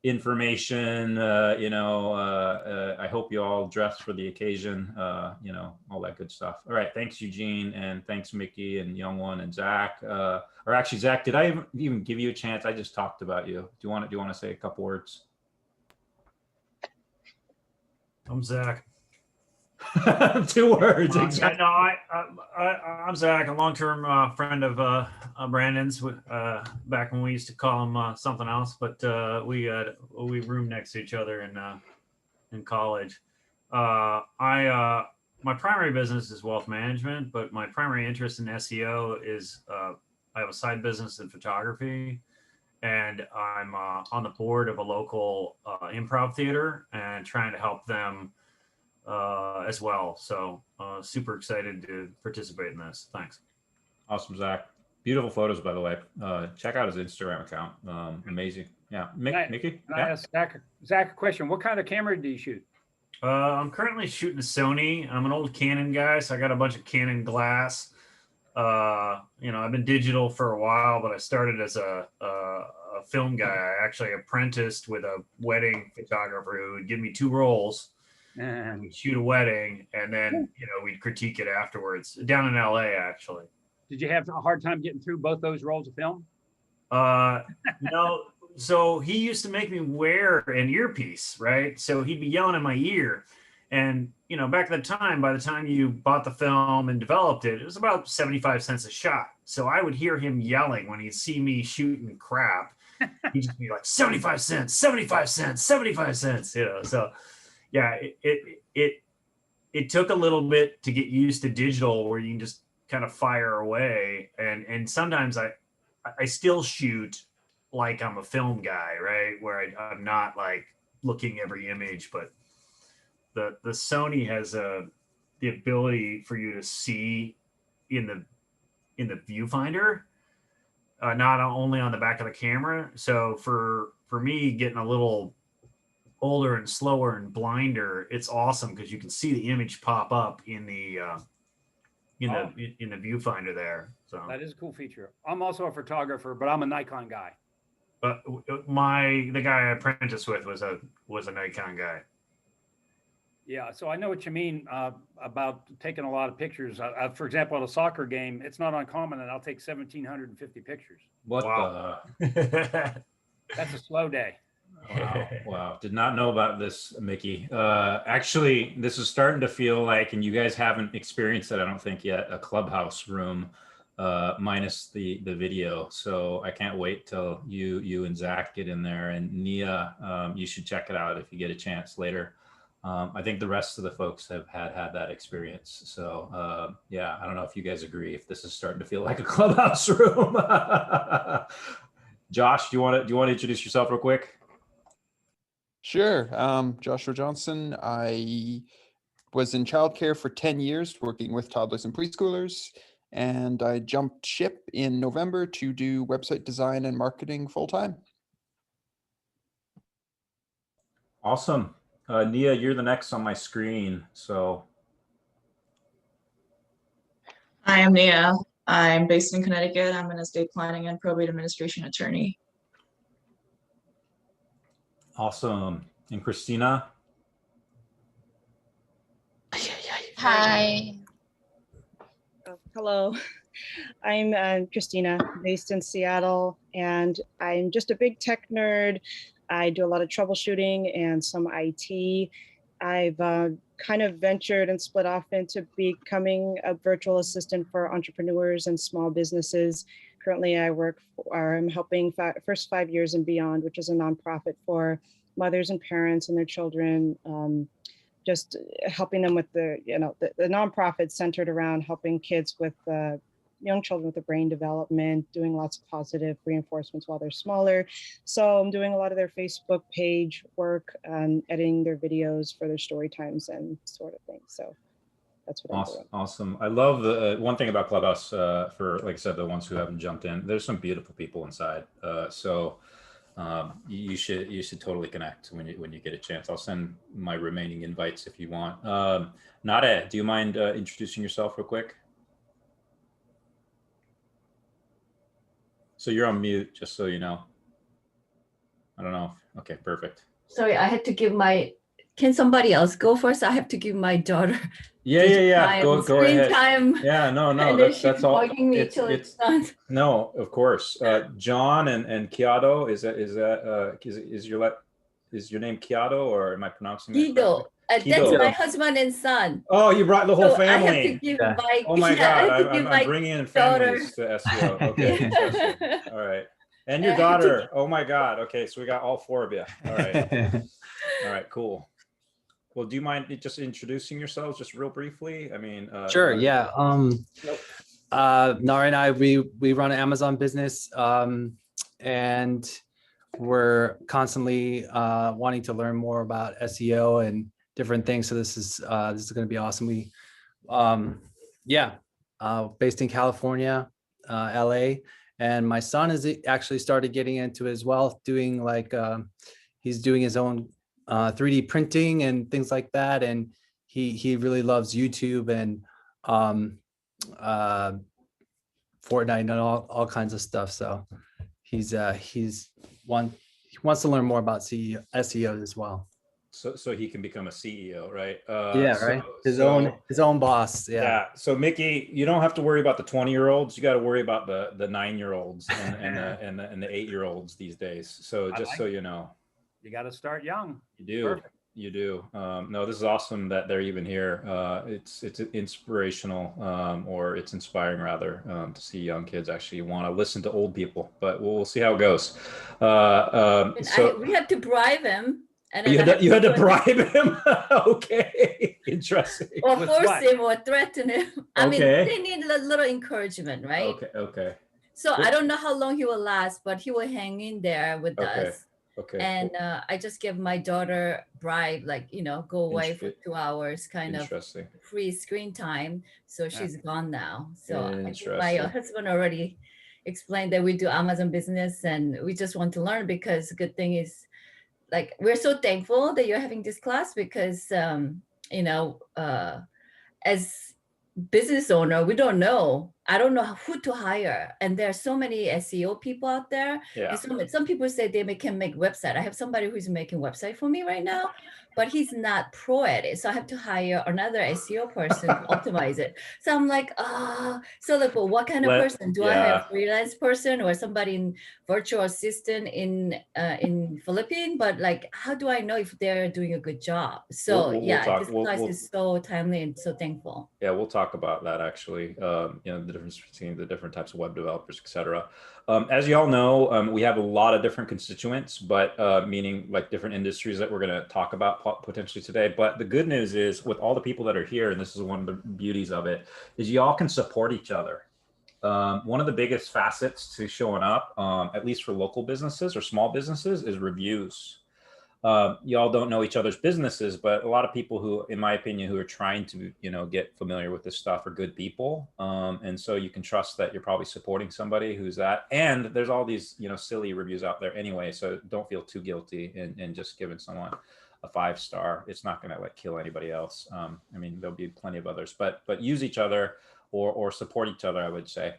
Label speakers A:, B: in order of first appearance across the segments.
A: information. I hope you all dress for the occasion. All that good stuff. All right, thanks Eugene, and thanks Mickey and Young One and Zach. Or actually, Zach, did I even give you a chance? I just talked about you. Do you want to say a couple words?
B: I'm Zach.
A: 2 words. Exactly.
B: No, I'm Zach, a long-term friend of Brandon's. Back when we used to call him something else, but we roomed next to each other in college. My primary business is wealth management, but my primary interest in SEO is I have a side business in photography, and I'm on the board of a local improv theater and trying to help them as well. So super excited to participate in this. Thanks.
A: Awesome, Zach. Beautiful photos, by the way. Check out his Instagram account. Amazing. Yeah. Mickey?
C: Can I ask Zach a question? What kind of camera do you shoot?
B: I'm currently shooting a Sony. I'm an old Canon guy, so I got a bunch of Canon glass. I've been digital for a while, but I started as a film guy. I actually apprenticed with a wedding photographer who would give me 2 rolls. And we'd shoot a wedding, and then we'd critique it afterwards. Down in LA, actually.
C: Did you have a hard time getting through both those rolls of film?
B: No. So he used to make me wear an earpiece, right? So he'd be yelling in my ear, and back at the time, by the time you bought the film and developed it, it was about 75 cents a shot. So I would hear him yelling when he'd see me shooting crap. He'd just be like 75 cents, 75 cents, 75 cents. So. Yeah, it took a little bit to get used to digital, where you can just kind of fire away, and sometimes I still shoot like I'm a film guy, right? Where I'm not like looking every image, but the Sony has the ability for you to see in the viewfinder, not only on the back of the camera. So for me, getting a little older and slower and blinder, it's awesome because you can see the image pop up in the viewfinder there. So
C: that is a cool feature. I'm also a photographer, but I'm a Nikon guy.
B: But the guy I apprenticed with was a Nikon guy.
C: Yeah, so I know what you mean about taking a lot of pictures. For example, at a soccer game, it's not uncommon that I'll take 1,750 pictures.
A: Wow.
C: That's a slow day.
A: Wow. Did not know about this, Mickey. Actually, this is starting to feel like, and you guys haven't experienced it, I don't think yet, a clubhouse room minus the video. So I can't wait till you and Zach get in there, and Nia, you should check it out if you get a chance later. I think the rest of the folks have had that experience. So yeah, I don't know if you guys agree, if this is starting to feel like a clubhouse room. Josh, do you want to introduce yourself real quick?
D: Sure. Joshua Johnson. I was in childcare for 10 years, working with toddlers and preschoolers, and I jumped ship in November to do website design and marketing full-time.
A: Awesome. Nia, you're the next on my screen. So.
E: Hi, I'm Nia. I'm based in Connecticut. I'm an estate planning and probate administration attorney.
A: Awesome. And Christina?
F: Hi. Hello. I'm Christina, based in Seattle, and I'm just a big tech nerd. I do a lot of troubleshooting and some IT. I've kind of ventured and split off into becoming a virtual assistant for entrepreneurs and small businesses. Currently, I'm helping First 5 Years and Beyond, which is a nonprofit for mothers and parents and their children, just helping them with the nonprofit centered around helping kids with young children with the brain development, doing lots of positive reinforcements while they're smaller. So I'm doing a lot of their Facebook page work, editing their videos for their story times and sort of things. So that's what I'm doing.
A: Awesome. I love the one thing about Clubhouse, for, like I said, the ones who haven't jumped in, there's some beautiful people inside. So you should totally connect when you get a chance. I'll send my remaining invites if you want. Nade, do you mind introducing yourself real quick? So you're on mute, just so you know. I don't know. Okay, perfect.
G: Sorry, I had to give can somebody else go first? I have to give my daughter
A: Yeah. Go
G: screen
A: ahead.
G: time.
A: Yeah, no,
G: And then she's
A: that's all.
G: bugging me till it's done.
A: No, of course. John and Kiado, is your name Kiado, or am I pronouncing it correctly?
G: That's
A: Kido.
G: my husband and son.
A: Oh, you brought the whole
G: So
A: family.
G: I have to give my
A: Oh my God,
G: I have to give
A: I'm
G: my
A: bringing in
G: daughter.
A: families to SEO. Okay, interesting. All right. And your daughter. Oh my God. Okay, so we got all 4 of you. All right. All right, cool. Well, do you mind just introducing yourselves just real briefly? I mean,
H: sure. Yeah. Nara and I, we run an Amazon business, and we're constantly wanting to learn more about SEO and different things. So this is going to be awesome. We, based in California, LA, and my son has actually started getting into it as well, doing he's doing his own 3D printing and things like that, and he really loves YouTube and Fortnite and all kinds of stuff. So he wants to learn more about SEO as well.
A: So he can become a CEO, right?
H: Right. His own boss. Yeah.
A: So Mickey, you don't have to worry about the 20-year-olds. You got to worry about the 9-year-olds and the 8-year-olds these days. So just so you know,
C: you got to start young.
A: You do.
C: Perfect.
A: You do. No, this is awesome that they're even here. It's inspirational, or it's inspiring rather, to see young kids actually want to listen to old people. But we'll see how it goes.
G: We had to bribe him. And
A: you had to bribe him. Okay, interesting.
G: Or force him or threaten him. I mean, they need a little encouragement, right?
A: Okay.
G: So I don't know how long he will last, but he will hang in there with us.
A: Okay.
G: And I just give my daughter bribe, go away for 2 hours, kind of free screen time. So she's gone now. So my husband already explained that we do Amazon business and we just want to learn, because the good thing is, we're so thankful that you're having this class, because, as business owner, we don't know. I don't know who to hire. And there are so many SEO people out there.
A: Yeah.
G: And some people say they can make website. I have somebody who's making website for me right now, but he's not pro at it. So I have to hire another SEO person to optimize it. So I'm like, well, what kind of person? Do I have a freelance person or somebody in virtual assistant in Philippines? But how do I know if they're doing a good job? So this class is so timely and so thankful.
A: Yeah, we'll talk about that actually. The difference between the different types of web developers, etc. As you all know, we have a lot of different constituents, but meaning different industries that we're going to talk about potentially today. But the good news is, with all the people that are here, and this is one of the beauties of it, is you all can support each other. One of the biggest facets to showing up, at least for local businesses or small businesses, is reviews. Y'all don't know each other's businesses, but a lot of people who, in my opinion, who are trying to, get familiar with this stuff are good people. And so you can trust that you're probably supporting somebody who's that. And there's all these, silly reviews out there anyway. So don't feel too guilty in just giving someone a 5-star. It's not going to kill anybody else. There'll be plenty of others, but use each other or support each other, I would say.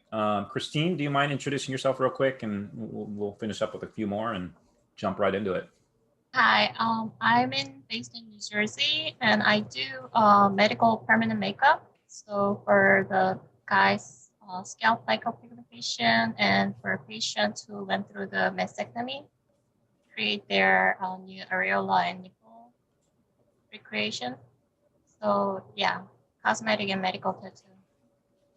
A: Christine, do you mind introducing yourself real quick, and we'll finish up with a few more and jump right into it.
I: Hi, I'm based in New Jersey, and I do medical permanent makeup. So for the guys, scalp micropigmentation, and for patients who went through the mastectomy, create their new areola and nipple recreation. So yeah, cosmetic and medical tattoo.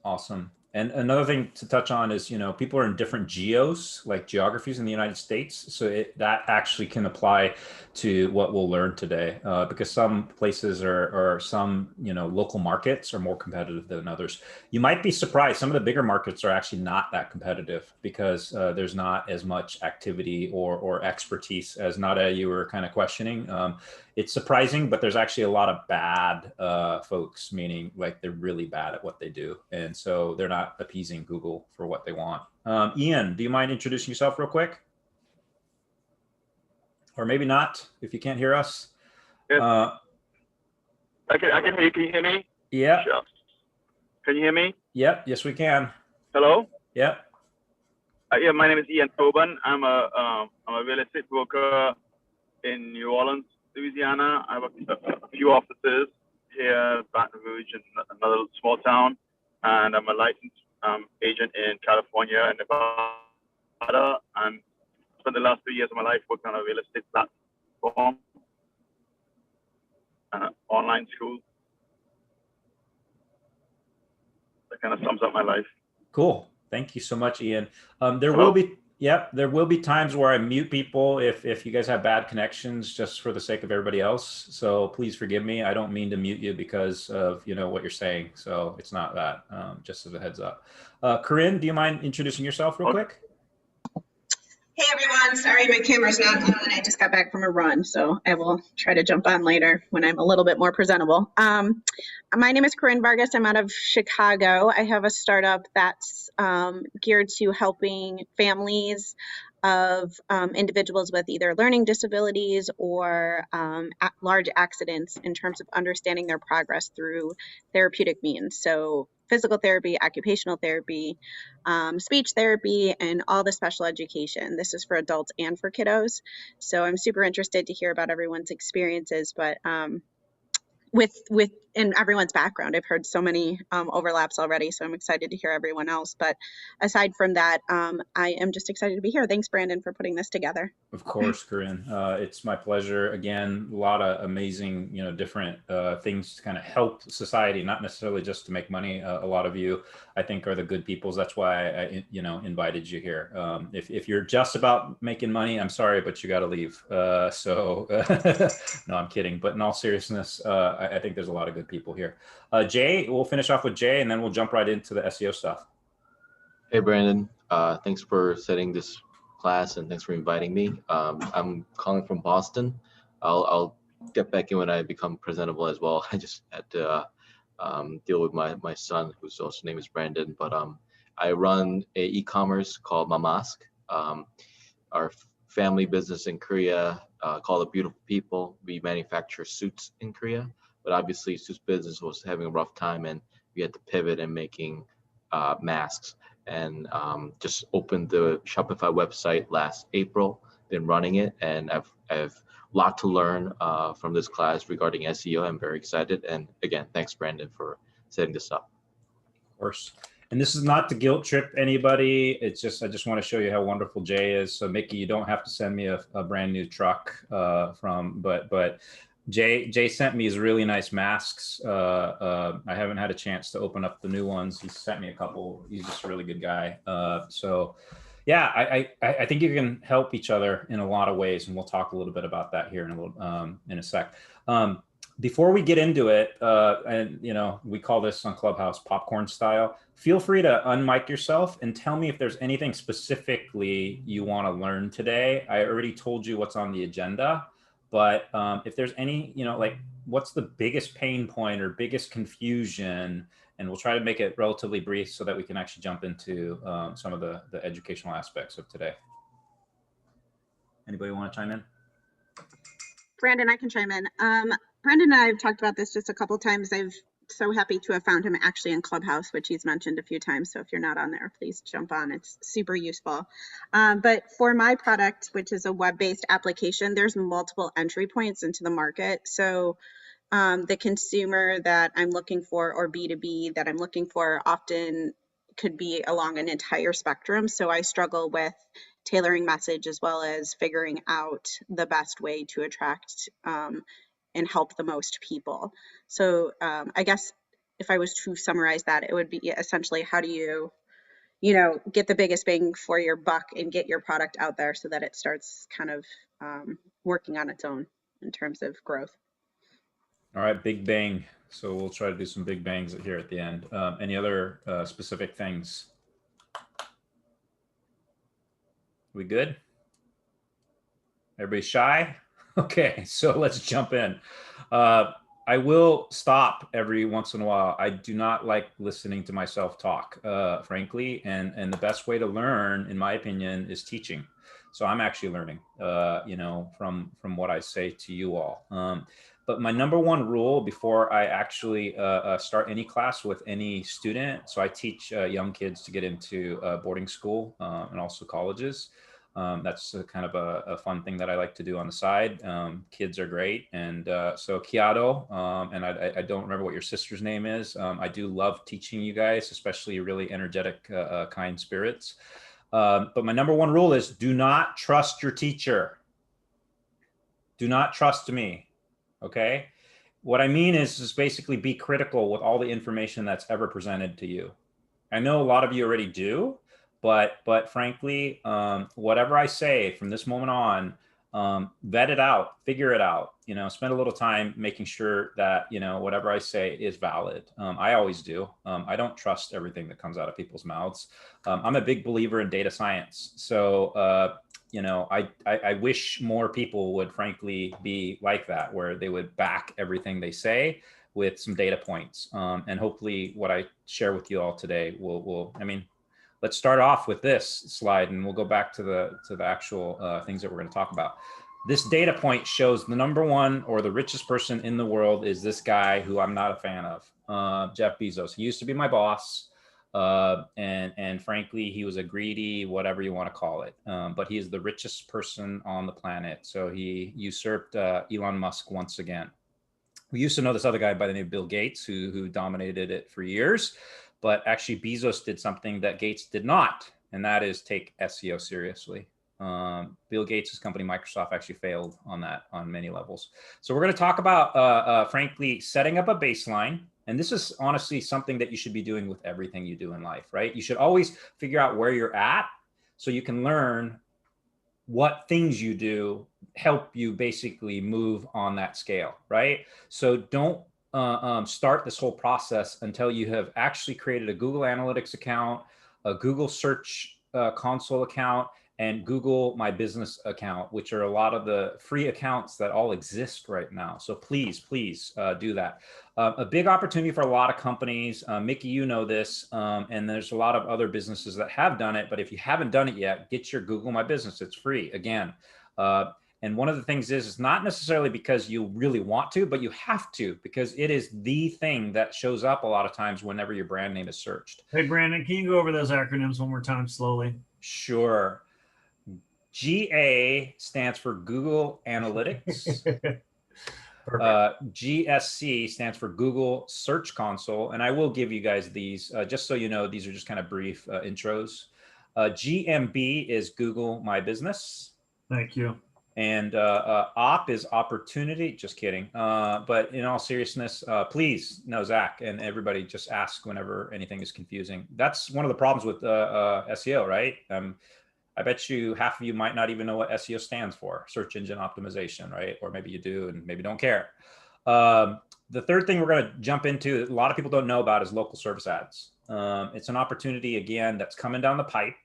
A: Awesome. And another thing to touch on is, people are in different geos, like geographies in the United States. So that actually can apply to what we'll learn today, because some places or some, local markets are more competitive than others. You might be surprised. Some of the bigger markets are actually not that competitive, because there's not as much activity or expertise, as Nada, you were kind of questioning. It's surprising, but there's actually a lot of bad folks, meaning they're really bad at what they do. And so they're not appeasing Google for what they want. Ian, do you mind introducing yourself real quick? Or maybe not, if you can't hear us.
J: I can hear you. Can you hear me?
A: Yeah.
J: Sure. Can you hear me?
A: Yep. Yes, we can.
J: Hello?
A: Yep.
J: Yeah, my name is Ian Tobin. I'm a real estate broker in New Orleans, Louisiana. I have a few offices here, Baton Rouge, and another small town. And I'm a licensed agent in California and Nevada. And spent the last 3 years of my life working on a real estate platform, online school. That kind of sums up my life.
A: Cool. Thank you so much, Ian. There will be times where I mute people if you guys have bad connections, just for the sake of everybody else. So please forgive me. I don't mean to mute you because of what you're saying. So it's not that. Just as a heads up. Corinne, do you mind introducing yourself real quick?
K: Hey everyone, sorry my camera's not on. I just got back from a run, so I will try to jump on later when I'm a little bit more presentable. My name is Corinne Vargas. I'm out of Chicago. I have a startup that's geared to helping families of individuals with either learning disabilities or large accidents in terms of understanding their progress through therapeutic means. So physical therapy, occupational therapy, speech therapy, and all the special education. This is for adults and for kiddos. So I'm super interested to hear about everyone's experiences, but in everyone's background. I've heard so many overlaps already, so I'm excited to hear everyone else. But aside from that, I am just excited to be here. Thanks, Brandon, for putting this together.
A: Of course, Corinne. It's my pleasure. Again, a lot of amazing, different things to kind of help society, not necessarily just to make money. A lot of you, I think, are the good peoples. That's why I, invited you here. If you're just about making money, I'm sorry, but you got to leave. No, I'm kidding. But in all seriousness, I think there's a lot of good people here. Jay, we'll finish off with Jay, and then we'll jump right into the SEO stuff.
L: Hey, Brandon. Thanks for setting this class, and thanks for inviting me. I'm calling from Boston. I'll get back in when I become presentable as well. I just had to deal with my son, whose also name is Brandon. But I run a e-commerce called Mamask. Our family business in Korea called The Beautiful People. We manufacture suits in Korea, but obviously suits business was having a rough time, and we had to pivot in making masks. And just opened the Shopify website last April, been running it, and I've a lot to learn from this class regarding SEO. I'm very excited. And again, thanks, Brandon, for setting this up.
A: Of course. And this is not to guilt trip anybody. It's just, I just want to show you how wonderful Jay is. So Mickey, you don't have to send me a brand new truck but Jay sent me his really nice masks. I haven't had a chance to open up the new ones. He sent me a couple. He's just a really good guy. So yeah, I think you can help each other in a lot of ways, and we'll talk a little bit about that here in a sec. Before we get into it, and we call this on Clubhouse popcorn style, feel free to unmic yourself and tell me if there's anything specifically you want to learn today. I already told you what's on the agenda, but if there's any, like what's the biggest pain point or biggest confusion, and we'll try to make it relatively brief so that we can actually jump into some of the educational aspects of today. Anybody want to chime in?
K: Brandon, I can chime in. Brandon and I have talked about this just a couple of times. I'm so happy to have found him actually in Clubhouse, which he's mentioned a few times. So if you're not on there, please jump on. It's super useful. But for my product, which is a web-based application, there's multiple entry points into the market. So the consumer that I'm looking for, or B2B that I'm looking for, often could be along an entire spectrum. So I struggle with tailoring message as well as figuring out the best way to attract and help the most people. So I guess if I was to summarize that, it would be essentially, how do you, get the biggest bang for your buck and get your product out there so that it starts kind of working on its own in terms of growth.
A: All right, big bang. So we'll try to do some big bangs here at the end. Any other specific things? We good? Everybody shy? Okay, so let's jump in. I will stop every once in a while. I do not like listening to myself talk, frankly, and the best way to learn, in my opinion, is teaching. So I'm actually learning, from what I say to you all. But my number one rule before I actually start any class with any student, so I teach young kids to get into boarding school and also colleges. That's kind of a fun thing that I like to do on the side. Kids are great. And so Kiato, and I don't remember what your sister's name is. I do love teaching you guys, especially really energetic, kind spirits. But my number one rule is do not trust your teacher. Do not trust me. Okay. What I mean is basically be critical with all the information that's ever presented to you. I know a lot of you already do, but frankly, whatever I say from this moment on, vet it out, figure it out, you know, spend a little time making sure that, you know, whatever I say is valid. I always do. I don't trust everything that comes out of people's mouths. I'm a big believer in data science. So, you know, I wish more people would frankly be like that, where they would back everything they say with some data points. And hopefully what I share with you all today will, I mean, let's start off with this slide and we'll go back to the actual things that we're going to talk about. This data point shows the number one or the richest person in the world is this guy who I'm not a fan of, Jeff Bezos. He used to be my boss. And frankly, he was a greedy, whatever you want to call it. But he is the richest person on the planet. So he usurped Elon Musk once again. We used to know this other guy by the name of Bill Gates, who dominated it for years. But actually, Bezos did something that Gates did not, and that is take SEO seriously. Bill Gates' company, Microsoft, actually failed on that on many levels. So we're going to talk about, frankly, setting up a baseline. And this is honestly something that you should be doing with everything you do in life, right? You should always figure out where you're at so you can learn what things you do help you basically move on that scale, right? So don't start this whole process until you have actually created a Google Analytics account, a Google Search Console account, and Google My Business account, which are a lot of the free accounts that all exist right now. So please do that. A big opportunity for a lot of companies. Mickey, you know this, and there's a lot of other businesses that have done it, but if you haven't done it yet, get your Google My Business. It's free, again. And one of the things is, it's not necessarily because you really want to, but you have to, because it is the thing that shows up a lot of times whenever your brand name is searched.
B: Hey, Brandon, can you go over those acronyms one more time slowly?
A: Sure. GA stands for Google Analytics. GSC stands for Google Search Console. And I will give you guys these, just so you know, these are just kind of brief intros. GMB is Google My Business.
B: Thank you.
A: And OP is opportunity. Just kidding. But in all seriousness, please, no, Zach and everybody, just ask whenever anything is confusing. That's one of the problems with SEO, right? I bet you half of you might not even know what SEO stands for, search engine optimization, right? Or maybe you do and maybe don't care. The third thing we're going to jump into, a lot of people don't know about, is local service ads. It's an opportunity, again, that's coming down the pipe.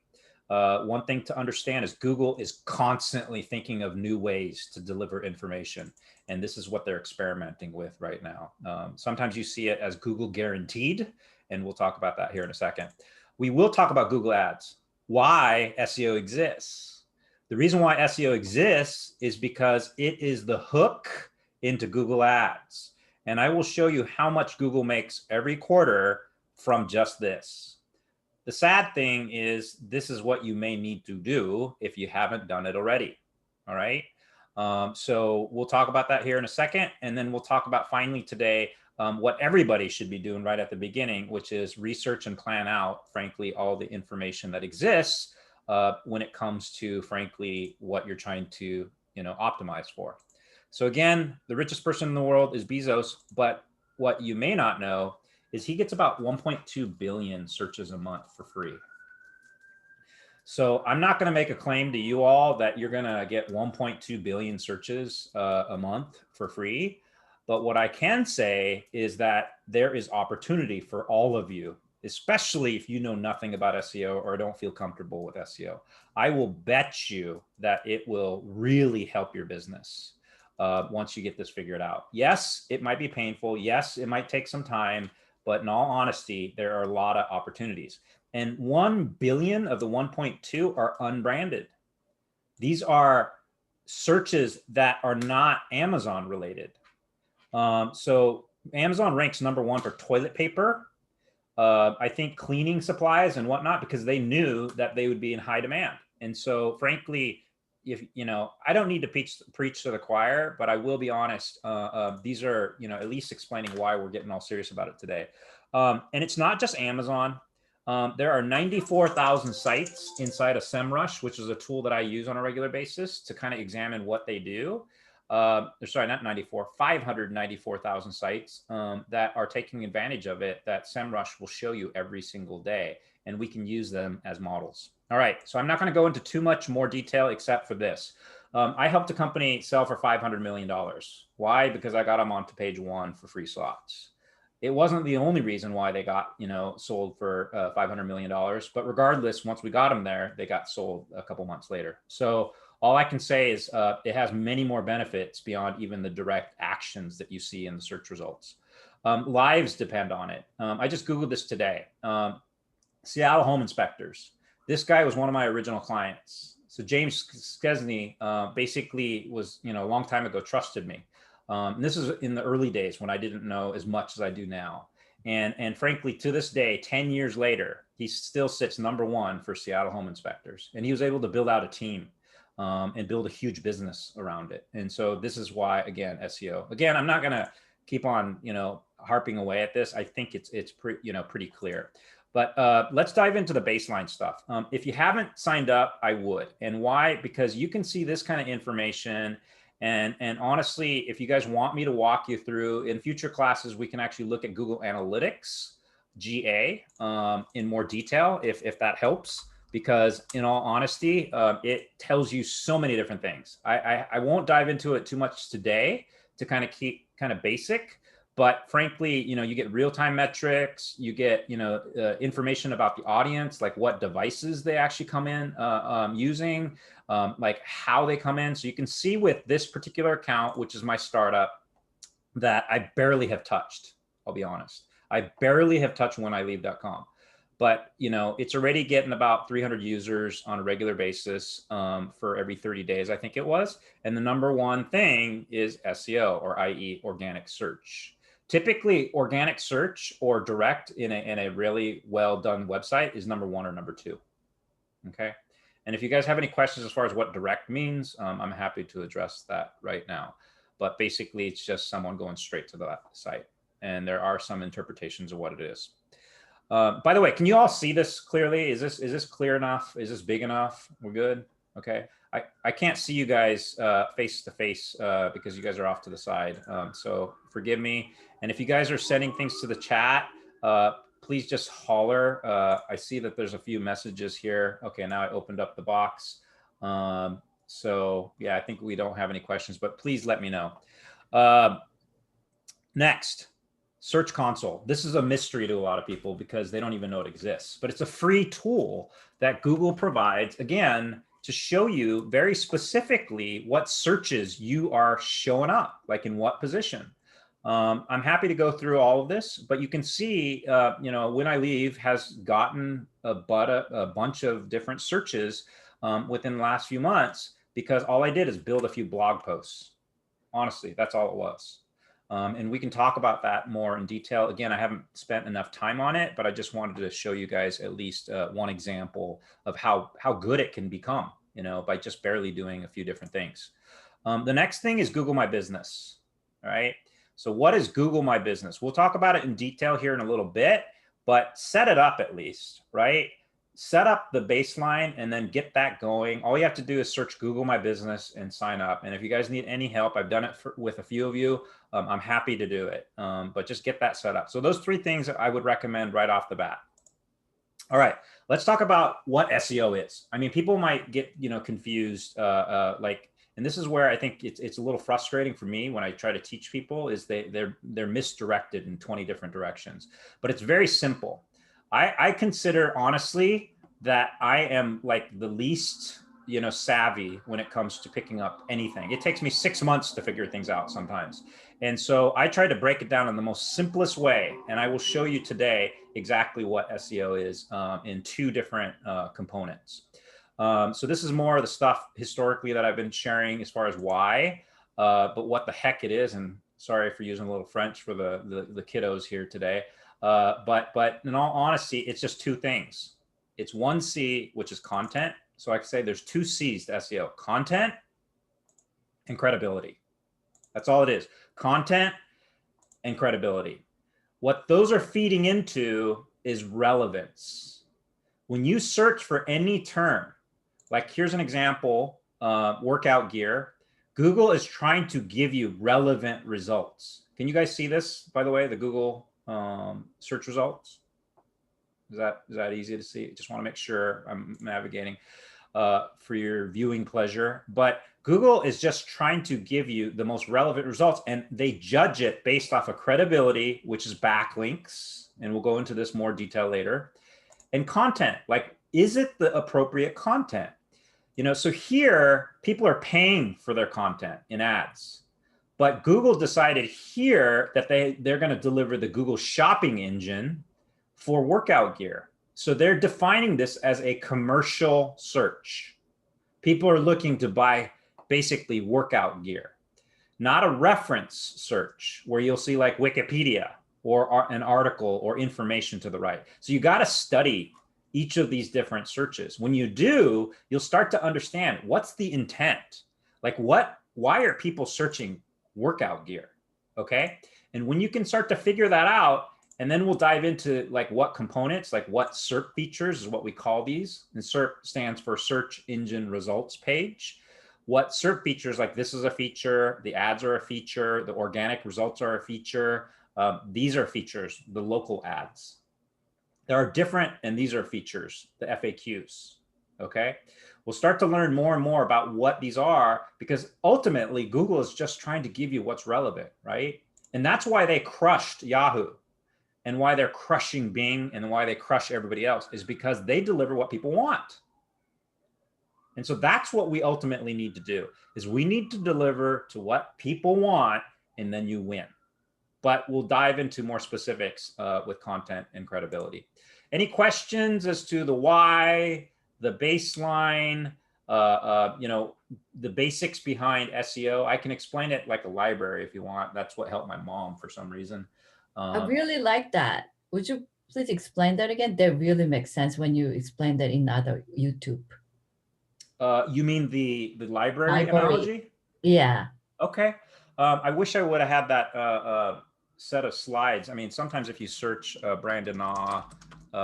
A: One thing to understand is Google is constantly thinking of new ways to deliver information. And this is what they're experimenting with right now. Sometimes you see it as Google guaranteed, and we'll talk about that here in a second. We will talk about Google Ads. Why SEO exists. The reason why SEO exists is because it is the hook into Google Ads. And I will show you how much Google makes every quarter from just this. The sad thing is, this is what you may need to do if you haven't done it already. All right. So we'll talk about that here in a second. And then we'll talk about finally today what everybody should be doing right at the beginning, which is research and plan out, frankly, all the information that exists when it comes to, frankly, what you're trying to, optimize for. So again, the richest person in the world is Bezos, but what you may not know is he gets about 1.2 billion searches a month for free. So I'm not going to make a claim to you all that you're going to get 1.2 billion searches a month for free. But what I can say is that there is opportunity for all of you, especially if you know nothing about SEO or don't feel comfortable with SEO. I will bet you that it will really help your business once you get this figured out. Yes, it might be painful. Yes, it might take some time. But in all honesty, there are a lot of opportunities. And 1 billion of the 1.2 are unbranded. These are searches that are not Amazon related. So Amazon ranks #1 for toilet paper. I think cleaning supplies and whatnot, because they knew that they would be in high demand. And so frankly, if I don't need to preach to the choir, but I will be honest, these are, at least explaining why we're getting all serious about it today. And it's not just Amazon. There are 94,000 sites inside of SEMrush, which is a tool that I use on a regular basis to kind of examine what they do. Sorry, not 94, 594,000 sites that are taking advantage of it, that SEMrush will show you every single day, and we can use them as models. All right, so I'm not going to go into too much more detail except for this. I helped a company sell for $500 million. Why? Because I got them onto page 1 for free slots. It wasn't the only reason why they got, sold for $500 million. But regardless, once we got them there, they got sold a couple months later. So all I can say is it has many more benefits beyond even the direct actions that you see in the search results. Lives depend on it. I just Googled this today. Seattle home inspectors. This guy was one of my original clients. So James Skesney basically was, a long time ago, trusted me. And this is in the early days when I didn't know as much as I do now. And frankly, to this day, 10 years later, he still sits #1 for Seattle home inspectors. And he was able to build out a team and build a huge business around it. And so this is why, again, SEO. Again, I'm not going to keep on, harping away at this. I think it's pretty clear. But let's dive into the baseline stuff. If you haven't signed up, I would. And why? Because you can see this kind of information. And honestly, if you guys want me to walk you through in future classes, we can actually look at Google Analytics, GA, in more detail, if that helps. Because in all honesty, it tells you so many different things. I won't dive into it too much today to kind of keep kind of basic. But frankly, you get real-time metrics, you get, information about the audience, like what devices they actually come in using, like how they come in. So you can see with this particular account, which is my startup, that I barely have touched, I'll be honest. I barely have touched whenIleave.com. But, it's already getting about 300 users on a regular basis for every 30 days, I think it was. And the #1 thing is SEO, or i.e. organic search. Typically, organic search or direct in a really well done website is #1 or #2. Okay. And if you guys have any questions as far as what direct means, I'm happy to address that right now. But basically, it's just someone going straight to the site. And there are some interpretations of what it is. By the way, can you all see this clearly? Is this clear enough? Is this big enough? We're good? Okay. I can't see you guys face to face because you guys are off to the side. So forgive me. And if you guys are sending things to the chat, please just holler. I see that there's a few messages here. Okay, now I opened up the box. So yeah, I think we don't have any questions, but please let me know. Next, Search Console. This is a mystery to a lot of people because they don't even know it exists, but it's a free tool that Google provides, again, to show you very specifically what searches you are showing up, like in what position. I'm happy to go through all of this, but you can see, When I Leave has gotten a bunch of different searches within the last few months because all I did is build a few blog posts. Honestly, that's all it was. And we can talk about that more in detail. Again, I haven't spent enough time on it, but I just wanted to show you guys at least one example of how good it can become, by just barely doing a few different things. The next thing is Google My Business. All right. So what is Google My Business? We'll talk about it in detail here in a little bit, but set it up at least, right? Set up the baseline and then get that going. All you have to do is search Google My Business and sign up. And if you guys need any help, I've done it with a few of you. I'm happy to do it, but just get that set up. So those 3 things I would recommend right off the bat. All right, let's talk about what SEO is. I mean, people might get confused, and this is where I think it's a little frustrating for me when I try to teach people is they're misdirected in 20 different directions. But it's very simple. I consider honestly that I am like the least savvy when it comes to picking up anything. It takes me 6 months to figure things out sometimes. And so I try to break it down in the most simplest way. And I will show you today exactly what SEO is in 2 different components. So this is more of the stuff historically that I've been sharing as far as why, but what the heck it is and Sorry for using a little French for the kiddos here today. But in all honesty, it's just two things. It's one C, which is content. So I can say there's two C's to SEO: content and credibility. That's all it is. Content and credibility. What those are feeding into is relevance. When you search for any term, like here's an example, workout gear, Google is trying to give you relevant results. Can you guys see this, by the way, the Google search results? Is that easy to see? Just want to make sure I'm navigating for your viewing pleasure. But Google is just trying to give you the most relevant results, and they judge it based off of credibility, which is backlinks. And we'll go into this more detail later. And content, like, is it the appropriate content? You know, so here people are paying for their content in ads, but Google decided here that they're going to deliver the Google shopping engine for workout gear. So they're defining this as a commercial search. People are looking to buy basically workout gear, not a reference search where you'll see like Wikipedia or an article or information to the right. So you got to study each of these different searches. When you do, you'll start to understand what's the intent. Like why are people searching workout gear? Okay. And when you can start to figure that out, and then we'll dive into like what components, like what SERP features is what we call these. And SERP stands for Search Engine Results Page. What SERP features, like this is a feature, the ads are a feature, the organic results are a feature. These are features, the local ads. There are different, and these are features, the FAQs, okay? We'll start to learn more and more about what these are, because ultimately Google is just trying to give you what's relevant, right? And that's why they crushed Yahoo, and why they're crushing Bing, and why they crush everybody else, is because they deliver what people want. And so that's what we ultimately need to do, is we need to deliver to what people want, and then you win. But we'll dive into more specifics with content and credibility. Any questions as to the why, the baseline, you know, the basics behind SEO? I can explain it like a library if you want. That's what helped my mom for some reason.
G: I really like that. Would you please explain that again? That really makes sense when you explain that in other YouTube.
A: You mean the library analogy?
G: Yeah.
A: Okay. I wish I would have had that set of slides. I mean, sometimes if you search Brandon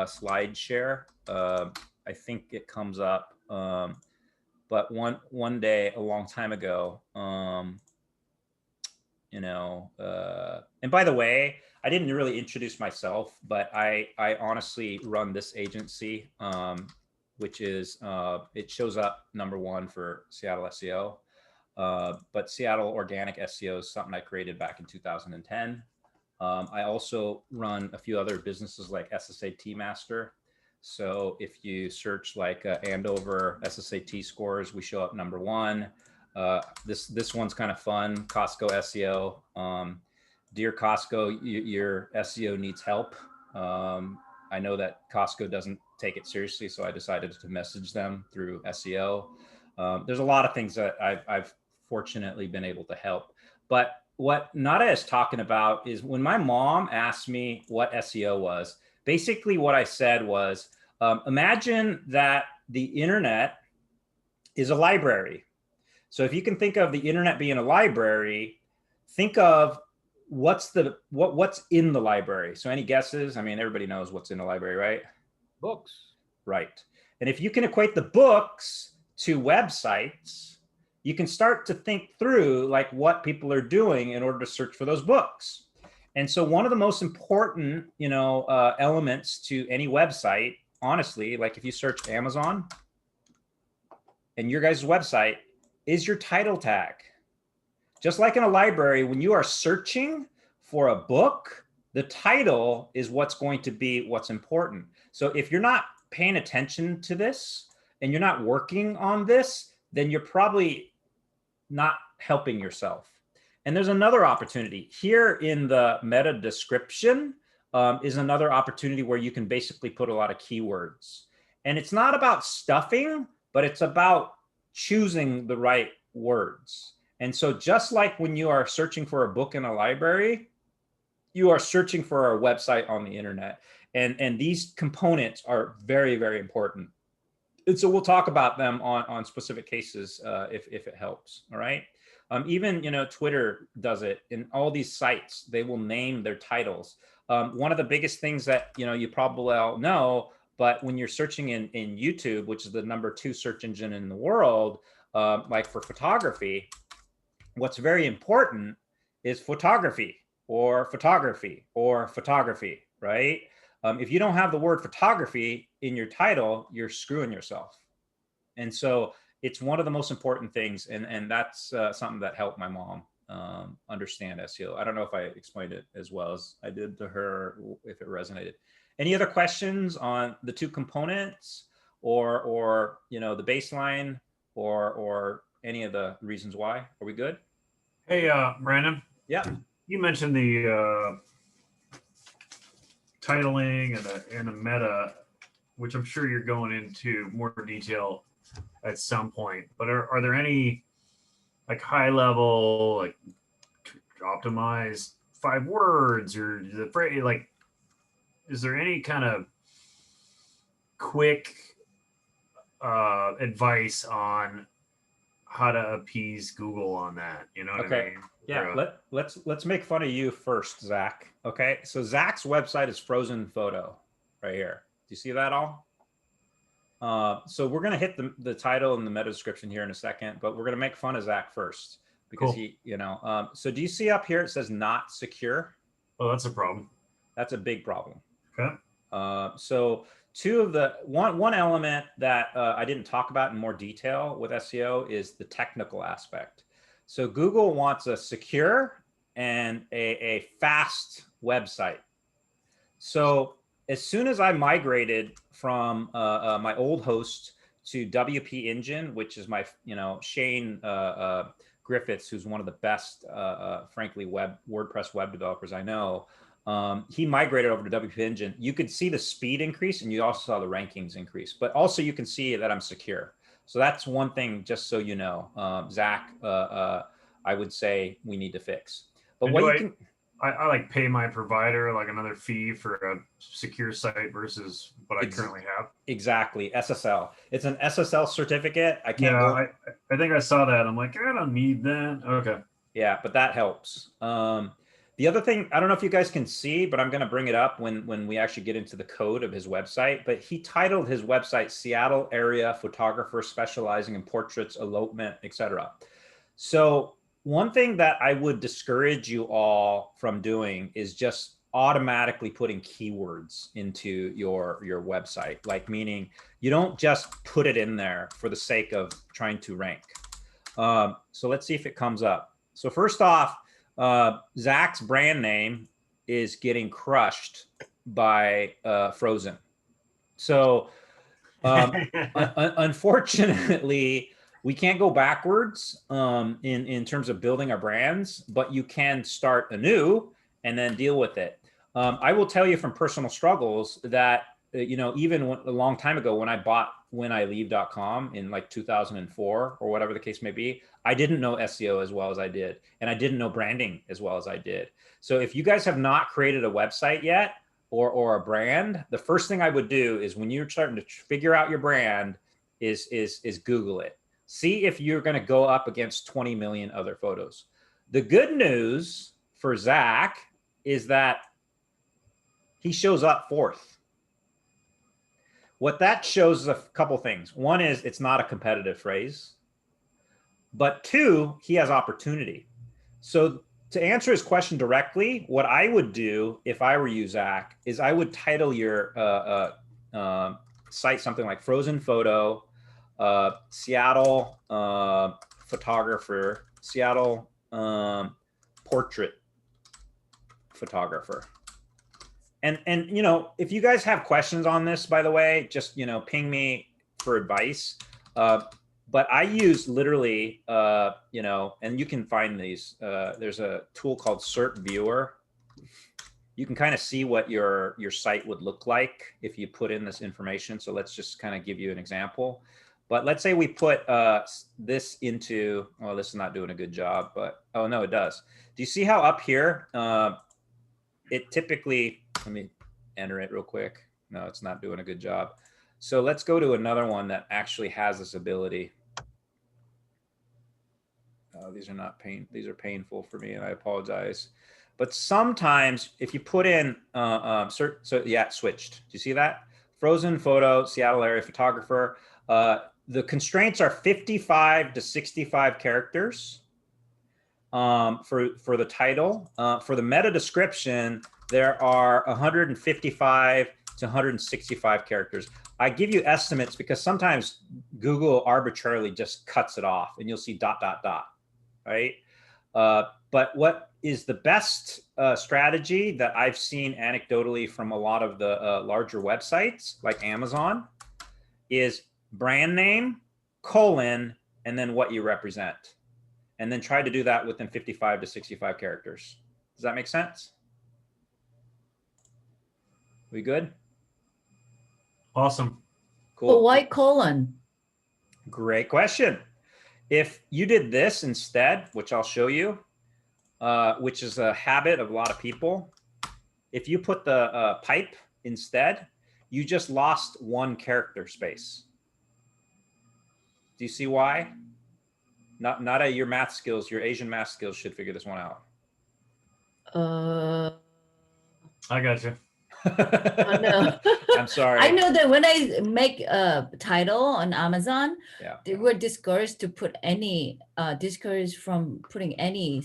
A: slide share, I think it comes up. But one day, a long time ago, you know, and by the way, I didn't really introduce myself, but I honestly run this agency, which is, it shows up #1 for Seattle SEO. But Seattle Organic SEO is something I created back in 2010. I also run a few other businesses like SSAT Master. So if you search like Andover SSAT scores, we show up #1. This one's kind of fun, Costco SEO. Dear Costco, your SEO needs help. I know that Costco doesn't take it seriously, so I decided to message them through SEO. There's a lot of things that I've fortunately been able to help. But what Nada is talking about is when my mom asked me what SEO was, basically what I said was, imagine that the internet is a library. So if you can think of the internet being a library, think of what's in the library. So any guesses? I mean, everybody knows what's in a library, right?
C: Books.
A: Right. And if you can equate the books to websites, you can start to think through like what people are doing in order to search for those books. And so one of the most important, you know, elements to any website, honestly, like if you search Amazon and your guys' website, is your title tag. Just like in a library, when you are searching for a book, the title is what's going to be what's important. So if you're not paying attention to this and you're not working on this, then you're probably not helping yourself. And there's another opportunity here in the meta description is another opportunity where you can basically put a lot of keywords. And it's not about stuffing, but it's about choosing the right words. And so just like when you are searching for a book in a library, you are searching for a website on the internet. And these components are very, very important. And so we'll talk about them on specific cases if it helps, all right? Even, Twitter does it. In all these sites, they will name their titles. One of the biggest things that, you probably all know, but when you're searching in YouTube, which is the #2 search engine in the world, like for photography, what's very important is photography or photography or photography, right? If you don't have the word photography in your title, you're screwing yourself. And so it's one of the most important things. And that's something that helped my mom understand SEO. I don't know if I explained it as well as I did to her, if it resonated. Any other questions on the two components or the baseline or any of the reasons why? Are we good?
B: Hey, Brandon.
A: Yeah.
B: You mentioned the titling and a meta, which I'm sure you're going into more detail at some point. But are there any like high level, like optimized 5 words or the phrase, like, is there any kind of quick advice on how to appease Google on that? You know what I mean?
A: Yeah, let's make fun of you first, Zach. Okay, so Zach's website is Frozen Photo right here. Do you see that all? So we're gonna hit the title and the meta description here in a second, but we're gonna make fun of Zach first because he, so do you see up here it says not secure?
B: Oh, that's a problem.
A: That's a big problem.
B: Okay.
A: So one element that I didn't talk about in more detail with SEO is the technical aspect. So Google wants a secure and a fast website. So as soon as I migrated from my old host to WP Engine, which is my, Shane Griffiths, who's one of the best, frankly, WordPress web developers I know, he migrated over to WP Engine. You could see the speed increase and you also saw the rankings increase, but also you can see that I'm secure. So that's one thing, just so you know, Zach, I would say we need to fix. But what
B: I like pay my provider like another fee for a secure site versus what I currently have.
A: Exactly, SSL. It's an SSL certificate. I can't.
B: Yeah, I think I saw that. I'm like, I don't need that. Okay.
A: Yeah, but that helps. The other thing, I don't know if you guys can see, but I'm going to bring it up when we actually get into the code of his website. But he titled his website Seattle Area Photographer Specializing in Portraits, Elopement, etc. So one thing that I would discourage you all from doing is just automatically putting keywords into your website, like meaning you don't just put it in there for the sake of trying to rank. So let's see if it comes up. So first off, Zach's brand name is getting crushed by Frozen. So unfortunately, we can't go backwards in terms of building our brands, but you can start anew and then deal with it. I will tell you from personal struggles that, even a long time ago when I bought whenIleave.com in like 2004 or whatever the case may be, I didn't know SEO as well as I did. And I didn't know branding as well as I did. So if you guys have not created a website yet or a brand, the first thing I would do is when you're starting to figure out your brand is Google it. See if you're going to go up against 20 million other photos. The good news for Zach is that he shows up 4th. What that shows is a couple things. One is it's not a competitive phrase, but 2, he has opportunity. So to answer his question directly, what I would do if I were you, Zach, is I would title your site something like Frozen Photo, Seattle photographer, Seattle portrait photographer. And if you guys have questions on this, by the way, just ping me for advice. But I use literally and you can find these. There's a tool called Cert Viewer. You can kind of see what your site would look like if you put in this information. So let's just kind of give you an example. But let's say we put this into, oh, this is not doing a good job, but, oh no, it does. Do you see how up here, it typically, let me enter it real quick. No, it's not doing a good job. So let's go to another one that actually has this ability. Oh, these are painful for me, and I apologize. But sometimes if you put in, so yeah, it switched. Do you see that? Frozen photo, Seattle area photographer. The constraints are 55 to 65 characters for the title. For the meta description, there are 155 to 165 characters. I give you estimates because sometimes Google arbitrarily just cuts it off and you'll see ... right? But what is the best strategy that I've seen anecdotally from a lot of the larger websites like Amazon is brand name, colon, and then what you represent. And then try to do that within 55 to 65 characters. Does that make sense? We good?
B: Awesome.
A: Cool.
G: But why colon?
A: Great question. If you did this instead, which I'll show you, which is a habit of a lot of people, if you put the pipe instead, you just lost one character space. Do you see why? Not at your math skills. Your Asian math skills should figure this one out.
B: I got you.
G: Oh, no.
A: I'm sorry.
G: I know that when I make a title on Amazon, they were discouraged to put any, discouraged from putting any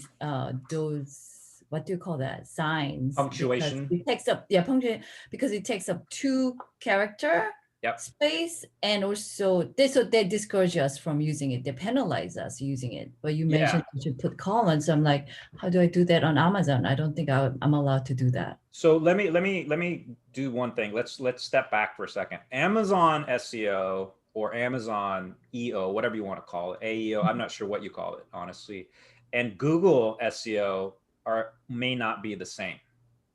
G: those, what do you call that? Signs.
A: Punctuation.
G: It takes up, yeah, punctuation, because it takes up 2 character space, and also they discourage us from using it. They penalize us using it. But you mentioned you should put colons. I'm like, how do I do that on Amazon? I don't think I'm allowed to do that.
A: So let me do one thing. Let's step back for a second. Amazon SEO or Amazon EO, whatever you want to call it, AEO, I'm not sure what you call it, honestly. And Google SEO may not be the same.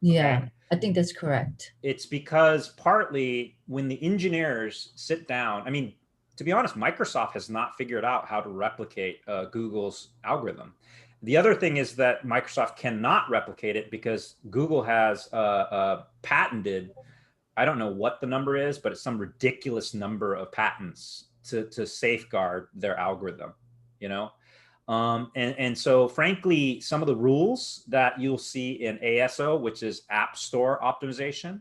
G: Yeah, okay? I think that's correct.
A: It's because partly when the engineers sit down, I mean, to be honest, Microsoft has not figured out how to replicate Google's algorithm. The other thing is that Microsoft cannot replicate it because Google has patented, I don't know what the number is, but it's some ridiculous number of patents to safeguard their algorithm, you know? And so frankly, some of the rules that you'll see in ASO, which is App Store optimization,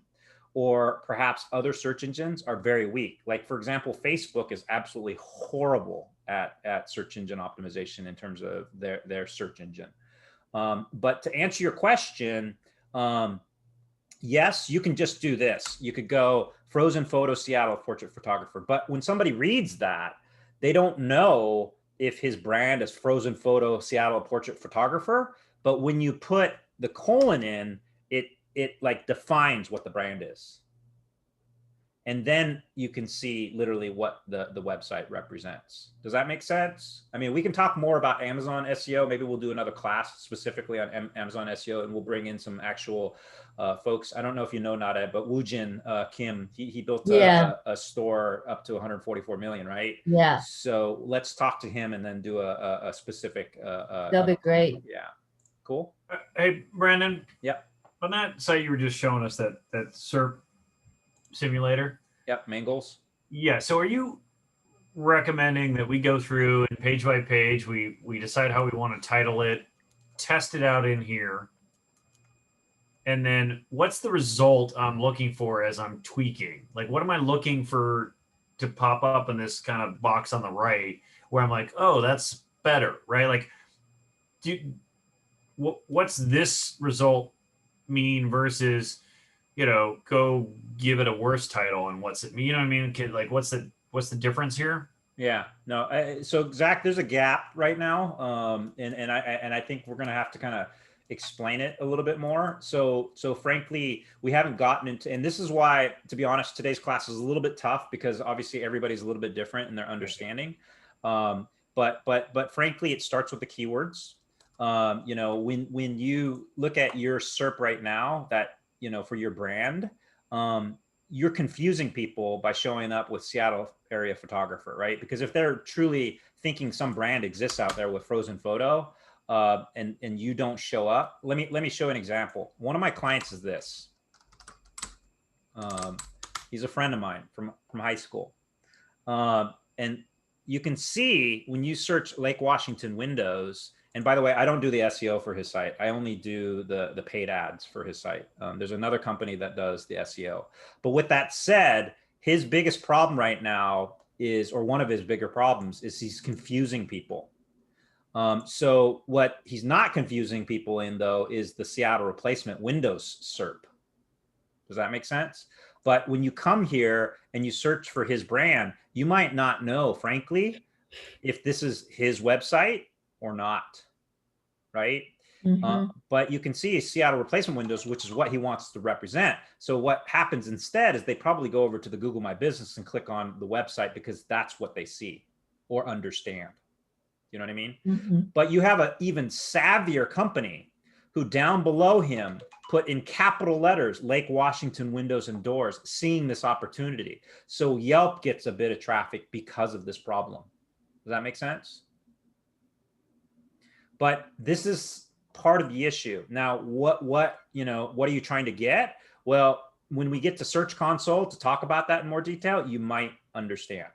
A: or perhaps other search engines are very weak. Like for example, Facebook is absolutely horrible at search engine optimization in terms of their search engine. But to answer your question, yes, you can just do this. You could go frozen photo, Seattle portrait photographer. But when somebody reads that, they don't know if his brand is frozen photo, Seattle portrait photographer. But when you put the colon in, it like defines what the brand is. And then you can see literally what the website represents. Does that make sense? I mean, we can talk more about Amazon SEO. Maybe we'll do another class specifically on Amazon SEO, and we'll bring in some actual folks. I don't know if you know Nada, but Woojin Kim, he built a store up to 144 million, right?
G: Yeah.
A: So let's talk to him and then do a specific.
G: That'll be great.
A: Yeah. Cool.
B: Hey, Brandon.
A: Yep.
B: On that site you were just showing us, that SERP simulator.
A: Yep, main goals.
B: Yeah. So are you recommending that we go through and page by page, we decide how we want to title it, test it out in here, and then what's the result I'm looking for as I'm tweaking? Like, what am I looking for to pop up in this kind of box on the right where I'm like, oh, that's better, right? Like, what's this result mean versus, you know, go give it a worse title, and what's it mean? You know what I mean? Like, what's the difference here?
A: Yeah, no. So Zach, there's a gap right now, and I think we're gonna have to kind of explain it a little bit more. So frankly, we haven't gotten into, and this is why, to be honest, today's class is a little bit tough because obviously everybody's a little bit different in their understanding. But frankly, it starts with the keywords. You know, when you look at your SERP right now, that, you know, for your brand, you're confusing people by showing up with Seattle area photographer, right? Because if they're truly thinking some brand exists out there with frozen photo, and you don't show up, let me show an example. One of my clients is this. He's a friend of mine from high school, and you can see when you search Lake Washington windows. And by the way, I don't do the SEO for his site. I only do the paid ads for his site. There's another company that does the SEO. But with that said, his biggest problem right now is, or one of his bigger problems is, he's confusing people. So what he's not confusing people in, though, is the Seattle replacement Windows SERP. Does that make sense? But when you come here and you search for his brand, you might not know, frankly, if this is his website or not, right? But you can see Seattle replacement windows, which is what he wants to represent. So what happens instead is they probably go over to the Google My Business and click on the website because that's what they see or understand. You know what I mean? But you have an even savvier company who down below him put in capital letters, Lake Washington windows and doors, seeing this opportunity. So Yelp gets a bit of traffic because of this problem. Does that make sense? But this is part of the issue. Now, what are you trying to get? Well, when we get to Search Console to talk about that in more detail, you might understand,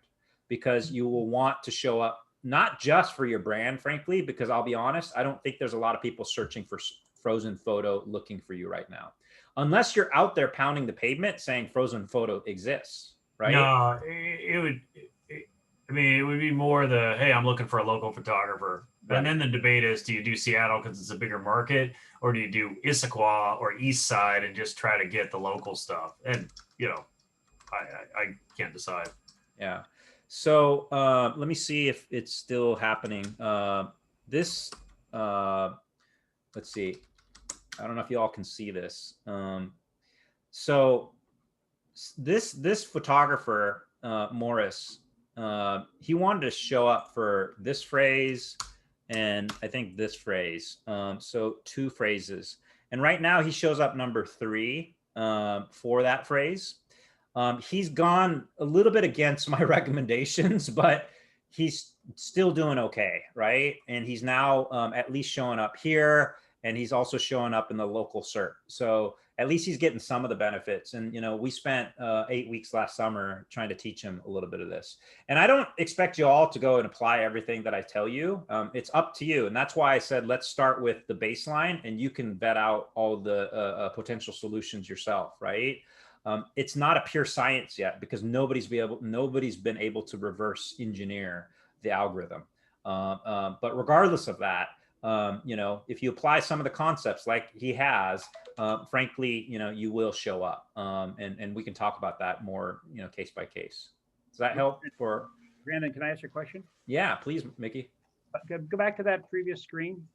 A: because you will want to show up not just for your brand, frankly, because I'll be honest, I don't think there's a lot of people searching for frozen photo looking for you right now, unless you're out there pounding the pavement saying frozen photo exists, right?
B: No, it would. I mean, it would be more the, hey, I'm looking for a local photographer.
A: Right.
B: And then the debate is, do you do Seattle because it's a bigger market, or do you do Issaquah or East Side and just try to get the local stuff? And, I can't decide.
A: Yeah. So let me see if it's still happening. Let's see. I don't know if you all can see this. So this photographer, Morris, he wanted to show up for this phrase and I think this phrase. So 2 phrases. And right now he shows up number 3 for that phrase. He's gone a little bit against my recommendations, but he's still doing okay, right? And he's now at least showing up here, and he's also showing up in the local cert. So at least he's getting some of the benefits. And, we spent 8 weeks last summer trying to teach him a little bit of this. And I don't expect you all to go and apply everything that I tell you. It's up to you. And that's why I said, let's start with the baseline, and you can vet out all the potential solutions yourself, right? It's not a pure science yet, because nobody's been able to reverse engineer the algorithm. But regardless of that, if you apply some of the concepts like he has, frankly, you will show up. And we can talk about that more, case by case. Does that help? For
C: Brandon, can I ask you a question?
A: Yeah, please, Mickey.
C: Go back to that previous screen.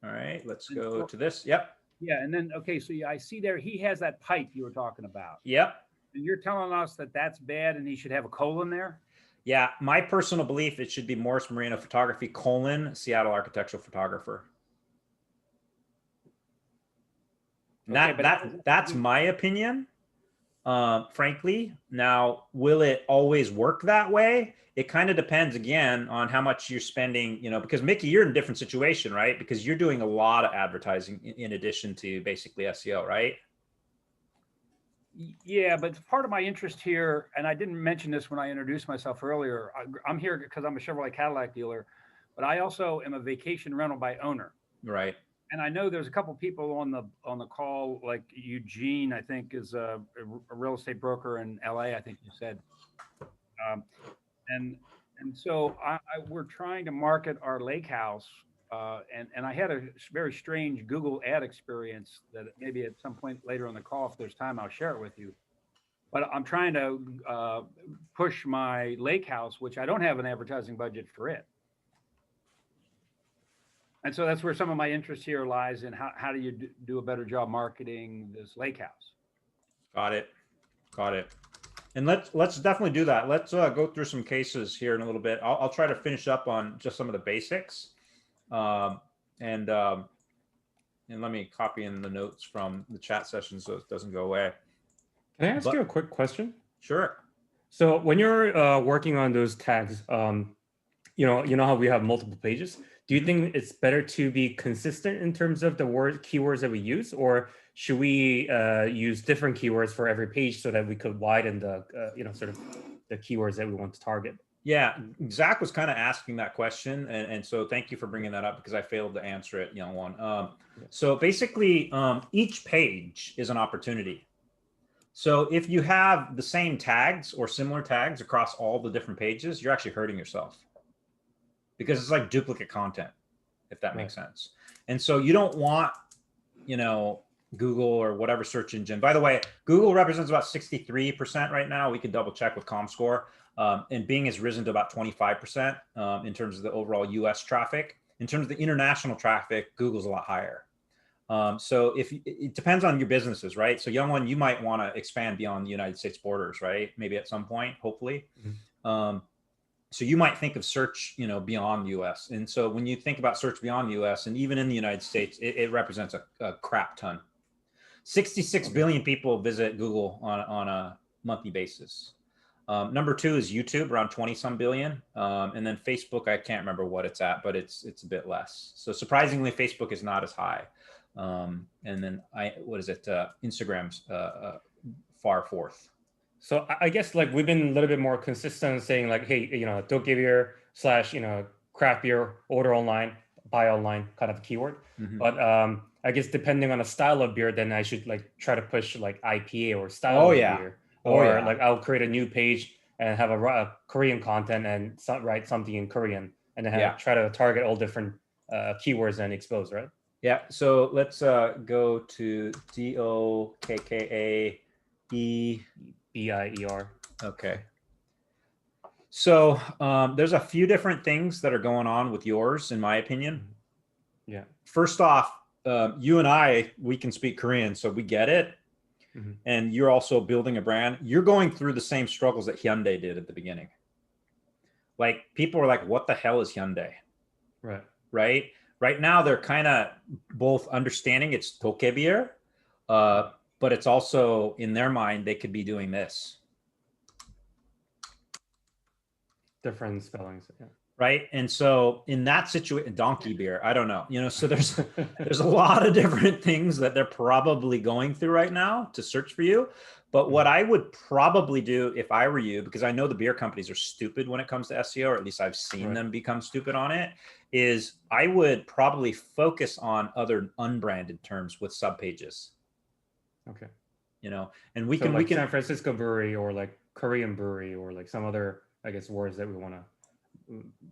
A: All right, let's go to this. Yep.
C: Yeah, and then, okay, so I see there, he has that pipe you were talking about.
A: Yep.
C: And you're telling us that that's bad and he should have a colon there?
A: Yeah, my personal belief, it should be Morris Marino Photography, Seattle Architectural Photographer. Okay, that's my opinion, frankly. Now, will it always work that way? It kind of depends, again, on how much you're spending, because Mickey, you're in a different situation, right? Because you're doing a lot of advertising in addition to basically SEO, right?
C: Yeah, but part of my interest here, and I didn't mention this when I introduced myself earlier, I'm here because I'm a Chevrolet Cadillac dealer, but I also am a vacation rental by owner.
A: Right.
C: And I know there's a couple people on the call, like Eugene, I think, is a real estate broker in LA, I think you said. And so we're trying to market our lake house. And I had a very strange Google ad experience that maybe at some point later on the call, if there's time, I'll share it with you. But I'm trying to push my lake house, which I don't have an advertising budget for it. And so that's where some of my interest here lies in how do you do a better job marketing this lake house? Got it.
A: And let's definitely do that. Let's go through some cases here in a little bit. I'll try to finish up on just some of the basics. And let me copy in the notes from the chat session so it doesn't go away.
M: Can I ask you a quick question?
A: Sure.
M: So when you're working on those tags, you know how we have multiple pages. Do you think it's better to be consistent in terms of the keywords that we use, or should we use different keywords for every page so that we could widen the sort of the keywords that we want to target?
A: Yeah, Zach was kind of asking that question, and so thank you for bringing that up because I failed to answer it, young one. So basically, each page is an opportunity. So if you have the same tags or similar tags across all the different pages, you're actually hurting yourself because it's like duplicate content, if that makes sense. And so you don't want, Google or whatever search engine. By the way, Google represents about 63% right now. We can double check with ComScore. And Bing has risen to about 25% in terms of the overall US traffic. In terms of the international traffic, Google's a lot higher. So it depends on your businesses, right? So young one, you might want to expand beyond the United States borders, right? Maybe at some point, hopefully. So you might think of search, beyond the US. And so when you think about search beyond the US and even in the United States, it represents a crap ton. 66 billion people visit Google on a monthly basis. Number 2 is YouTube, around 20 some billion. And then Facebook, I can't remember what it's at, but it's a bit less. So surprisingly, Facebook is not as high. And then Instagram's far fourth.
M: So I guess like we've been a little bit more consistent saying like, hey, don't give your / craft beer, order online, buy online kind of keyword. But I guess depending on the style of beer, then I should like try to push like IPA or style of beer. Or like I'll create a new page and have a Korean content and write something in Korean and then try to target all different keywords and expose, right?
A: Yeah. So let's go to DOKKAEBIER. Okay. So there's a few different things that are going on with yours, in my opinion.
M: Yeah.
A: First off, you and I, we can speak Korean, so we get it. And you're also building a brand. You're going through the same struggles that Hyundai did at the beginning. Like people are like, what the hell is Hyundai? Right? Right now, they're kind of both understanding it's Tokebir, but it's also in their mind, they could be doing this.
M: Different spellings. Yeah.
A: Right. And so in that situation, donkey beer, I don't know, so there's a lot of different things that they're probably going through right now to search for you. But what I would probably do if I were you, because I know the beer companies are stupid when it comes to SEO, or at least I've seen them become stupid on it, is I would probably focus on other unbranded terms with subpages.
M: Okay.
A: And we can
M: San Francisco brewery or like Korean brewery or like some other, I guess, words that we want to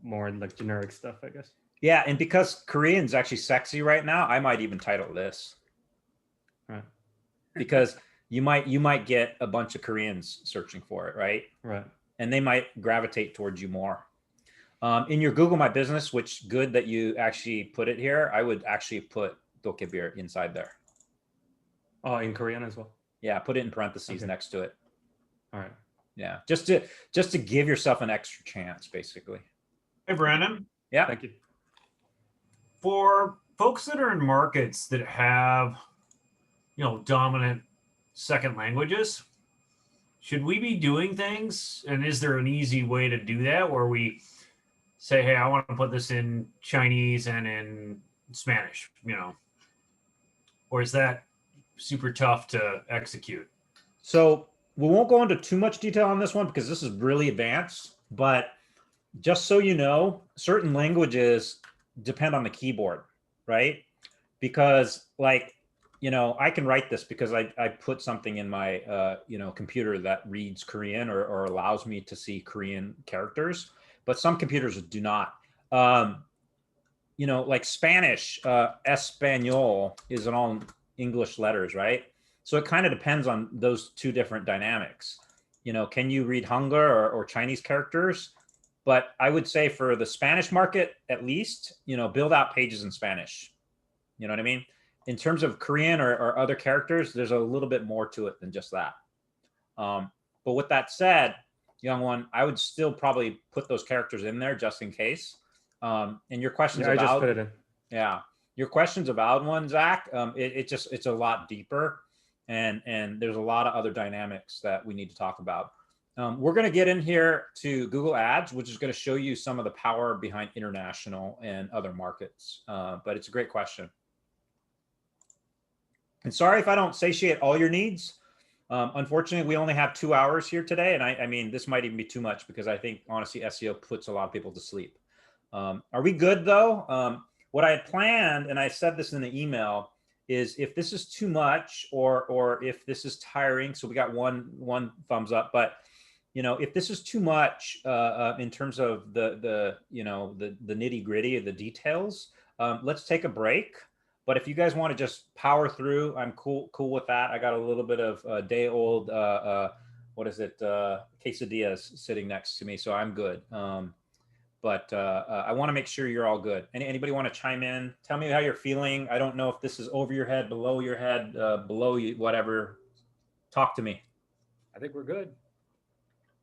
M: more like generic stuff, I guess.
A: Yeah, and because Korean's actually sexy right now, I might even title this.
M: Right.
A: Because you might get a bunch of Koreans searching for it, right?
M: Right.
A: And they might gravitate towards you more. In your Google My Business, which good that you actually put it here, I would actually put Dokebir inside there.
M: Oh, in Korean as well?
A: Yeah, put it in parentheses next to it.
M: All right.
A: Yeah, just to give yourself an extra chance, basically.
B: Hey, Brandon.
A: Yeah.
M: Thank you.
B: For folks that are in markets that have, dominant second languages, should we be doing things? And is there an easy way to do that where we say, hey, I want to put this in Chinese and in Spanish, or is that super tough to execute?
A: So we won't go into too much detail on this one because this is really advanced, but just so you know, certain languages depend on the keyboard, right? Because like, I can write this because I put something in my, computer that reads Korean or allows me to see Korean characters, but some computers do not. Like Spanish, Español is in all English letters, right? So it kind of depends on those two different dynamics. Can you read Hangul or Chinese characters? But I would say for the Spanish market, at least, build out pages in Spanish. You know what I mean? In terms of Korean or other characters, there's a little bit more to it than just that. But with that said, young one, I would still probably put those characters in there just in case. And your questions
M: I just put it in.
A: Yeah. Your question's a valid one, Zach. It's a lot deeper. And there's a lot of other dynamics that we need to talk about. We're going to get in here to Google Ads, which is going to show you some of the power behind international and other markets. But it's a great question. And sorry if I don't satiate all your needs. Unfortunately, we only have 2 hours here today. And I mean, this might even be too much because I think, honestly, SEO puts a lot of people to sleep. Are we good, though? What I had planned, and I said this in the email, is if this is too much or if this is tiring, so we got one thumbs up, but if this is too much in terms of the nitty gritty of the details, let's take a break. But if you guys want to just power through, I'm cool with that. I got a little bit of day old, quesadillas sitting next to me, so I'm good. But I want to make sure you're all good. Anybody want to chime in? Tell me how you're feeling. I don't know if this is over your head, below your head, below you, whatever. Talk to me.
C: I think we're good.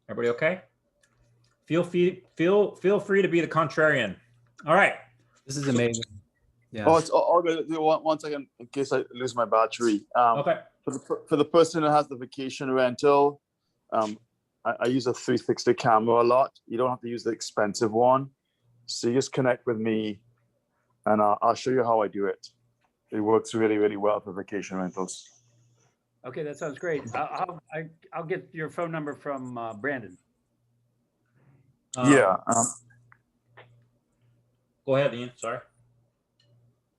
A: Everybody okay? Feel free to be the contrarian. All right.
H: This is amazing. Yeah.
N: Oh, it's all good. One second, in case I lose my battery.
A: Okay.
N: For the person who has the vacation rental, I use a 360 camera a lot. You don't have to use the expensive one. So you just connect with me and I'll show you how I do it. It works really, really well for vacation rentals.
C: Okay, that sounds great. I'll get your phone number from Brandon.
N: Yeah.
A: Go ahead, Ian. Sorry.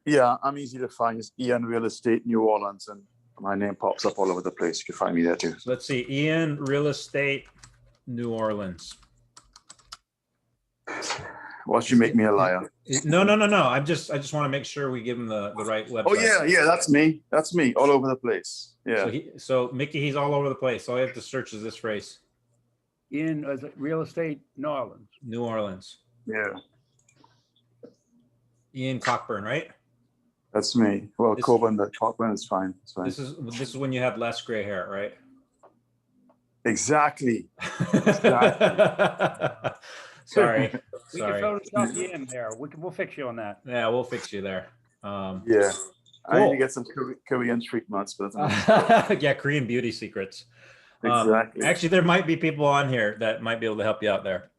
N: Yeah, I'm easy to find. It's Ian Real Estate New Orleans, and my name pops up all over the place. You can find me there too.
A: So let's see, Ian Real Estate New Orleans.
N: Watch you make me a liar.
A: No. I just want to make sure we give him the right website.
N: Oh yeah, that's me. That's me, all over the place. Yeah.
A: So Mickey, he's all over the place. All you have to search is this phrase.
C: Ian Real Estate New Orleans.
A: New Orleans.
N: Yeah.
A: Ian Cockburn, right?
N: That's me. Well, Cockburn is fine. It's fine.
A: This is when you had less gray hair, right?
N: Exactly.
A: Sorry.
C: We can Photoshop you in there. We'll fix you on that.
A: Yeah, we'll fix you there.
N: Yeah. I need to get some Korean treatments, but
A: yeah, Korean beauty secrets.
N: Exactly.
A: Actually, there might be people on here that might be able to help you out there.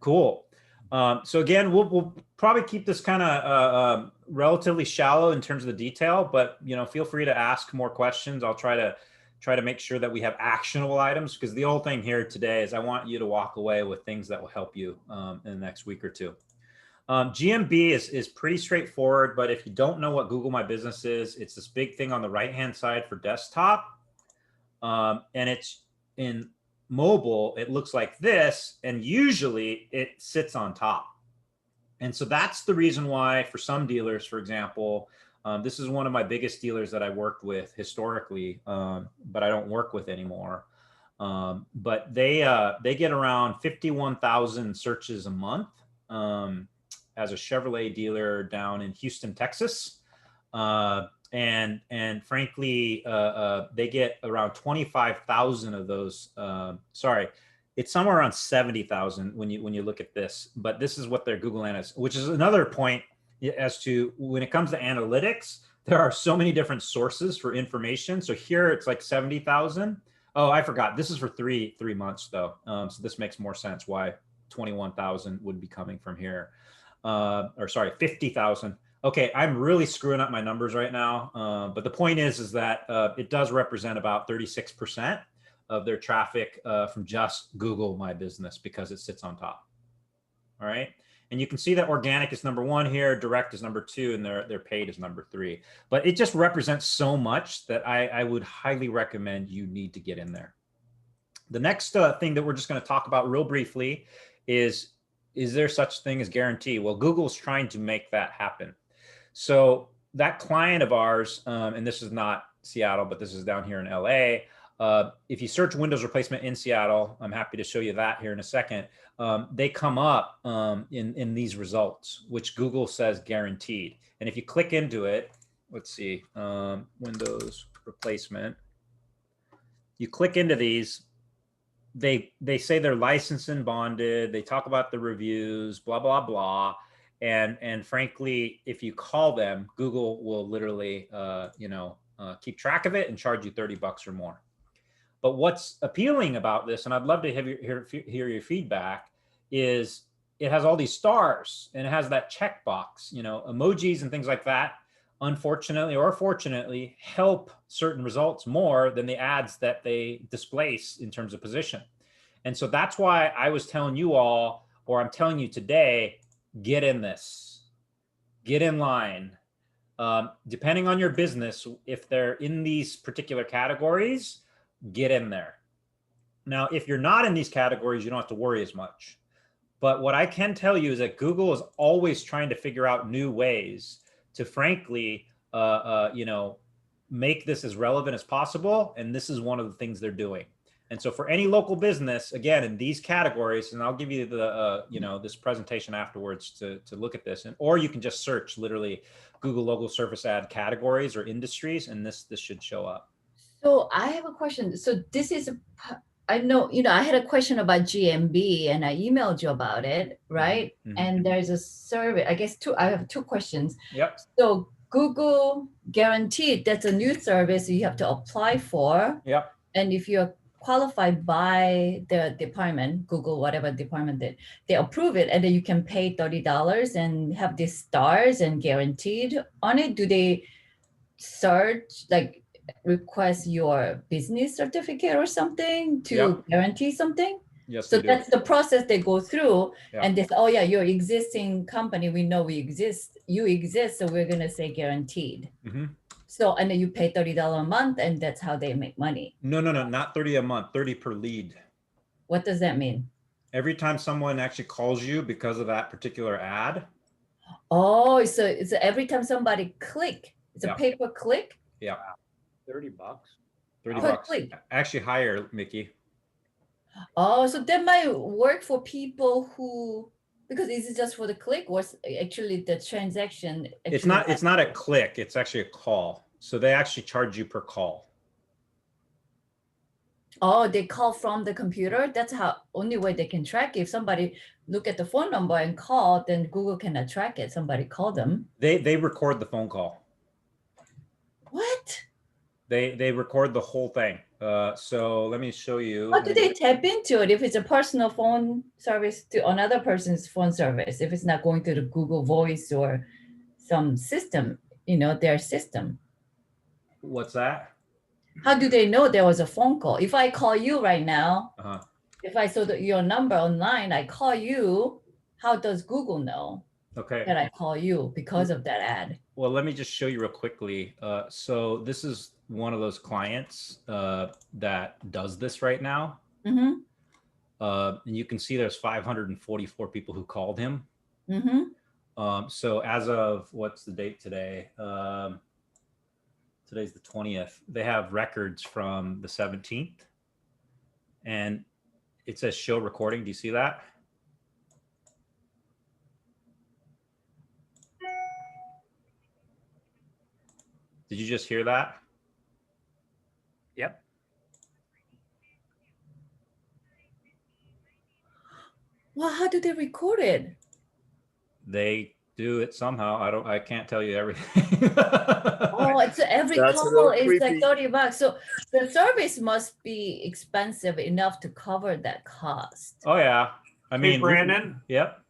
A: Cool. So again, we'll probably keep this kind of relatively shallow in terms of the detail, but feel free to ask more questions. I'll try to make sure that we have actionable items, because the whole thing here today is I want you to walk away with things that will help you in the next week or two. GMB is pretty straightforward, but if you don't know what Google My Business is, it's this big thing on the right-hand side for desktop. And it's in mobile, it looks like this, and usually it sits on top. And so that's the reason why for some dealers, for example, this is one of my biggest dealers that I worked with historically, but I don't work with anymore. But they get around 51,000 searches a month as a Chevrolet dealer down in Houston, Texas. And frankly, they get around 25,000 of those. Sorry, it's somewhere around 70,000 when you look at this. But this is what their Google Analytics, which is another point as to when it comes to analytics, there are so many different sources for information. So here it's like 70,000. Oh, I forgot. This is for three months though. So this makes more sense why 21,000 would be coming from here. Or sorry, 50,000. Okay, I'm really screwing up my numbers right now. But the point is that it does represent about 36% of their traffic from just Google My Business because it sits on top. All right. And you can see that organic is number 1 here, direct is number 2, and their paid is number 3. But it just represents so much that I would highly recommend you need to get in there. The next thing that we're just going to talk about real briefly is there such thing as guarantee? Well, Google's trying to make that happen. So that client of ours, and this is not Seattle, but this is down here in LA. If you search Windows replacement in Seattle, I'm happy to show you that here in a second. They come up in these results, which Google says guaranteed. And if you click into it, let's see, Windows replacement. You click into these, they say they're licensed and bonded. They talk about the reviews, blah, blah, blah. And frankly, if you call them, Google will literally, keep track of it and charge you $30 or more. But what's appealing about this, and I'd love to hear your feedback, is it has all these stars and it has that checkbox, you know, emojis and things like that, unfortunately or fortunately, help certain results more than the ads that they displace in terms of position. And so that's why I was telling you all, or I'm telling you today, get in this, get in line. Depending on your business, if they're in these particular categories, get in there. Now, if you're not in these categories, you don't have to worry as much. But what I can tell you is that Google is always trying to figure out new ways to, frankly, you know, make this as relevant as possible. And this is one of the things they're doing. And so for any local business, again, in these categories, and I'll give you the, you know, this presentation afterwards to look at this, and or you can just search literally Google local service ad categories or industries, and this should show up.
G: So I have a question. So this is, I know, you know, I had a question about GMB and I emailed you about it, right?
A: Mm-hmm.
G: And there's a survey, I guess I have two questions.
A: Yep.
G: So Google Guaranteed, that's a new service you have to apply for.
A: Yep.
G: And if you're qualified by the department, Google, whatever department they approve it, and then you can pay $30 and have these stars and guaranteed on it. Do they search, like request your business certificate or something to guarantee something?
A: Yes.
G: So that's the process they go through.
A: Yeah.
G: And they say, oh yeah, your existing company, we know you exist, so we're gonna say guaranteed.
A: Mm-hmm.
G: So, and then you pay $30 a month, and that's how they make money.
A: No, not 30 a month, 30 per lead.
G: What does that mean?
A: Every time someone actually calls you because of that particular ad.
G: Oh, so it's every time somebody click, it's a pay per click?
A: Yeah.
C: $30.
A: 30
G: per
A: bucks.
G: click.
A: Actually higher, Mickey.
G: Oh, so that might work for people who, because is it just for the click or actually the transaction?
A: It's not a click, it's actually a call. So they actually charge you per call.
G: Oh, they call from the computer? That's how only way they can track it. If somebody look at the phone number and call, then Google cannot track it. Somebody call them.
A: They record the phone call.
G: What?
A: They record the whole thing. So let me show you.
G: How do they tap into it if it's a personal phone service to another person's phone service? If it's not going to the Google Voice or some system, you know, their system.
A: What's that?
G: How do they know there was a phone call? If I call you right now,
A: Uh-huh.
G: if I saw your number online, I call you, how does Google know that I call you because of that ad?
A: Well, let me just show you real quickly. So this is one of those clients that does this right now.
G: Mm-hmm.
A: And you can see there's 544 people who called him.
G: Mm-hmm.
A: So as of, what's the date today? Today's the 20th. They have records from the 17th. And it says show recording. Do you see that? Did you just hear that?
C: Yep.
G: Well, how do they record it?
A: They do it somehow. I can't tell you everything.
G: Oh, it's every call is like $30. So the service must be expensive enough to cover that cost.
A: Oh yeah. I mean,
B: hey, Brandon.
A: Yep.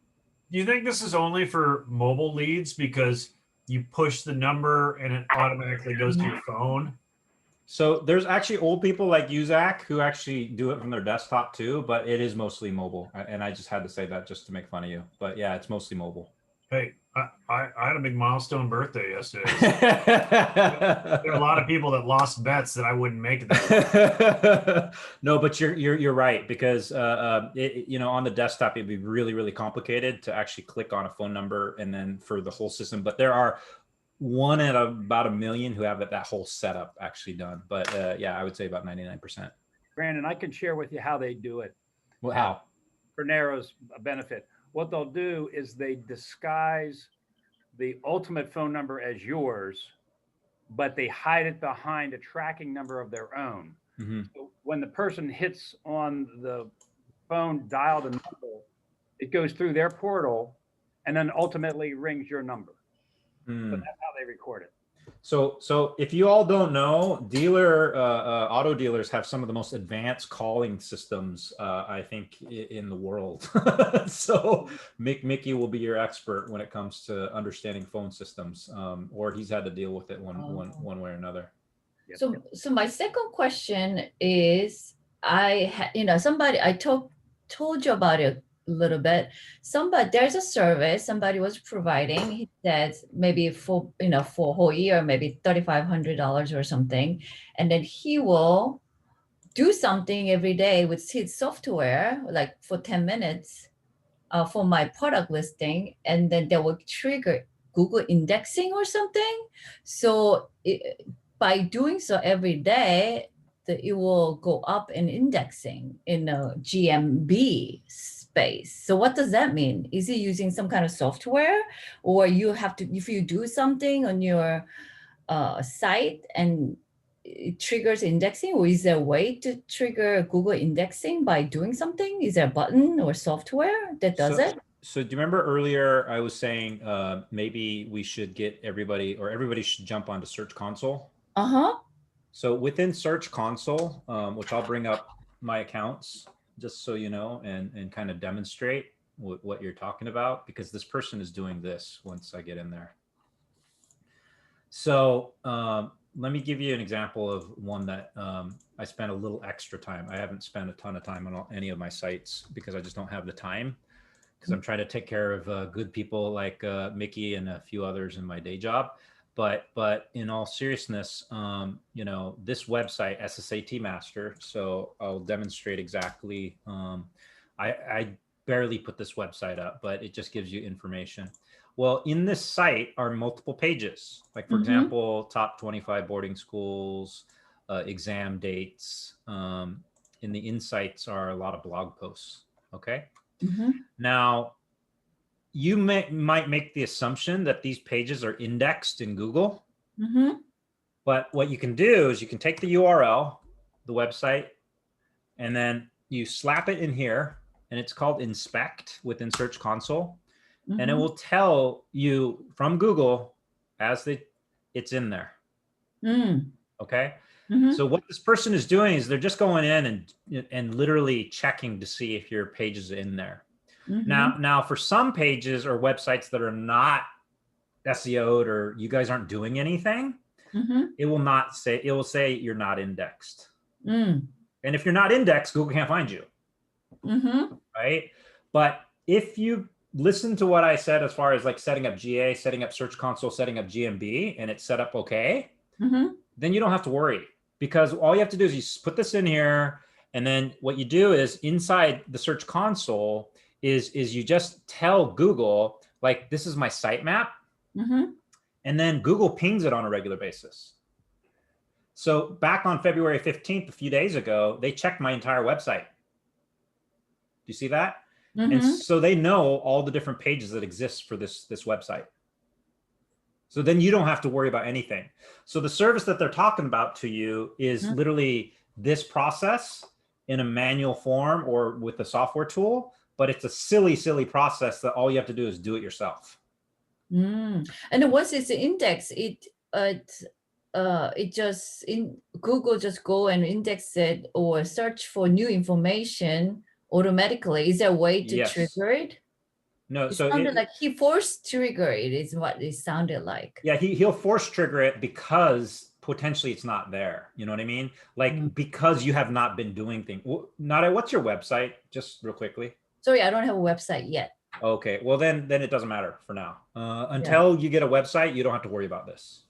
B: Do you think this is only for mobile leads because you push the number and it automatically goes to your phone?
A: So there's actually old people like you, Zach, who actually do it from their desktop too, but it is mostly mobile. And I just had to say that just to make fun of you. But yeah, it's mostly mobile.
B: Hey, I had a big milestone birthday yesterday. So there are a lot of people that lost bets that I wouldn't make it.
A: No, but you're right, because you know, on the desktop it'd be really, really complicated to actually click on a phone number and then for the whole system. But there are one in about 1 million who have that whole setup actually done. But yeah, I would say about 99%.
C: Brandon, I can share with you how they do it.
A: Well, how?
C: For Narrow's benefit. What they'll do is they disguise the ultimate phone number as yours, but they hide it behind a tracking number of their own.
A: Mm-hmm.
C: So when the person hits on the phone, dial the number, it goes through their portal and then ultimately rings your number. So that's how they record it.
A: So if you all don't know, auto dealers have some of the most advanced calling systems, I think, in the world. So Mickey will be your expert when it comes to understanding phone systems, or he's had to deal with it one way or another.
G: So my second question is, somebody I told you about it a little bit. There's a service somebody was providing. He said maybe for a whole year, maybe $3,500 or something, and then he will do something every day with his software, like for 10 minutes, for my product listing, and then they will trigger Google indexing or something. So by doing so every day, it will go up in indexing in a GMB space. So what does that mean? Is he using some kind of software, or you have to, if you do something on your site and it triggers indexing, or is there a way to trigger Google indexing by doing something? Is there a button or software that does it?
A: So do you remember earlier I was saying maybe we should get everybody, or everybody should jump onto Search Console?
G: Uh-huh.
A: So within Search Console, which I'll bring up my accounts just so you know, and kind of demonstrate what you're talking about, because this person is doing this once I get in there. So let me give you an example of one that I spent a little extra time. I haven't spent a ton of time on any of my sites because I just don't have the time, because I'm trying to take care of good people like Mickey and a few others in my day job. But in all seriousness, this website, SSAT Master, so I'll demonstrate exactly. I barely put this website up, but it just gives you information. Well, in this site are multiple pages, like, for example, top 25 boarding schools, exam dates. In the insights are a lot of blog posts. Okay. Now, you might make the assumption that these pages are indexed in Google. But what you can do is you can take the URL, the website, and then you slap it in here, and it's called inspect within Search Console. And it will tell you from Google as it's in there. Okay. So what this person is doing is they're just going in and literally checking to see if your page is in there. Now for some pages or websites that are not SEO'd, or you guys aren't doing anything, it will say you're not indexed. And if you're not indexed, Google can't find you. Right. But if you listen to what I said as far as like setting up GA, setting up Search Console, setting up GMB, and it's set up okay, then you don't have to worry, because all you have to do is you put this in here, and then what you do is inside the Search Console is you just tell Google, like, this is my sitemap, and then Google pings it on a regular basis. So back on February 15th, a few days ago, they checked my entire website. Do you see that? And so they know all the different pages that exist for this website. So then you don't have to worry about anything. So the service that they're talking about to you is literally this process in a manual form or with a software tool, but it's a silly, silly process that all you have to do is do it yourself.
G: And once it's indexed, it just in Google just go and index it or search for new information automatically. Is there a way to trigger it?
A: No,
G: it
A: so
G: sounded like he forced trigger it is what it sounded like.
A: Yeah, he'll force trigger it because potentially it's not there. You know what I mean? Like because you have not been doing things. Nada, what's your website? Just real quickly.
G: Sorry, I don't have a website yet.
A: Okay, well then it doesn't matter for now. Until you get a website, you don't have to worry about this.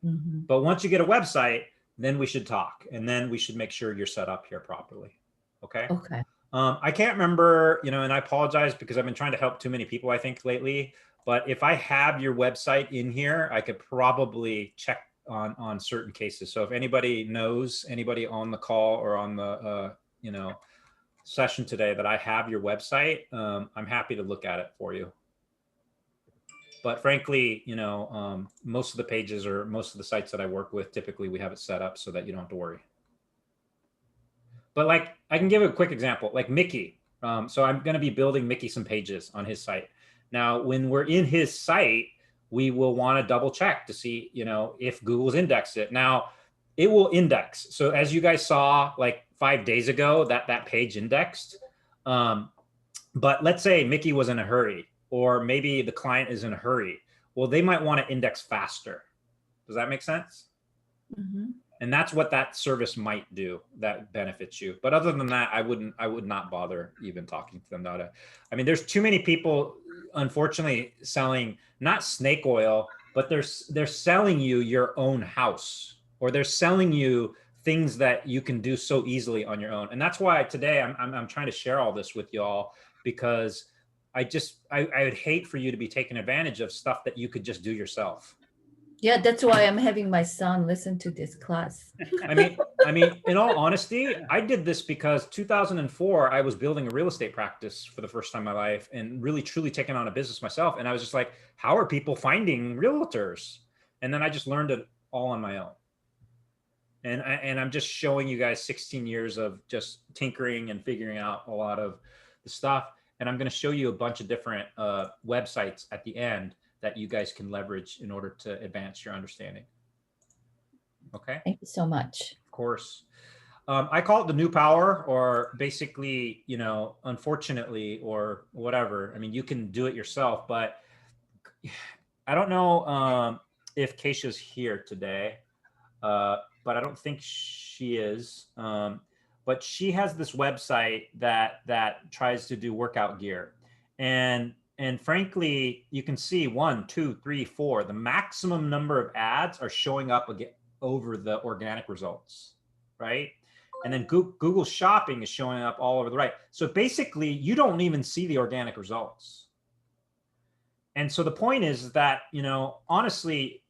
A: But once you get a website, then we should talk, and then we should make sure you're set up here properly. Okay.
G: Okay.
A: I can't remember, and I apologize because I've been trying to help too many people, I think, lately. But if I have your website in here, I could probably check on certain cases. So if anybody knows, anybody on the call or on the session today that I have your website, I'm happy to look at it for you. But frankly, most of the pages or most of the sites that I work with, typically we have it set up so that you don't have to worry. But like, I can give a quick example, like Mickey. So I'm going to be building Mickey some pages on his site. Now, when we're in his site, we will want to double check to see, you know, if Google's indexed it. Now, it will index. So as you guys saw like 5 days ago, that page indexed. But let's say Mickey was in a hurry, or maybe the client is in a hurry. Well, they might want to index faster. Does that make sense?
G: Mm-hmm.
A: And that's what that service might do that benefits you. But other than that, I would not bother even talking to them. I mean, there's too many people, unfortunately, selling not snake oil, but they're selling you your own house, or they're selling you things that you can do so easily on your own. And that's why today I'm trying to share all this with y'all, because I would hate for you to be taking advantage of stuff that you could just do yourself.
G: Yeah, that's why I'm having my son listen to this class.
A: I mean, in all honesty, I did this because 2004, I was building a real estate practice for the first time in my life and really truly taking on a business myself. And I was just like, how are people finding realtors? And then I just learned it all on my own. And I'm just showing you guys 16 years of just tinkering and figuring out a lot of the stuff. And I'm going to show you a bunch of different websites at the end that you guys can leverage in order to advance your understanding. Okay.
G: Thank you so much.
A: Of course. I call it the new power, or basically, you know, unfortunately, or whatever. I mean, you can do it yourself, but I don't know if Keisha's here today, but I don't think she is. But she has this website that tries to do workout gear. And frankly, you can see 1, 2, 3, 4, the maximum number of ads are showing up again over the organic results, right? And then Google Shopping is showing up all over the right. So basically, you don't even see the organic results. And so the point is that, you know, honestly,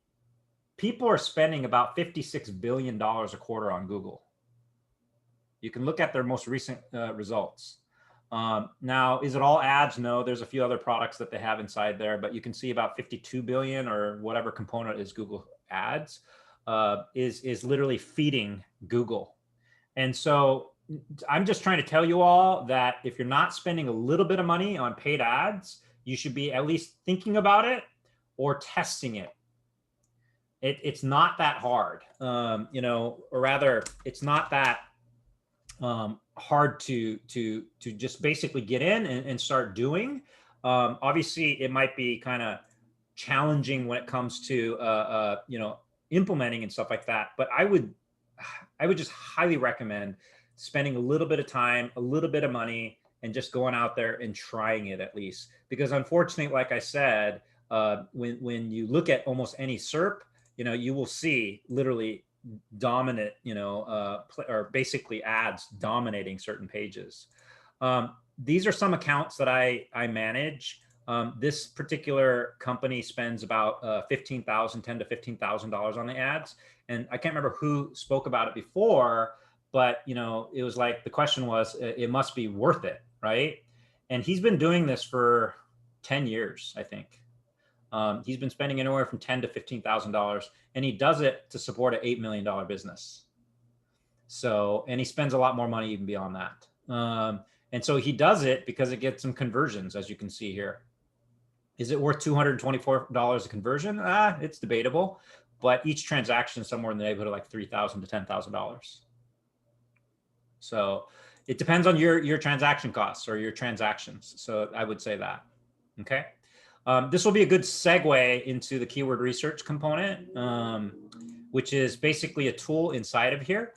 A: people are spending about $56 billion a quarter on Google. You can look at their most recent results. Now, is it all ads? No, there's a few other products that they have inside there, but you can see about 52 billion, or whatever component is Google ads, is literally feeding Google. And so I'm just trying to tell you all that if you're not spending a little bit of money on paid ads, you should be at least thinking about it or testing it. It's not that hard, you know, or rather, it's not that hard to just basically get in and start doing. Obviously, it might be kind of challenging when it comes to you know, implementing and stuff like that. But I would just highly recommend spending a little bit of time, a little bit of money, and just going out there and trying it at least. Because unfortunately, like I said, when you look at almost any SERP, you know, you will see literally dominant, you know, or basically ads dominating certain pages. These are some accounts that I manage. This particular company spends about $10,000 to $15,000 on the ads. And I can't remember who spoke about it before, but, you know, it was like, the question was, it must be worth it, right? And he's been doing this for 10 years, I think. He's been spending anywhere from $10,000 to $15,000, and he does it to support an $8 million business. So, and he spends a lot more money even beyond that. And so he does it because it gets some conversions, as you can see here. Is it worth $224 a conversion? It's debatable, but each transaction is somewhere in the neighborhood of like $3,000 to $10,000. So it depends on your transaction costs or your transactions. So I would say that. Okay. This will be a good segue into the keyword research component, which is basically a tool inside of here.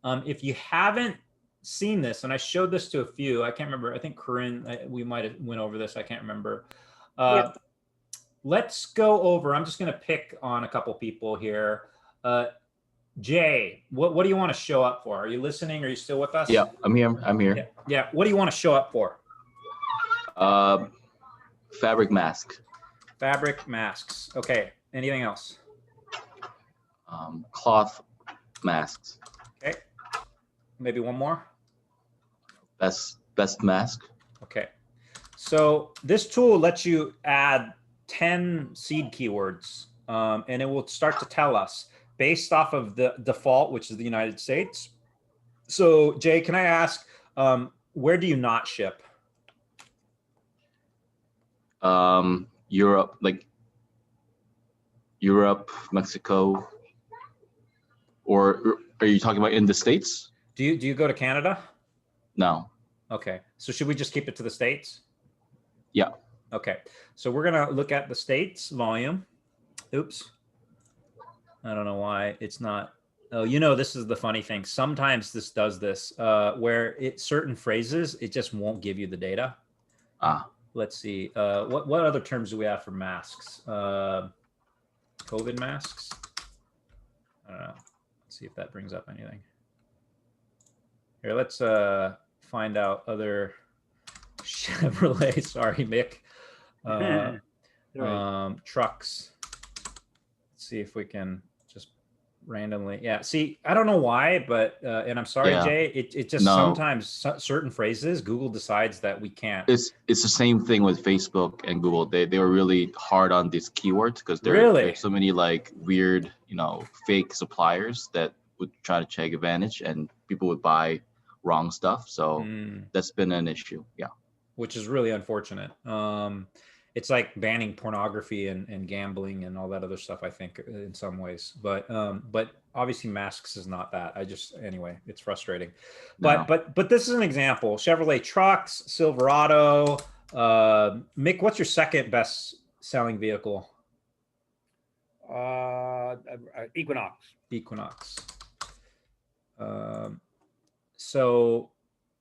A: If you haven't seen this, and I showed this to a few, I can't remember, I think Corinne, we might have went over this, I can't remember.
K: Yep.
A: Let's go over, I'm just gonna pick on a couple people here. Jay, what do you want to show up for? Are you listening? Are you still with us?
L: Yeah, I'm here.
A: Yeah. What do you want to show up for?
L: Fabric mask.
A: Fabric masks. Okay. Anything else?
L: Cloth masks.
A: Okay. Maybe one more.
L: Best mask.
A: Okay. So this tool lets you add 10 seed keywords, and it will start to tell us based off of the default, which is the United States. So Jay, can I ask, where do you not ship?
L: Europe, like Europe, Mexico, or are you talking about in the States?
A: Do you go to Canada?
L: No.
A: Okay. So should we just keep it to the States?
L: Yeah.
A: Okay. So we're going to look at the States volume. Oops. I don't know why it's not. Oh, this is the funny thing. Sometimes this does this where certain phrases, it just won't give you the data. Let's see. What other terms do we have for masks? COVID masks? I don't know. Let's see if that brings up anything. Here, let's find out other Chevrolet. Sorry, Mick. Trucks. Let's see if we can just randomly. Yeah. See, I don't know why, but and I'm sorry, Jay. It just sometimes certain phrases Google decides that we can't.
L: It's the same thing with Facebook and Google. They were really hard on these keywords because there's so many like weird, fake suppliers that would try to take advantage, and people would buy wrong stuff. So that's been an issue. Yeah.
A: Which is really unfortunate. It's like banning pornography and gambling and all that other stuff, I think, in some ways. But obviously masks is not that. Anyway, it's frustrating. But this is an example. Chevrolet trucks, Silverado. Mick, what's your second best selling vehicle?
C: Equinox.
A: Equinox. So,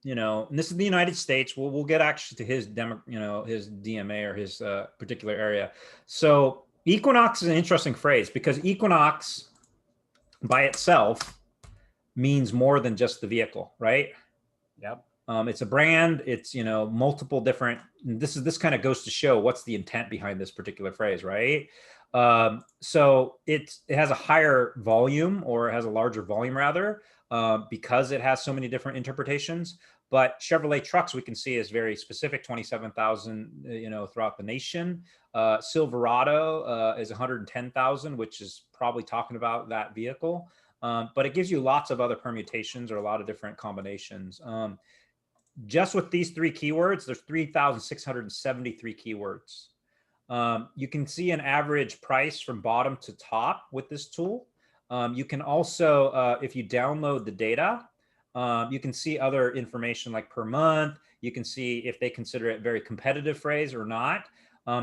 A: and this is the United States. We'll get actually to his his DMA or his particular area. So Equinox is an interesting phrase because Equinox by itself means more than just the vehicle, right?
C: Yep.
A: It's a brand. It's multiple different. This kind of goes to show what's the intent behind this particular phrase, right? So it has a higher volume, or it has a larger volume rather. Because it has so many different interpretations. But Chevrolet trucks, we can see, is very specific, 27,000, throughout the nation. Silverado is 110,000, which is probably talking about that vehicle. But it gives you lots of other permutations or a lot of different combinations. Just with these three keywords, there's 3,673 keywords. You can see an average price from bottom to top with this tool. You can also, if you download the data, you can see other information like per month. You can see if they consider it very competitive phrase or not.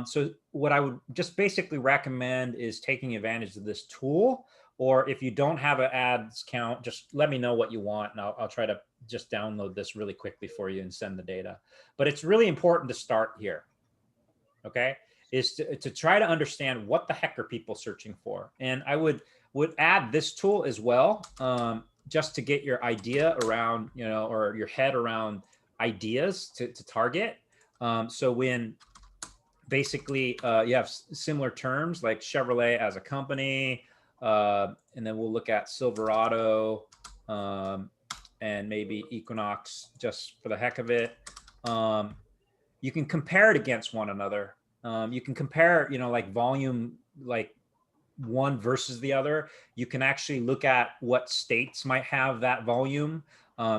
A: So what I would just basically recommend is taking advantage of this tool. Or if you don't have an ads count, just let me know what you want, and I'll try to just download this really quickly for you and send the data. But it's really important to start here, okay? Is to try to understand what the heck are people searching for. And I would add this tool as well, just to get your idea around, or your head around ideas to target. So when basically you have similar terms like Chevrolet as a company, and then we'll look at Silverado and maybe Equinox just for the heck of it. You can compare it against one another. You can compare, like volume, like one versus the other. You can actually look at what states might have that volume.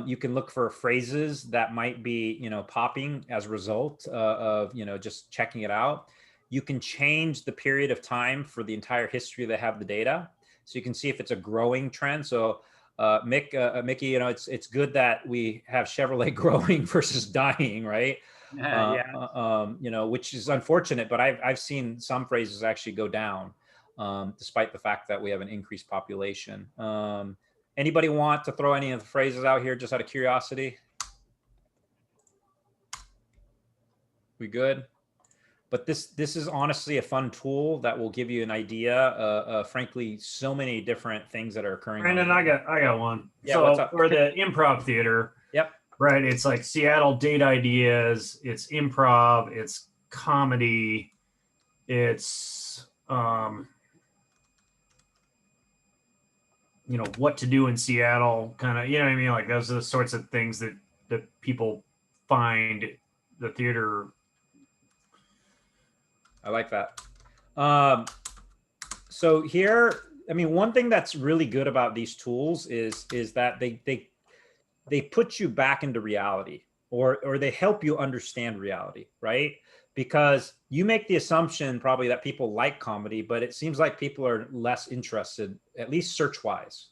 A: You can look for phrases that might be, popping as a result of, just checking it out. You can change the period of time for the entire history that have the data. So you can see if it's a growing trend. So Mickey, it's good that we have Chevrolet growing versus dying, right? Which is unfortunate, but I've seen some phrases actually go down, despite the fact that we have an increased population. Anybody want to throw any of the phrases out here just out of curiosity? We good? But this is honestly a fun tool that will give you an idea. Frankly, so many different things that are occurring.
B: Brandon, I got one.
A: Yeah,
B: so
A: what's up?
B: For the improv theater.
A: Yep.
B: Right. It's like Seattle date ideas. It's improv. It's comedy. It's what to do in Seattle, kind of, what I mean? Like those are the sorts of things that people find the theater.
A: I like that. So here, I mean, one thing that's really good about these tools is that they put you back into reality, or they help you understand reality, right? because you make the assumption probably that people like comedy, but it seems like people are less interested, at least search wise.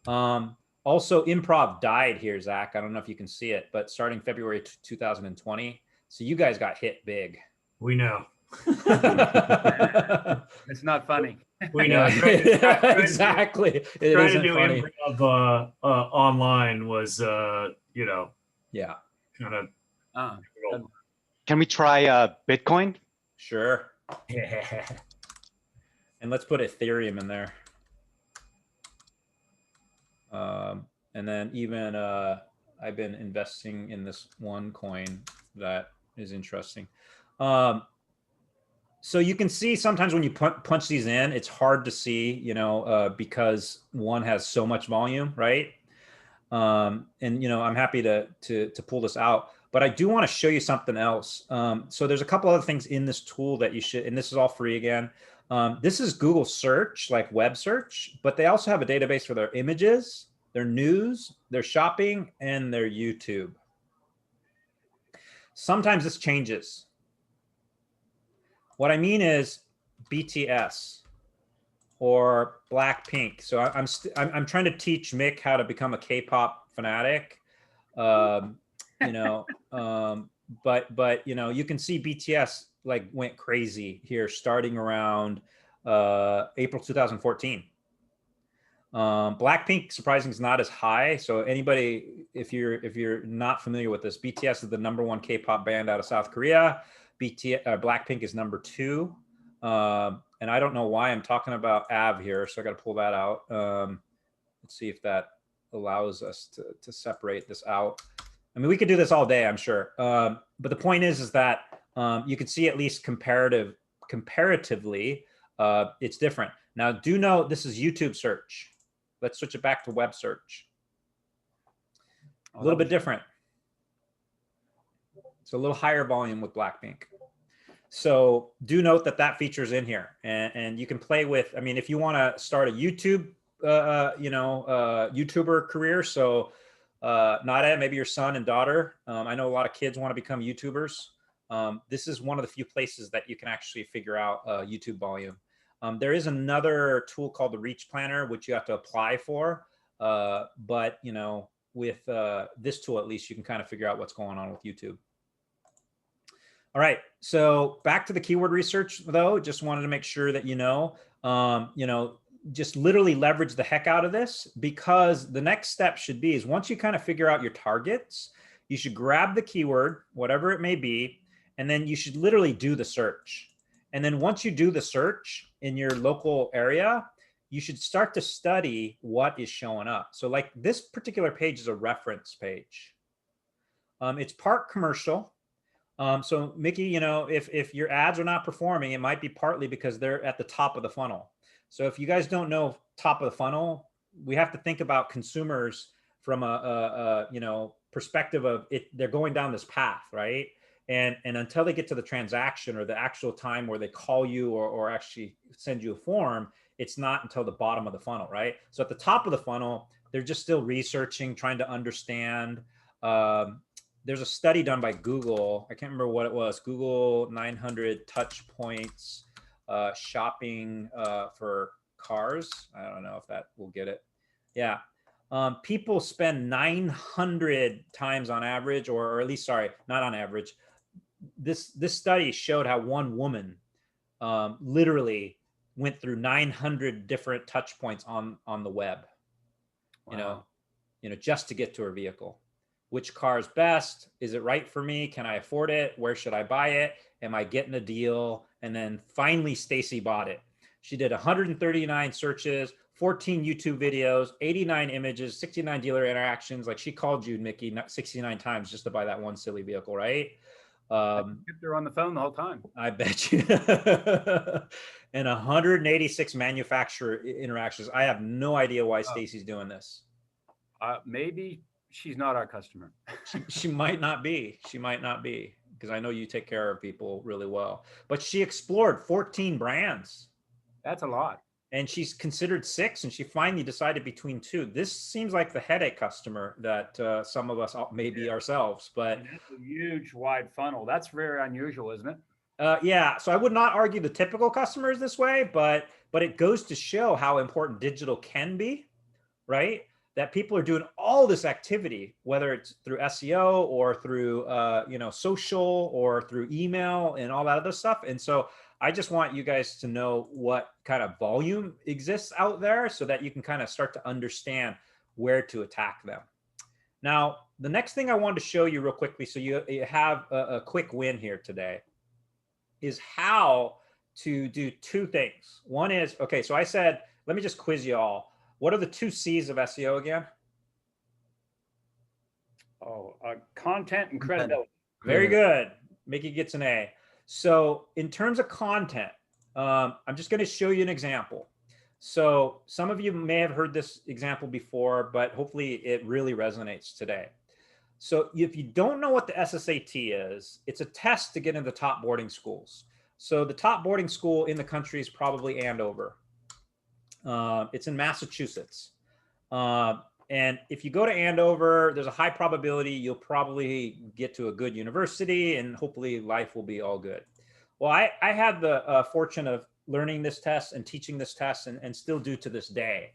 A: Also, improv died here, Zach. I don't know if you can see it, but starting February 2020. So you guys got hit big.
B: We know.
C: It's not funny.
B: We know.
A: Exactly. It
B: Trying to
A: isn't
B: do
A: funny.
B: improv online was, you know,
A: yeah,
B: kind of.
O: Can we try Bitcoin?
A: Sure. And let's put Ethereum in there. And then even I've been investing in this one coin that is interesting. So you can see sometimes when you punch these in, it's hard to see, you know, because one has so much volume, right? And you know, I'm happy to pull this out, but I do want to show you something else. So there's a couple other things in this tool that you should, and this is all free again. This is Google search, like web search, but they also have a database for their images, their news, their shopping, and their YouTube. Sometimes this changes. What I mean is BTS or Blackpink. So I'm trying to teach Mick how to become a K-pop fanatic. You know, but you know, you can see BTS like went crazy here starting around April 2014. Blackpink, surprisingly, is not as high. So anybody, if you're not familiar with this, BTS is the #1 K-pop band out of South Korea. Blackpink is #2. And I don't know why I'm talking about AV here, so I got to pull that out. Let's see if that allows us to separate this out. I mean, we could do this all day, I'm sure. But the point is that you can see at least comparatively, it's different. Now, do note this is YouTube search. Let's switch it back to web search. A little bit different. It's a little higher volume with Blackpink. So do note that feature's in here, and you can play with. I mean, if you want to start a YouTube, YouTuber career, so Nada, maybe your son and daughter. I know a lot of kids want to become YouTubers. This is one of the few places that you can actually figure out YouTube volume. There is another tool called the Reach Planner, which you have to apply for. But you know, with this tool, at least you can kind of figure out what's going on with YouTube. All right, so back to the keyword research though, just wanted to make sure that you know, just literally leverage the heck out of this, because the next step should be is once you kind of figure out your targets, you should grab the keyword, whatever it may be, and then you should literally do the search. And then once you do the search in your local area, you should start to study what is showing up. So like this particular page is a reference page. It's part commercial. So Mickey, you know, if your ads are not performing, it might be partly because they're at the top of the funnel. So if you guys don't know top of the funnel, we have to think about consumers from a perspective of it. They're going down this path, right? And until they get to the transaction or the actual time where they call you or actually send you a form, it's not until the bottom of the funnel, right? So at the top of the funnel, they're just still researching, trying to understand. There's a study done by Google. I can't remember what it was. Google 900 touch points shopping for cars. I don't know if that will get it. Yeah. People spend 900 times on average, or at least, sorry, not on average. This study showed how one woman literally went through 900 different touch points on the web. Wow. You know, just to get to her vehicle. Which car is best? Is it right for me? Can I afford it? Where should I buy it? Am I getting a deal? And then finally, Stacy bought it. She did 139 searches, 14 YouTube videos, 89 images, 69 dealer interactions. Like she called you, Mickey, 69 times just to buy that one silly vehicle, right?
C: Kept her on the phone the whole time.
A: I bet you. And 186 manufacturer interactions. I have no idea why Stacy's doing this.
C: Maybe she's not our customer.
A: She might not be. She might not be, because I know you take care of people really well. But she explored 14 brands.
C: That's a lot.
A: and she's considered 6, and she finally decided between 2. This seems like the headache customer that some of us may be ourselves, but
C: that's a huge wide funnel. That's very unusual, isn't it?
A: yeah, so I would not argue the typical customer is this way, but it goes to show how important digital can be, right? That people are doing all this activity, whether it's through SEO or through social or through email and all that other stuff. And so I just want you guys to know what kind of volume exists out there so that you can kind of start to understand where to attack them. Now, the next thing I wanted to show you real quickly, so you have a quick win here today, is how to do 2 things. One is, okay, so I said, let me just quiz you all. What are the 2 C's of SEO again?
C: Oh, content and credibility.
A: Very good. Mickey gets an A. So in terms of content, I'm just going to show you an example. So some of you may have heard this example before, but hopefully it really resonates today. So if you don't know what the SSAT is, it's a test to get into the top boarding schools. So the top boarding school in the country is probably Andover. It's in Massachusetts. And if you go to Andover, there's a high probability you'll probably get to a good university, and hopefully life will be all good. Well, I had the fortune of learning this test and teaching this test and still do to this day.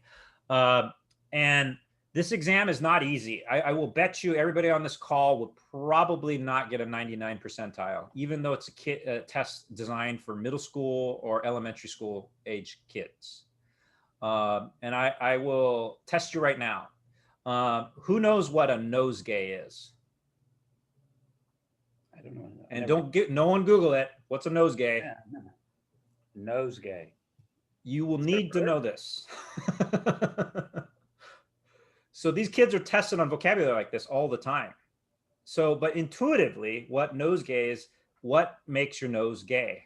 A: And this exam is not easy. I will bet you everybody on this call will probably not get a 99 percentile, even though it's a test designed for middle school or elementary school age kids. And I will test you right now. Who knows what a nosegay is?
C: I don't know.
A: And no one Google it. What's a nosegay?
C: Yeah, no. Nosegay.
A: You will need to know this. So these kids are tested on vocabulary like this all the time. So, but intuitively, what nosegay is, what makes your nose gay?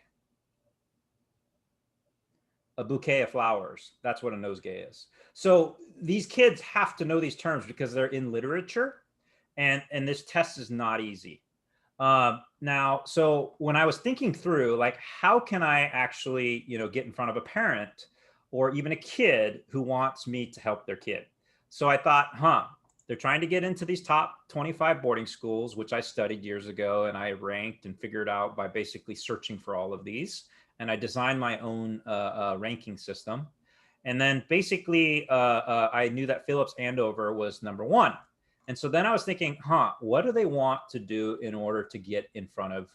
A: A bouquet of flowers. That's what a nosegay is. So these kids have to know these terms because they're in literature, and this test is not easy. Now, so when I was thinking through, like, how can I actually, get in front of a parent or even a kid who wants me to help their kid? So I thought, they're trying to get into these top 25 boarding schools, which I studied years ago, and I ranked and figured out by basically searching for all of these. And I designed my own ranking system. And then basically, I knew that Phillips Andover was #1. And so then I was thinking, what do they want to do in order to get in front of,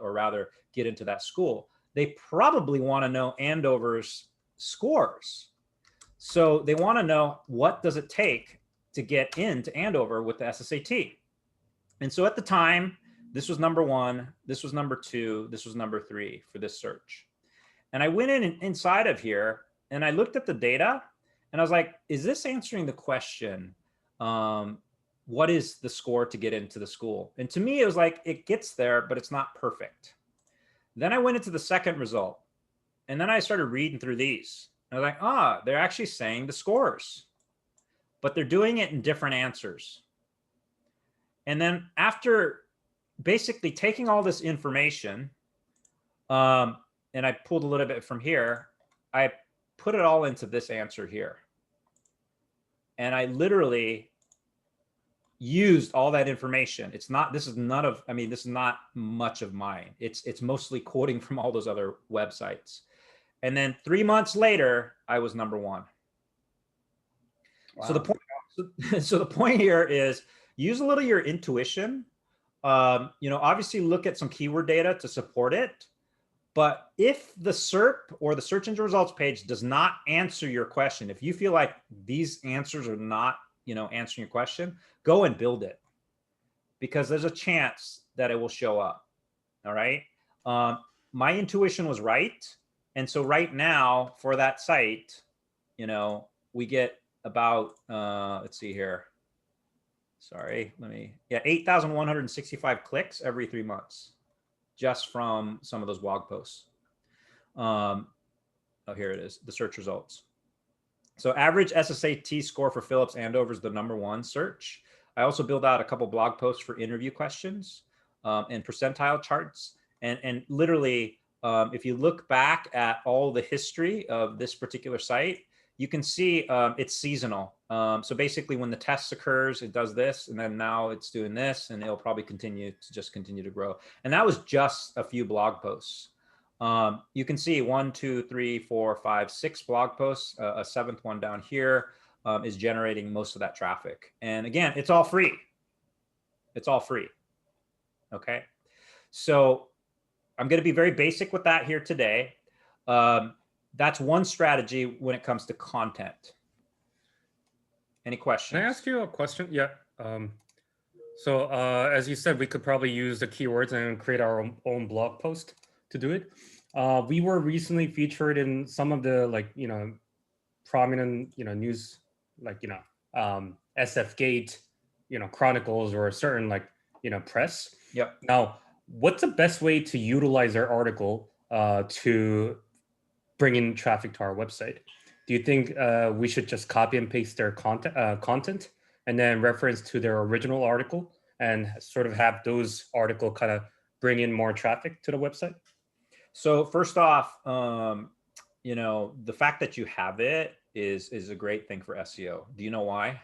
A: or rather get into that school? They probably want to know Andover's scores. So they want to know, what does it take to get into Andover with the SSAT? And so at the time, this was #1, this was #2, this was #3 for this search. And I went inside of here and I looked at the data and I was like, is this answering the question, what is the score to get into the school? And to me, it was like, it gets there, but it's not perfect. Then I went into the second result and then I started reading through these. And I was like, they're actually saying the scores, but they're doing it in different answers. And then after basically taking all this information, and I pulled a little bit from here, I put it all into this answer here. And I literally used all that information. This is not much of mine. It's mostly quoting from all those other websites. And then 3 months later, I was #1. Wow. So the point here is use a little of your intuition. Obviously look at some keyword data to support it. But if the SERP or the search engine results page does not answer your question, if you feel like these answers are not, answering your question, go and build it, because there's a chance that it will show up. All right. My intuition was right. And so right now for that site, we get about, let's see here. Sorry, 8,165 clicks every 3 months, just from some of those blog posts. Here it is, the search results. So average SSAT score for Phillips Andover is the #1 search. I also build out a couple blog posts for interview questions and percentile charts. And literally if you look back at all the history of this particular site, you can see it's seasonal. So basically when the test occurs, it does this, and then now it's doing this, and it'll probably continue to grow. And that was just a few blog posts. You can see 1, 2, 3, 4, 5, 6 blog posts. A 7th one down here is generating most of that traffic. And again, it's all free. It's all free. Okay. So I'm going to be very basic with that here today. That's one strategy when it comes to content. Any questions?
M: Can I ask you a question? Yeah. So as you said, we could probably use the keywords and create our own blog post to do it. We were recently featured in some of the prominent news, SF Gate, Chronicles, or certain press.
A: Yep.
M: Now, what's the best way to utilize our article to bring in traffic to our website? Do you think we should just copy and paste their content and then reference to their original article and sort of have those article kind of bring in more traffic to the website?
A: So first off, the fact that you have it is a great thing for SEO. Do you know why?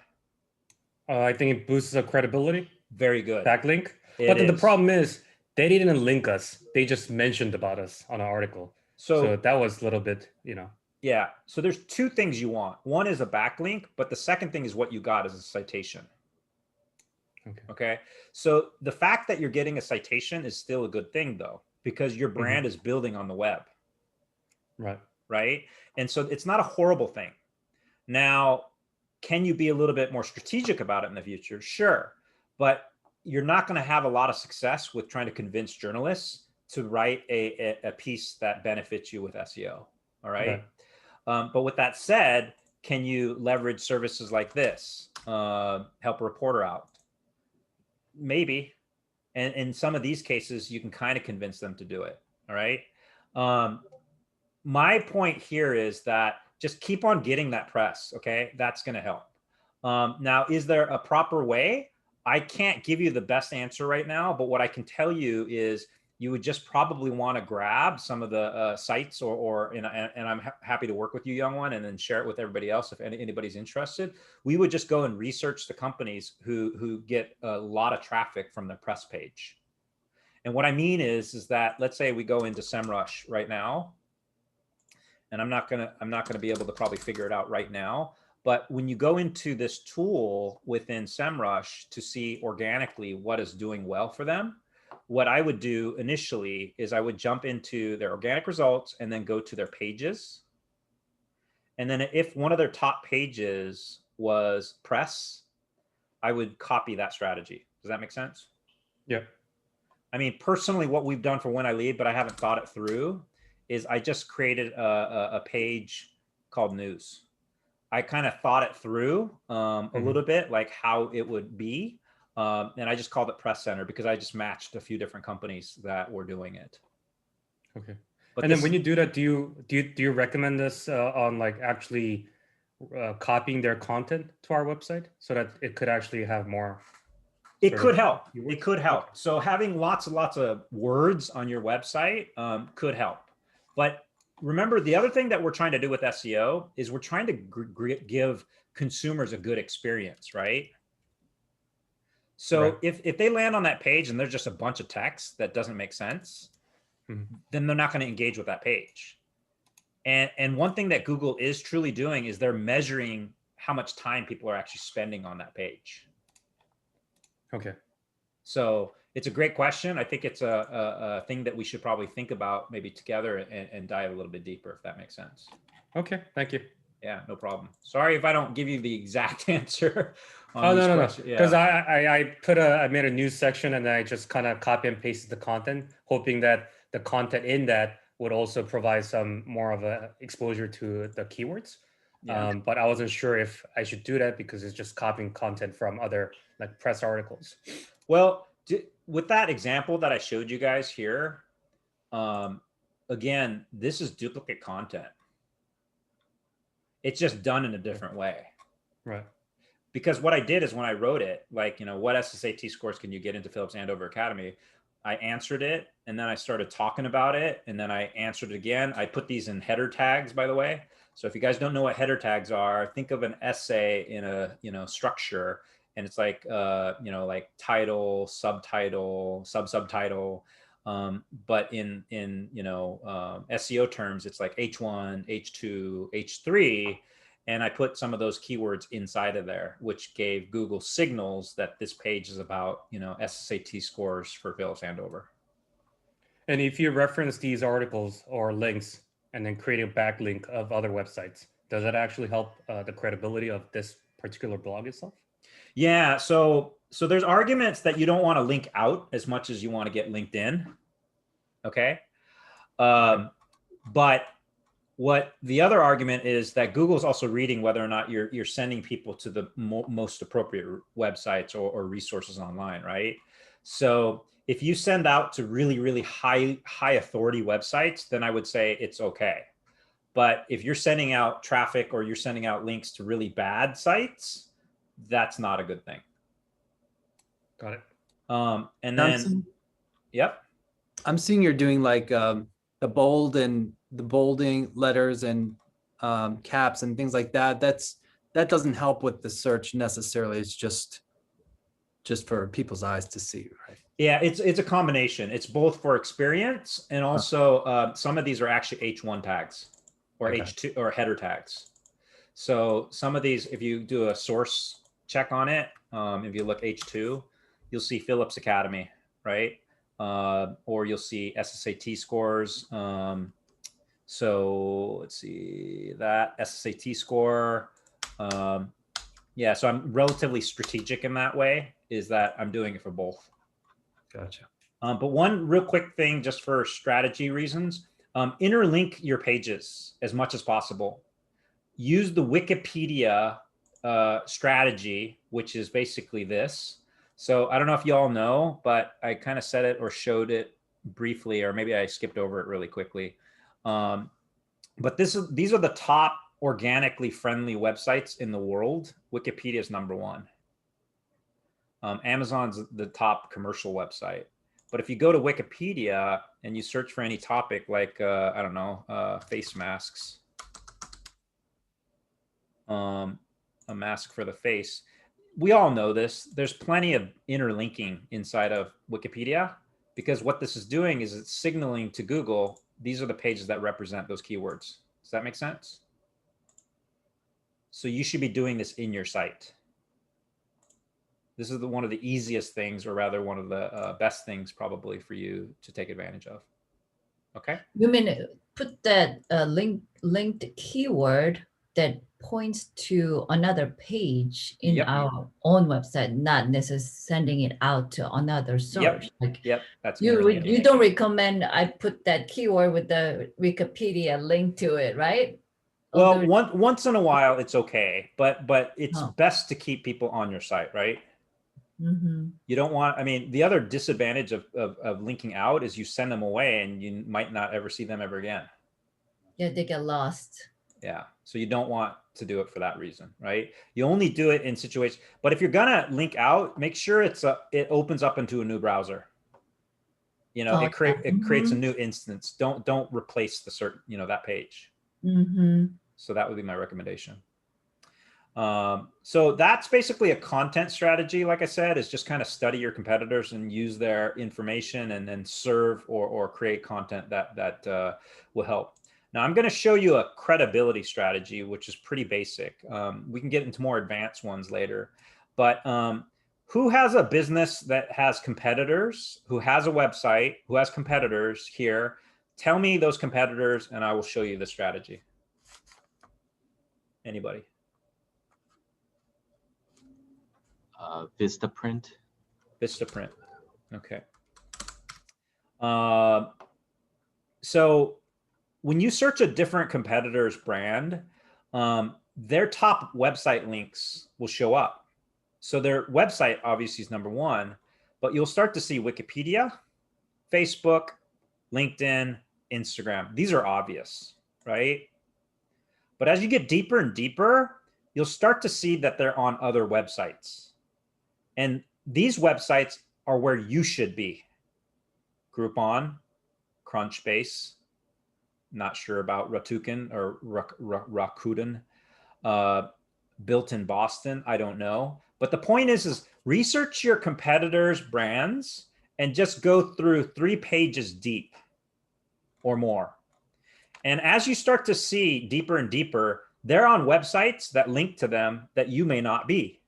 M: I think it boosts the credibility.
A: Very good.
M: Backlink. But then the problem is they didn't link us. They just mentioned about us on an article. So that was a little bit,
A: Yeah. So there's two things you want. One is a backlink, but the second thing is what you got is a citation. Okay. So the fact that you're getting a citation is still a good thing, though, because your brand is building on the web. Right. And so it's not a horrible thing. Now, can you be a little bit more strategic about it in the future? Sure. But you're not going to have a lot of success with trying to convince journalists to write a piece that benefits you with SEO. All right. But with that said, can you leverage services like this? Help a reporter out? Maybe. And in some of these cases, you can kind of convince them to do it. All right. My point here is that just keep on getting that press. Okay. That's going to help. Now, is there a proper way? I can't give you the best answer right now, but what I can tell you is you would just probably want to grab some of the sites and I'm happy to work with you, young one, and then share it with everybody else if anybody's interested. We would just go and research the companies who get a lot of traffic from their press page. And what I mean is that let's say we go into SEMrush right now, and I'm not gonna be able to probably figure it out right now. But when you go into this tool within SEMrush to see organically what is doing well for them, what I would do initially is I would jump into their organic results and then go to their pages. And then if one of their top pages was press, I would copy that strategy. Does that make sense?
M: Yeah.
A: I mean, personally, what we've done for When I Lead, but I haven't thought it through, is I just created a page called News. I kind of thought it through a little bit, like how it would be. And I just called it Press Center because I just matched a few different companies that were doing it.
M: Okay.
A: But
M: and then when you do that, do you recommend this on actually copying their content to our website so that it could actually have more?
A: It could help. It could help. Okay. So having lots and lots of words on your website could help. But remember, the other thing that we're trying to do with SEO is we're trying to give consumers a good experience, right? So if they land on that page and there's just a bunch of text that doesn't make sense, then they're not going to engage with that page. And one thing that Google is truly doing is they're measuring how much time people are actually spending on that page.
M: Okay.
A: So it's a great question. I think it's a thing that we should probably think about maybe together and dive a little bit deeper, if that makes sense.
M: Okay, thank you.
A: Yeah, no problem. Sorry if I don't give you the exact answer.
M: Oh, no. Because I made a news section and then I just kind of copy and pasted the content, hoping that the content in that would also provide some more of a exposure to the keywords. Yeah. But I wasn't sure if I should do that because it's just copying content from other press articles.
A: Well, with that example that I showed you guys here, again, this is duplicate content. It's just done in a different way.
M: Right.
A: Because what I did is when I wrote it, what SSAT scores can you get into Phillips Andover Academy? I answered it, and then I started talking about it, and then I answered it again. I put these in header tags, by the way. So if you guys don't know what header tags are, think of an essay in a, you know, structure, and it's like, you know, like title, subtitle, subtitle. But in you know, SEO terms, it's like H1, H2, H3. And I put some of those keywords inside of there, which gave Google signals that this page is about, you know, SSAT scores for Phyllis Andover.
M: And if you reference these articles or links and then create a backlink of other websites, does that actually help the credibility of this particular blog itself?
A: Yeah, so there's arguments that you don't want to link out as much as you want to get linked in. Okay. But what the other argument is that Google's also reading whether or not you're sending people to the most appropriate websites or resources online, right? So if you send out to really, really high authority websites, then I would say it's okay. But if you're sending out traffic or you're sending out links to really bad sites, that's not a good thing.
M: Got it.
A: And then, yep.
H: I'm seeing you're doing like the bolding letters and caps and things like that. That doesn't help with the search necessarily. It's just for people's eyes to see, right?
A: Yeah, it's a combination. It's both for experience and also some of these are actually H1 tags or H2 or header tags. So some of these, if you do a source check on it, if you look H2, you'll see Phillips Academy, right? Or you'll see SSAT scores. So let's see that SSAT score. Yeah, so I'm relatively strategic in that way, is that I'm doing it for both.
H: Gotcha.
A: But one real quick thing, just for strategy reasons, interlink your pages as much as possible. Use the Wikipedia strategy, which is basically this. So I don't know if you all know, but I kind of said it or showed it briefly, or maybe I skipped over it really quickly. But these are the top organically friendly websites in the world. Wikipedia is #1. Amazon's the top commercial website. But if you go to Wikipedia and you search for any topic like, I don't know, face masks, a mask for the face, we all know this. There's plenty of interlinking inside of Wikipedia, because what this is doing is it's signaling to Google, these are the pages that represent those keywords. Does that make sense? So you should be doing this in your site. This is one of the easiest things, or rather one of the best things probably for you to take advantage of. Okay.
G: You mean put that linked keyword that points to another page in our own website, not necessarily sending it out to another source.
A: That's
G: you don't recommend I put that keyword with the Wikipedia link to it, right?
A: Well, once in a while it's okay, but it's best to keep people on your site, right?
G: Mm-hmm.
A: You don't want, I mean, the other disadvantage of linking out is you send them away and you might not ever see them ever again.
G: Yeah, they get lost.
A: Yeah, so you don't want to do it for that reason, right? You only do it in situations, but if you're gonna link out, make sure it opens up into a new browser. You know, it creates a new instance. Don't replace the that page.
G: Mm-hmm.
A: So that would be my recommendation. So that's basically a content strategy. Like I said, is just kind of study your competitors and use their information and then serve or create content that will help. Now I'm going to show you a credibility strategy, which is pretty basic. We can get into more advanced ones later, but who has a business that has competitors, who has a website, who has competitors here? Tell me those competitors and I will show you the strategy. Anybody?
L: Vistaprint.
A: Vistaprint. Okay. So when you search a different competitor's brand, their top website links will show up. So their website obviously is #1, but you'll start to see Wikipedia, Facebook, LinkedIn, Instagram. These are obvious, right? But as you get deeper and deeper, you'll start to see that they're on other websites. And these websites are where you should be. Groupon, Crunchbase, not sure about Rakuten or Rakuten, Built in Boston, I don't know. But the point is research your competitors' brands and just go through 3 pages deep or more. And as you start to see deeper and deeper, they're on websites that link to them that you may not be.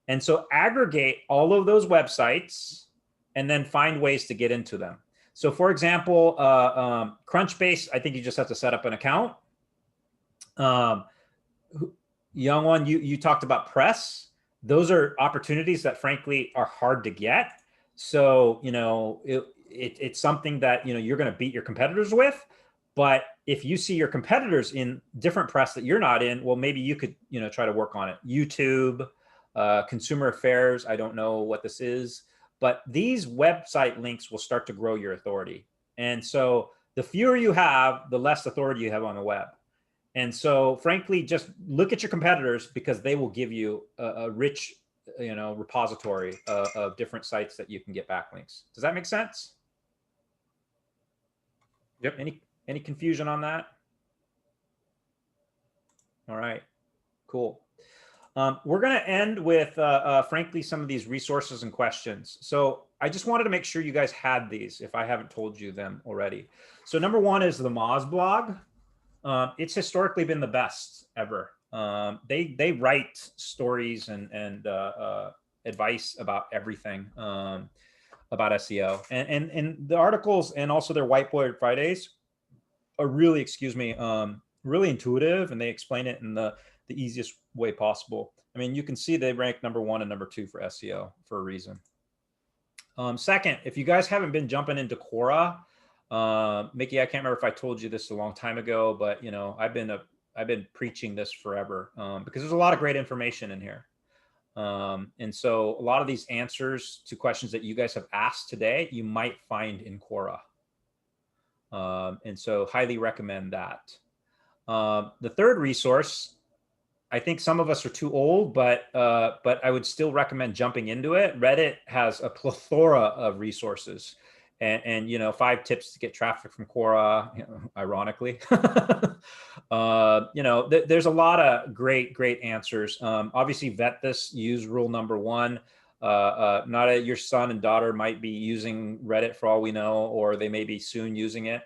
A: And so aggregate all of those websites and then find ways to get into them. So for example, Crunchbase, I think you just have to set up an account. Young one, you talked about press. Those are opportunities that frankly are hard to get. So, you know, it's something that, you know, you're going to beat your competitors with. But if you see your competitors in different press that you're not in, well, maybe you could, you know, try to work on it. YouTube, Consumer Affairs, I don't know what this is, but these website links will start to grow your authority. And so the fewer you have, the less authority you have on the web. And so frankly, just look at your competitors because they will give you a rich, you know, repository of different sites that you can get backlinks. Does that make sense?
M: Yep.
A: Any confusion on that? All right, cool. We're going to end with, frankly, some of these resources and questions. So I just wanted to make sure you guys had these if I haven't told you them already. So number one is the Moz Blog. It's historically been the best ever. They write stories and advice about everything about SEO. And the articles and also their Whiteboard Fridays are really, really intuitive, and they explain it in the easiest way possible. I mean, you can see they rank number 1 and number 2 for SEO for a reason. Second, if you guys haven't been jumping into Quora, Mickey, I can't remember if I told you this a long time ago, but you know, I've been preaching this forever because there's a lot of great information in here. And so a lot of these answers to questions that you guys have asked today, you might find in Quora. And so highly recommend that. The third resource, I think some of us are too old, but I would still recommend jumping into it. Reddit has a plethora of resources, and you know, 5 tips to get traffic from Quora, you know, ironically. You know, there's a lot of great answers. Obviously, vet this. Use rule number 1. Your son and daughter might be using Reddit for all we know, or they may be soon using it.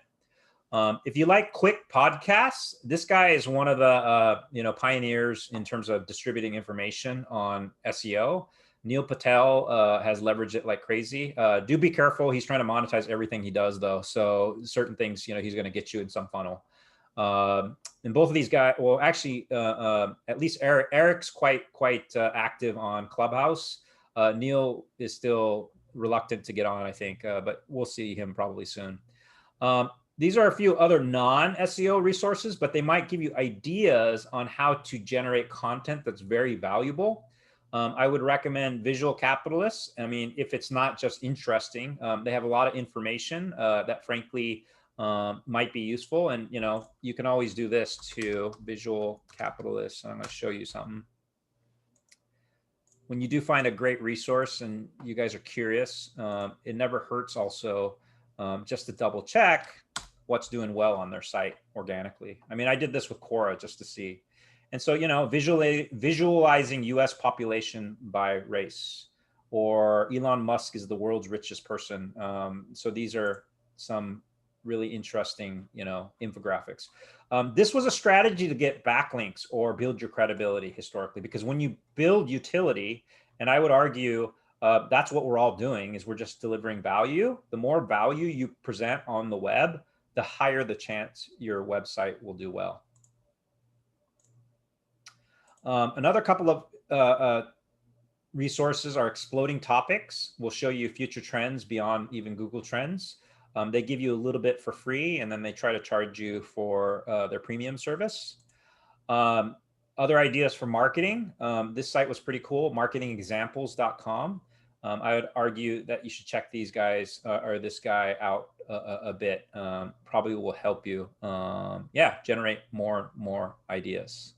A: If you like quick podcasts, this guy is one of the you know, pioneers in terms of distributing information on SEO. Neil Patel has leveraged it like crazy. Do be careful. He's trying to monetize everything he does, though. So certain things, you know, he's going to get you in some funnel. And both of these guys, well, actually, at least Eric's quite active on Clubhouse. Neil is still reluctant to get on, I think, but we'll see him probably soon. These are a few other non-SEO resources, but they might give you ideas on how to generate content that's very valuable. I would recommend Visual Capitalists. I mean, if it's not just interesting, they have a lot of information that frankly might be useful. And, you know, you can always do this too, Visual Capitalists. I'm going to show you something. When you do find a great resource and you guys are curious, it never hurts also just to double check what's doing well on their site organically. I mean, I did this with Quora just to see. And so, you know, visualizing US population by race, or Elon Musk is the world's richest person. So these are some really interesting, you know, infographics. This was a strategy to get backlinks or build your credibility historically, because when you build utility, and I would argue that's what we're all doing, is we're just delivering value. The more value you present on the web, the higher the chance your website will do well. Another couple of resources are Exploding Topics. We'll show you future trends beyond even Google Trends. They give you a little bit for free, and then they try to charge you for their premium service. Other ideas for marketing. This site was pretty cool, marketingexamples.com. I would argue that you should check these guys or this guy out a bit. Probably will help you, generate more ideas.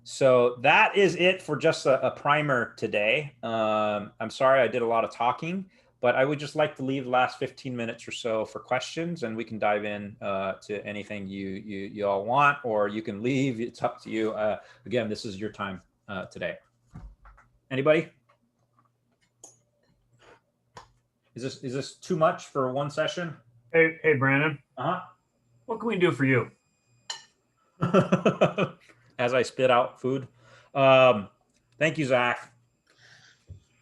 A: So that is it for just a primer today. I'm sorry I did a lot of talking, But I would just like to leave the last 15 minutes or so for questions, and we can dive in to anything you all want, or you can leave. It's up to you. Again, this is your time today. Anybody? Is this too much for one session?
B: Hey, Brandon.
A: Uh-huh.
B: What can we do for you?
A: As I spit out food. Thank you, Zach.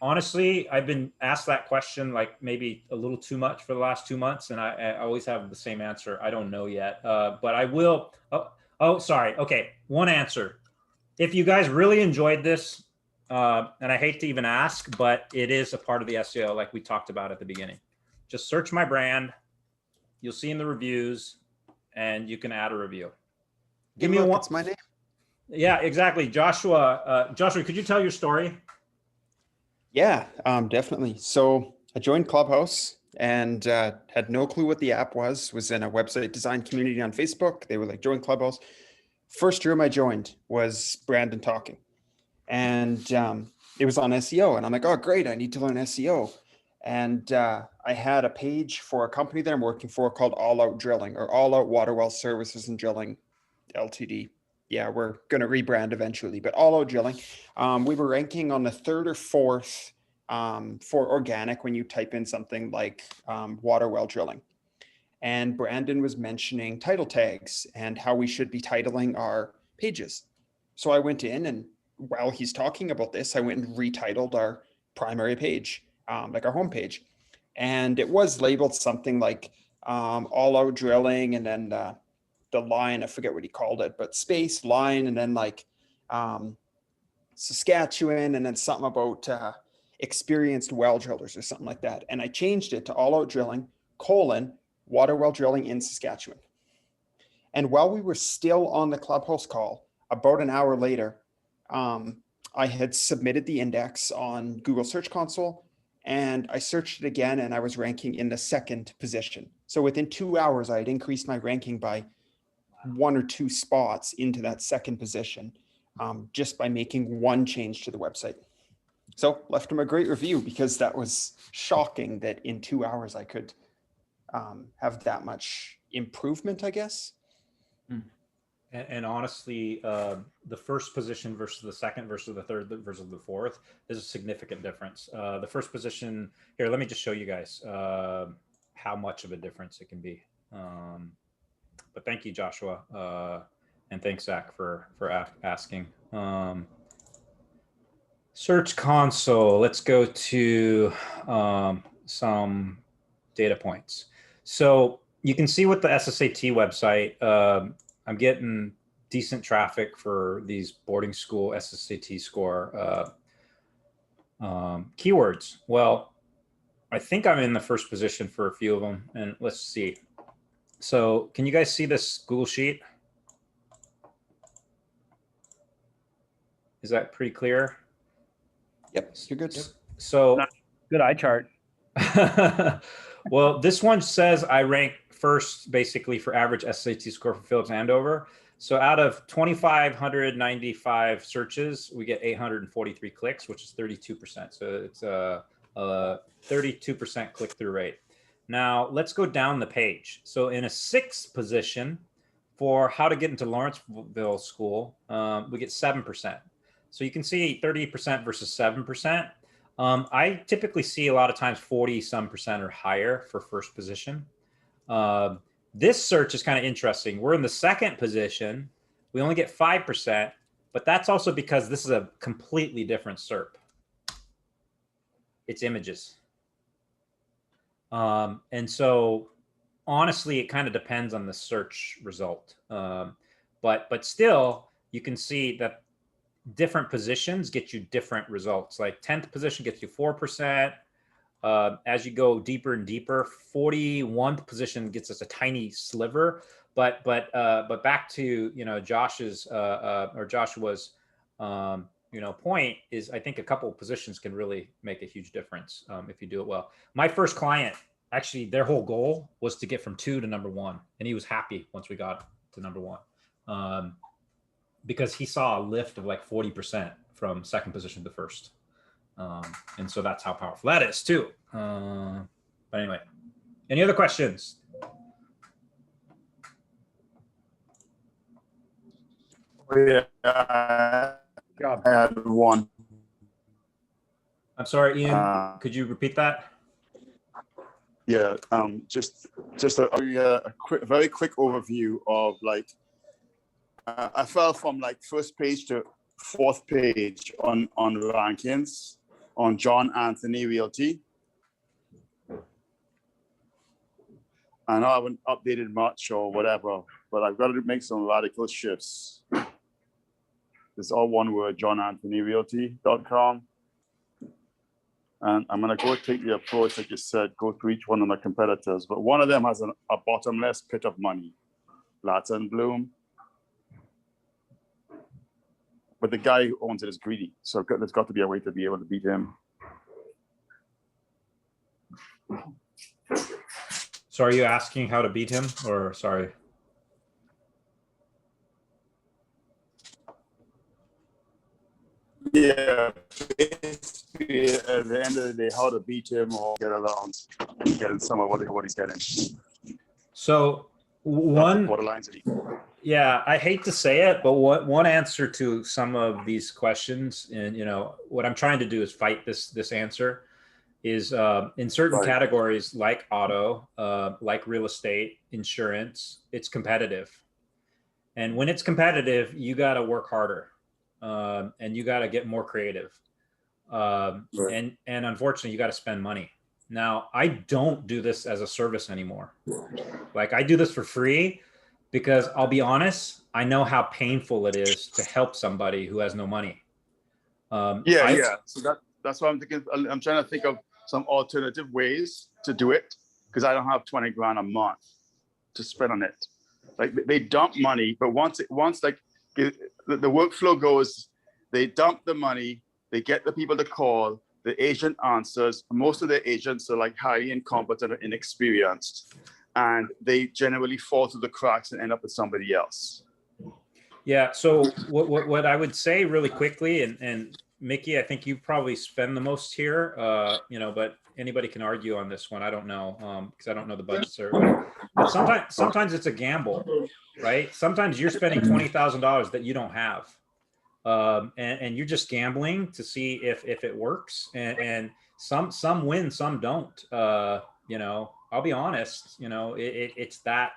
A: Honestly, I've been asked that question like maybe a little too much for the last 2 months, and I always have the same answer. I don't know yet, but I will. Oh, sorry. Okay, one answer. If you guys really enjoyed this, and I hate to even ask, but it is a part of the SEO, like we talked about at the beginning. Just search my brand. You'll see in the reviews, and you can add a review. Give me one.
D: It's my name.
A: Yeah, exactly. Joshua, could you tell your story?
D: Yeah, definitely. So I joined Clubhouse and had no clue what the app was in a website design community on Facebook. They were like, join Clubhouse. First room I joined was Brandon talking. And it was on SEO. And I'm like, oh, great, I need to learn SEO. And I had a page for a company that I'm working for called All Out Drilling, or All Out Water Well Services and Drilling Ltd. Yeah, we're going to rebrand eventually, but All Out Drilling. We were ranking on the 3rd or 4th for organic when you type in something like water well drilling. And Brandon was mentioning title tags and how we should be titling our pages. So I went in, and while he's talking about this, I went and retitled our primary page, like our homepage. And it was labeled something like All Out Drilling, and then the line, I forget what he called it, but space, line, and then like Saskatchewan, and then something about experienced well drillers or something like that. And I changed it to All Out Drilling, water well drilling in Saskatchewan. And while we were still on the Clubhouse call, about an hour later, I had submitted the index on Google Search Console, and I searched it again, and I was ranking in the 2nd position. So within 2 hours, I had increased my ranking by 1 or 2 spots into that 2nd position, just by making one change to the website. So left him a great review, because that was shocking that in 2 hours I could have that much improvement, I guess.
A: And honestly, the 1st position versus the 2nd versus the 3rd versus the 4th is a significant difference. The 1st position here, let me just show you guys how much of a difference it can be. But thank you, Joshua, and thanks, Zach, for asking. Search Console. Let's go to some data points. So you can see with the SSAT website, I'm getting decent traffic for these boarding school SSAT score keywords. Well, I think I'm in the 1st position for a few of them, and let's see. So can you guys see this Google Sheet? Is that pretty clear?
D: Yep, you're good.
A: So
C: good eye chart.
A: Well, this one says I rank 1st basically for average SAT score for Phillips Andover. So out of 2,595 searches, we get 843 clicks, which is 32%. So it's a 32% click-through rate. Now let's go down the page. So in a 6th position for how to get into Lawrenceville School, we get 7%. So you can see 30% versus 7%. I typically see a lot of times 40-some% or higher for 1st position. This search is kind of interesting. We're in the 2nd position. We only get 5%, but that's also because this is a completely different SERP. It's images. And so honestly, it kind of depends on the search result. But still, you can see that different positions get you different results. Like 10th position gets you 4%. As you go deeper and deeper, 41st position gets us a tiny sliver. But back to Joshua's point is, I think a couple of positions can really make a huge difference if you do it well. My 1st client, actually, their whole goal was to get from 2 to number 1, and he was happy once we got to number 1. Because he saw a lift of like 40% from 2nd position to 1st. And so that's how powerful that is too. But anyway, any other questions?
N: Yeah, I had one.
A: I'm sorry, Ian, could you repeat that?
N: Yeah, just a quick, very quick overview of like, I fell from like first page to fourth page on rankings on John Anthony Realty. I know I haven't updated much or whatever, but I've got to make some radical shifts. It's all one word, johnanthonyrealty.com. And I'm going to go take the approach, like you said, go through each one of my competitors. But one of them has a bottomless pit of money, Latz and Bloom. But the guy who owns it is greedy. So there's got to be a way to be able to beat him.
A: So are you asking how to beat him, or sorry?
N: Yeah, basically, at the end of the day, how to beat him or get along, get some of what he's getting.
A: So yeah, I hate to say it, but one answer to some of these questions, and what I'm trying to do is fight this answer, is in certain categories like auto, like real estate, insurance, it's competitive. And when it's competitive, you got to work harder. And you got to get more creative. And unfortunately, you got to spend money. Now, I don't do this as a service anymore. Like, I do this for free because I'll be honest, I know how painful it is to help somebody who has no money.
N: Yeah. So that's what I'm thinking. I'm trying to think of some alternative ways to do it because I don't have 20 grand a month to spend on it. Like, they dump money, but once the workflow goes, they dump the money, they get the people to call, the agent answers. Most of the agents are like highly incompetent or inexperienced, and they generally fall through the cracks and end up with somebody else.
A: Yeah, so what I would say really quickly, and Mickey, I think you probably spend the most here, but anybody can argue on this one. I don't know, because I don't know the budgets. But sometimes it's a gamble, right? Sometimes you're spending $20,000 that you don't have. And you're just gambling to see if it works. And some win, some don't. I'll be honest, it's that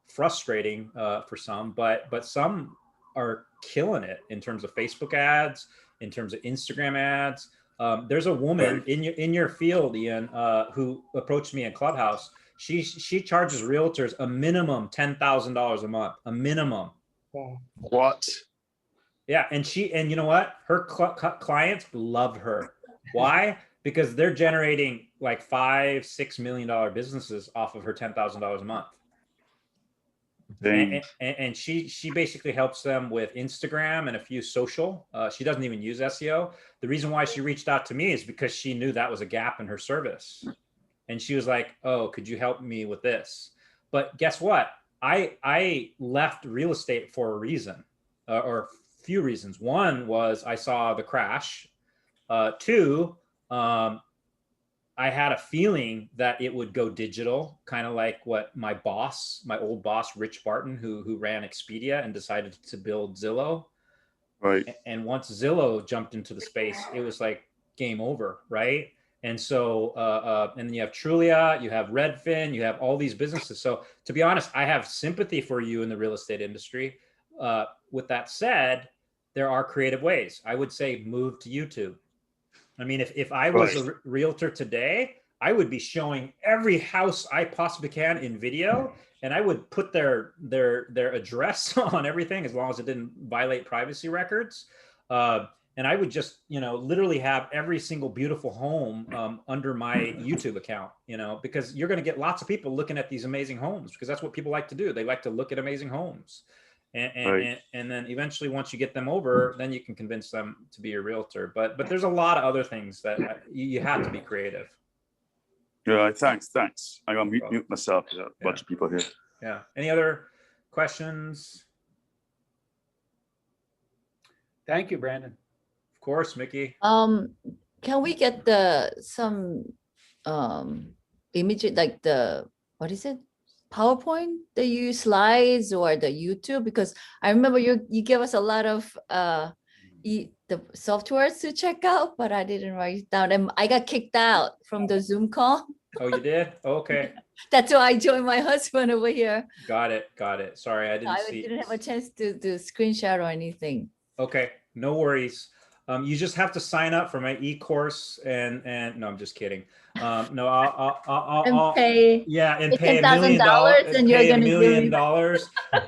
A: frustrating for some, but some are killing it in terms of Facebook ads, in terms of Instagram ads. There's a woman in your field, Ian, who approached me in Clubhouse. She charges realtors a minimum $10,000 a month, a minimum.
N: What?
A: Yeah, and you know what? Her clients love her. Why? Because they're generating like $5-6 million businesses off of her $10,000 a month. And she basically helps them with Instagram and a few social. She doesn't even use SEO. The reason why she reached out to me is because she knew that was a gap in her service. And she was like, oh, could you help me with this? But guess what? I left real estate for a reason, or few reasons. One was I saw the crash. Two, I had a feeling that it would go digital, kind of like what my old boss, Rich Barton, who ran Expedia and decided to build Zillow.
N: Right.
A: And once Zillow jumped into the space, it was like game over, right? And so, and then you have Trulia, you have Redfin, you have all these businesses. So to be honest, I have sympathy for you in the real estate industry. With that said, there are creative ways. I would say move to YouTube. I mean, if I was a realtor today, I would be showing every house I possibly can in video, and I would put their address on everything as long as it didn't violate privacy records. And I would just, literally have every single beautiful home under my YouTube account, because you're going to get lots of people looking at these amazing homes, because that's what people like to do. They like to look at amazing homes. And then eventually, once you get them over, then you can convince them to be a realtor. But there's a lot of other things that you have to be creative.
N: Yeah, thanks. I gotta mute myself. There's a bunch of people here.
A: Yeah. Any other questions?
C: Thank you, Brandon.
A: Of course, Mickey.
G: can we get some image, like what is it? PowerPoint that you use, slides, or the YouTube? Because I remember you gave us a lot of the softwares to check out, but I didn't write it down, and I got kicked out from the Zoom call.
A: Oh, you did? Okay.
G: That's why I joined my husband over here.
A: Got it. Sorry, I didn't see.
G: Didn't have a chance to screenshot or anything.
A: Okay, no worries. You just have to sign up for my e-course and no, I'm just kidding. No, I'll
G: pay.
A: Yeah, and
G: pay
A: $1 million,
G: and you're gonna
A: $1 million.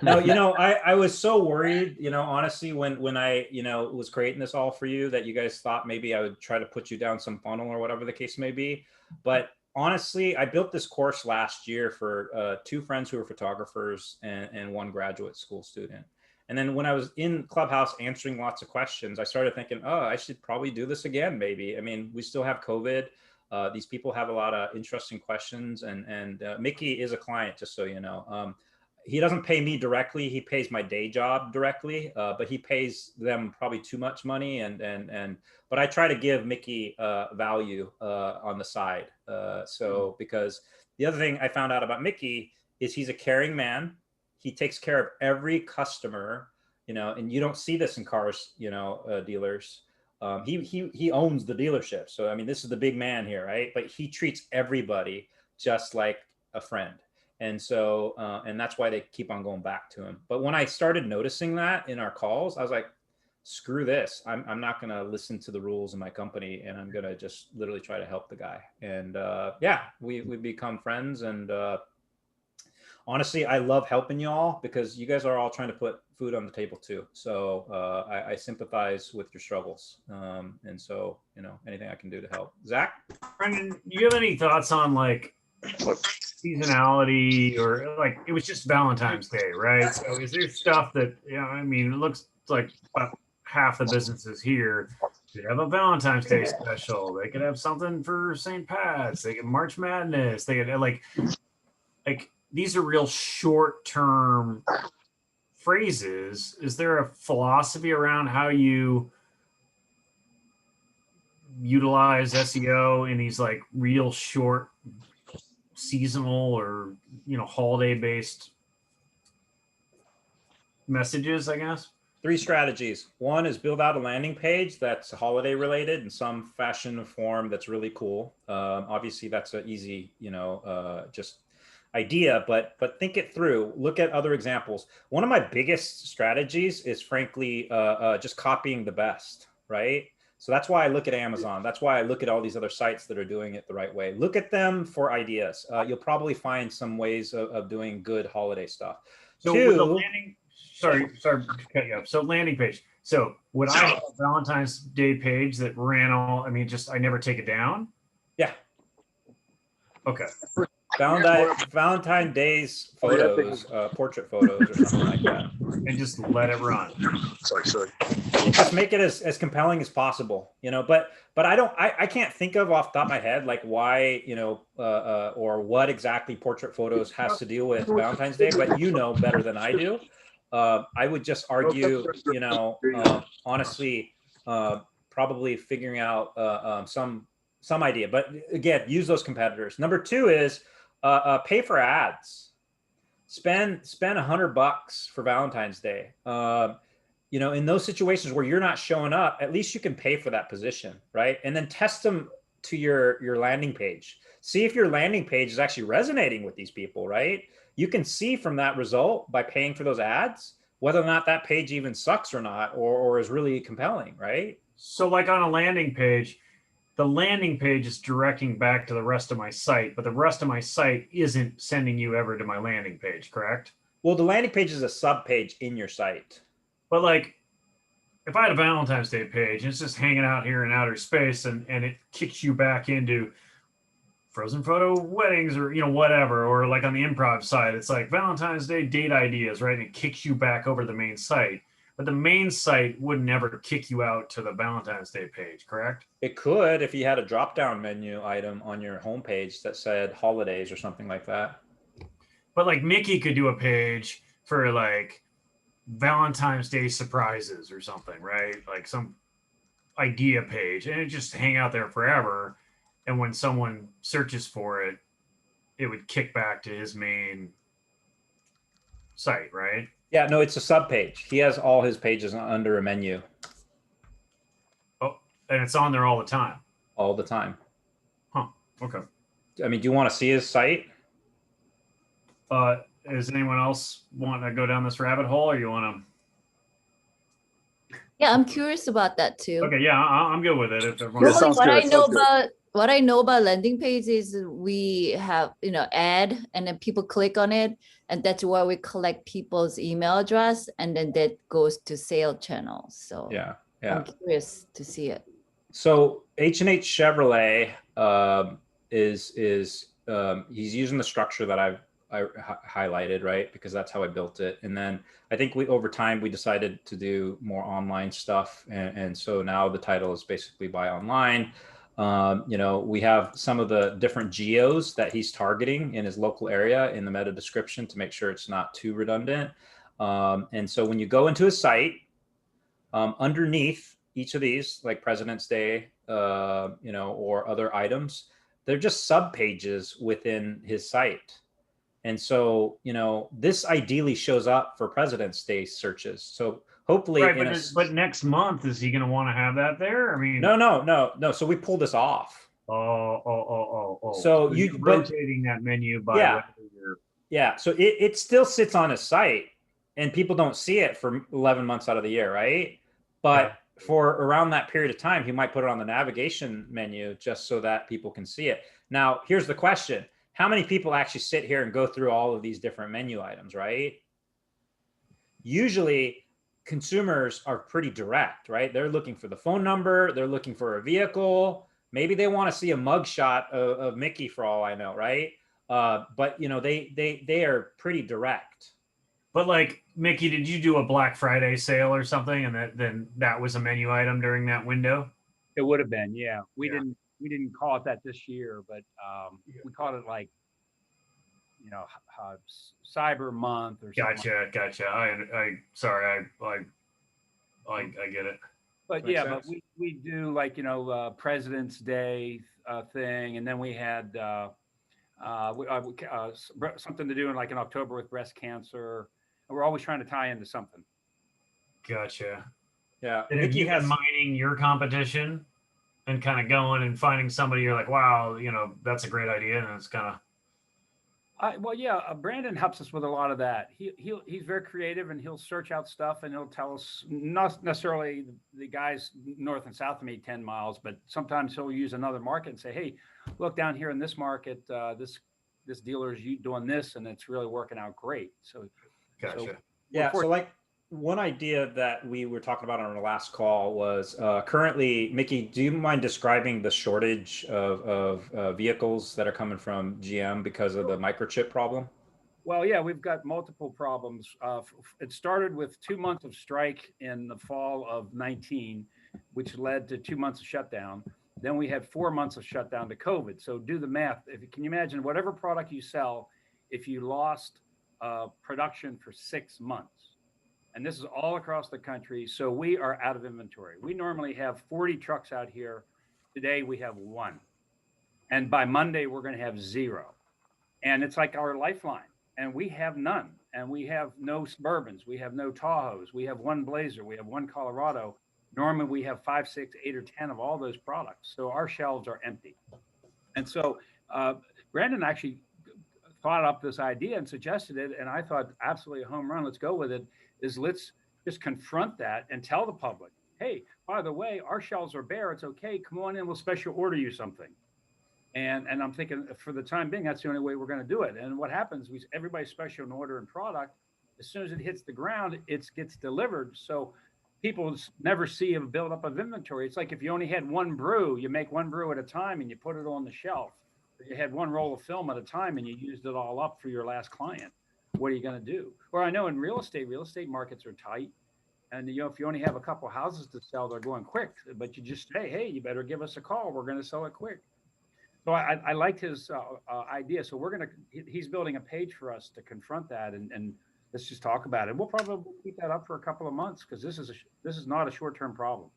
A: No,
G: do
A: I was so worried, honestly, when I, was creating this all for you, that you guys thought maybe I would try to put you down some funnel or whatever the case may be. But honestly, I built this course last year for 2 friends who are photographers and 1 graduate school student. And then when I was in Clubhouse answering lots of questions, I started thinking, oh, I should probably do this again, maybe. I mean, we still have COVID. These people have a lot of interesting questions, and Mickey is a client, just so you know. He doesn't pay me directly. He pays my day job directly, but he pays them probably too much money. But I try to give Mickey value on the side. Because the other thing I found out about Mickey is he's a caring man. He takes care of every customer, and you don't see this in cars, dealers. He owns the dealership. So, I mean, this is the big man here, right? But he treats everybody just like a friend. And so, and that's why they keep on going back to him. But when I started noticing that in our calls, I was like, screw this. I'm not going to listen to the rules in my company, and I'm going to just literally try to help the guy. And yeah, we've become friends. And honestly, I love helping y'all because you guys are all trying to put food on the table too. So I sympathize with your struggles. And so, anything I can do to help. Zach?
B: Brendan, do you have any thoughts on like seasonality, or like, it was just Valentine's Day, right? So is there stuff that, I mean, it looks like about half the businesses here could have a Valentine's Day special. They could have something for St. Pat's. They could March Madness. They could like these are real short-term phrases. Is there a philosophy around how you utilize SEO in these like real short seasonal or, holiday-based messages, I guess?
A: 3 strategies. 1 is build out a landing page that's holiday related in some fashion or form that's really cool. Obviously, that's an easy, just idea, but think it through. Look at other examples. One of my biggest strategies is frankly just copying the best, right? So that's why I look at Amazon. That's why I look at all these other sites that are doing it the right way. Look at them for ideas. You'll probably find some ways of doing good holiday stuff.
B: So with the landing, sorry to cut you off. So landing page. So would I have a Valentine's Day page that ran all, I never take it down?
A: Yeah.
B: Okay.
A: Valentine Day's photos, portrait photos or something like that.
B: And just let it run.
N: Sorry.
A: Just make it as compelling as possible, but I can't think of off the top of my head, like why, or what exactly portrait photos has to deal with Valentine's Day, but better than I do. I would just argue, honestly, probably figuring out some idea, but again, use those competitors. Number 2 is pay for ads. Spend $100 for Valentine's Day. In those situations where you're not showing up, at least you can pay for that position, right? And then test them to your landing page. See if your landing page is actually resonating with these people, right? You can see from that result by paying for those ads whether or not that page even sucks or not, or is really compelling, right?
B: So like on a landing page, the landing page is directing back to the rest of my site, but the rest of my site isn't sending you ever to my landing page, correct?
A: Well, the landing page is a sub page in your site.
B: But like, if I had a Valentine's Day page and it's just hanging out here in outer space and it kicks you back into frozen photo weddings or, whatever, or like on the improv side, it's like Valentine's Day date ideas, right? And it kicks you back over the main site. But the main site would never kick you out to the Valentine's Day page, correct?
A: It could if you had a drop-down menu item on your homepage that said holidays or something like that.
B: But like Mickey could do a page for like Valentine's Day surprises or something, right? Like some idea page, and it just hang out there forever. And when someone searches for it, it would kick back to his main site, right?
A: Yeah, no, it's a sub page. He has all his pages under a menu.
B: Oh, and it's on there all the time.
A: All the time.
B: Huh. Okay.
A: I mean, do you want to see his site?
B: Does anyone else want to go down this rabbit hole, or you want
G: to? Yeah, I'm curious about that too.
B: Okay, yeah, I'm good with it. If
G: normally, what I know about landing page is we have ad, and then people click on it, and that's where we collect people's email address, and then that goes to sale channels. So
A: yeah,
G: I'm curious to see it.
A: So H&H Chevrolet is he's using the structure that I highlighted, right? Because that's how I built it. And then I think over time we decided to do more online stuff. And so now the title is basically buy online. We have some of the different geos that he's targeting in his local area in the meta description to make sure it's not too redundant. And so when you go into his site, underneath each of these, like President's Day, or other items, they're just sub pages within his site. And so, this ideally shows up for President's Day searches. So hopefully,
B: right, but next month, is he going to want to have that there? I mean,
A: no. So we pull this off.
B: Oh.
A: So
B: you're rotating that menu by
A: yeah. So it still sits on his site, and people don't see it for 11 months out of the year, right? But for around that period of time, he might put it on the navigation menu just so that people can see it. Now, here's the question. How many people actually sit here and go through all of these different menu items, right? Usually consumers are pretty direct, right? They're looking for the phone number. They're looking for a vehicle. Maybe they want to see a mugshot of Mickey for all I know, right? But they are pretty direct.
B: But like, Mickey, did you do a Black Friday sale or something? And then that was a menu item during that window?
C: It would have been, yeah. We didn't call it that this year, but we called it like, Cyber Month or something.
B: Gotcha. I sorry, I get it.
C: But but we do like President's Day thing, and then we had something to do in October with breast cancer. And we're always trying to tie into something.
B: Gotcha.
A: Yeah.
B: And if you had mining your competition and kind of going and finding somebody you're like, wow, that's a great idea, and it's kind of.
C: Brandon helps us with a lot of that. He's very creative, and he'll search out stuff, and he'll tell us, not necessarily the guys north and south of me 10 miles, but sometimes he'll use another market and say, hey, look down here in this market, this dealer's doing this, and it's really working out great. So
B: gotcha.
A: So like one idea that we were talking about on our last call was currently, Mickey, do you mind describing the shortage of vehicles that are coming from GM because of the microchip problem?
C: Well, yeah, we've got multiple problems. It started with 2 months of strike in the fall of 19, which led to 2 months of shutdown. Then we had 4 months of shutdown to COVID. So do the math. Can you imagine whatever product you sell, if you lost production for 6 months? And this is all across the country. So we are out of inventory. We normally have 40 trucks out here. Today we have 1. And by Monday, we're going to have 0. And it's like our lifeline. And we have none. And we have no Suburbans. We have no Tahoes. We have 1 Blazer. We have 1 Colorado. Normally we have 5, 6, 8, or 10 of all those products. So our shelves are empty. And so Brandon actually thought up this idea and suggested it. And I thought, absolutely a home run. Let's go with it. Let's just confront that and tell the public, hey, by the way, our shelves are bare. It's okay. Come on in. We'll special order you something. And I'm thinking for the time being, that's the only way we're going to do it. And what happens, everybody special order and product. As soon as it hits the ground, it gets delivered. So people never see a buildup of inventory. It's like if you only had 1 brew, you make 1 brew at a time and you put it on the shelf. You had 1 roll of film at a time and you used it all up for your last client. What are you going to do? Or I know in real estate markets are tight. And, if you only have a couple houses to sell, they're going quick. But you just say, hey, you better give us a call. We're going to sell it quick. So I liked his idea. So he's building a page for us to confront that. And let's just talk about it. We'll probably keep that up for a couple of months because this is not a short-term problem.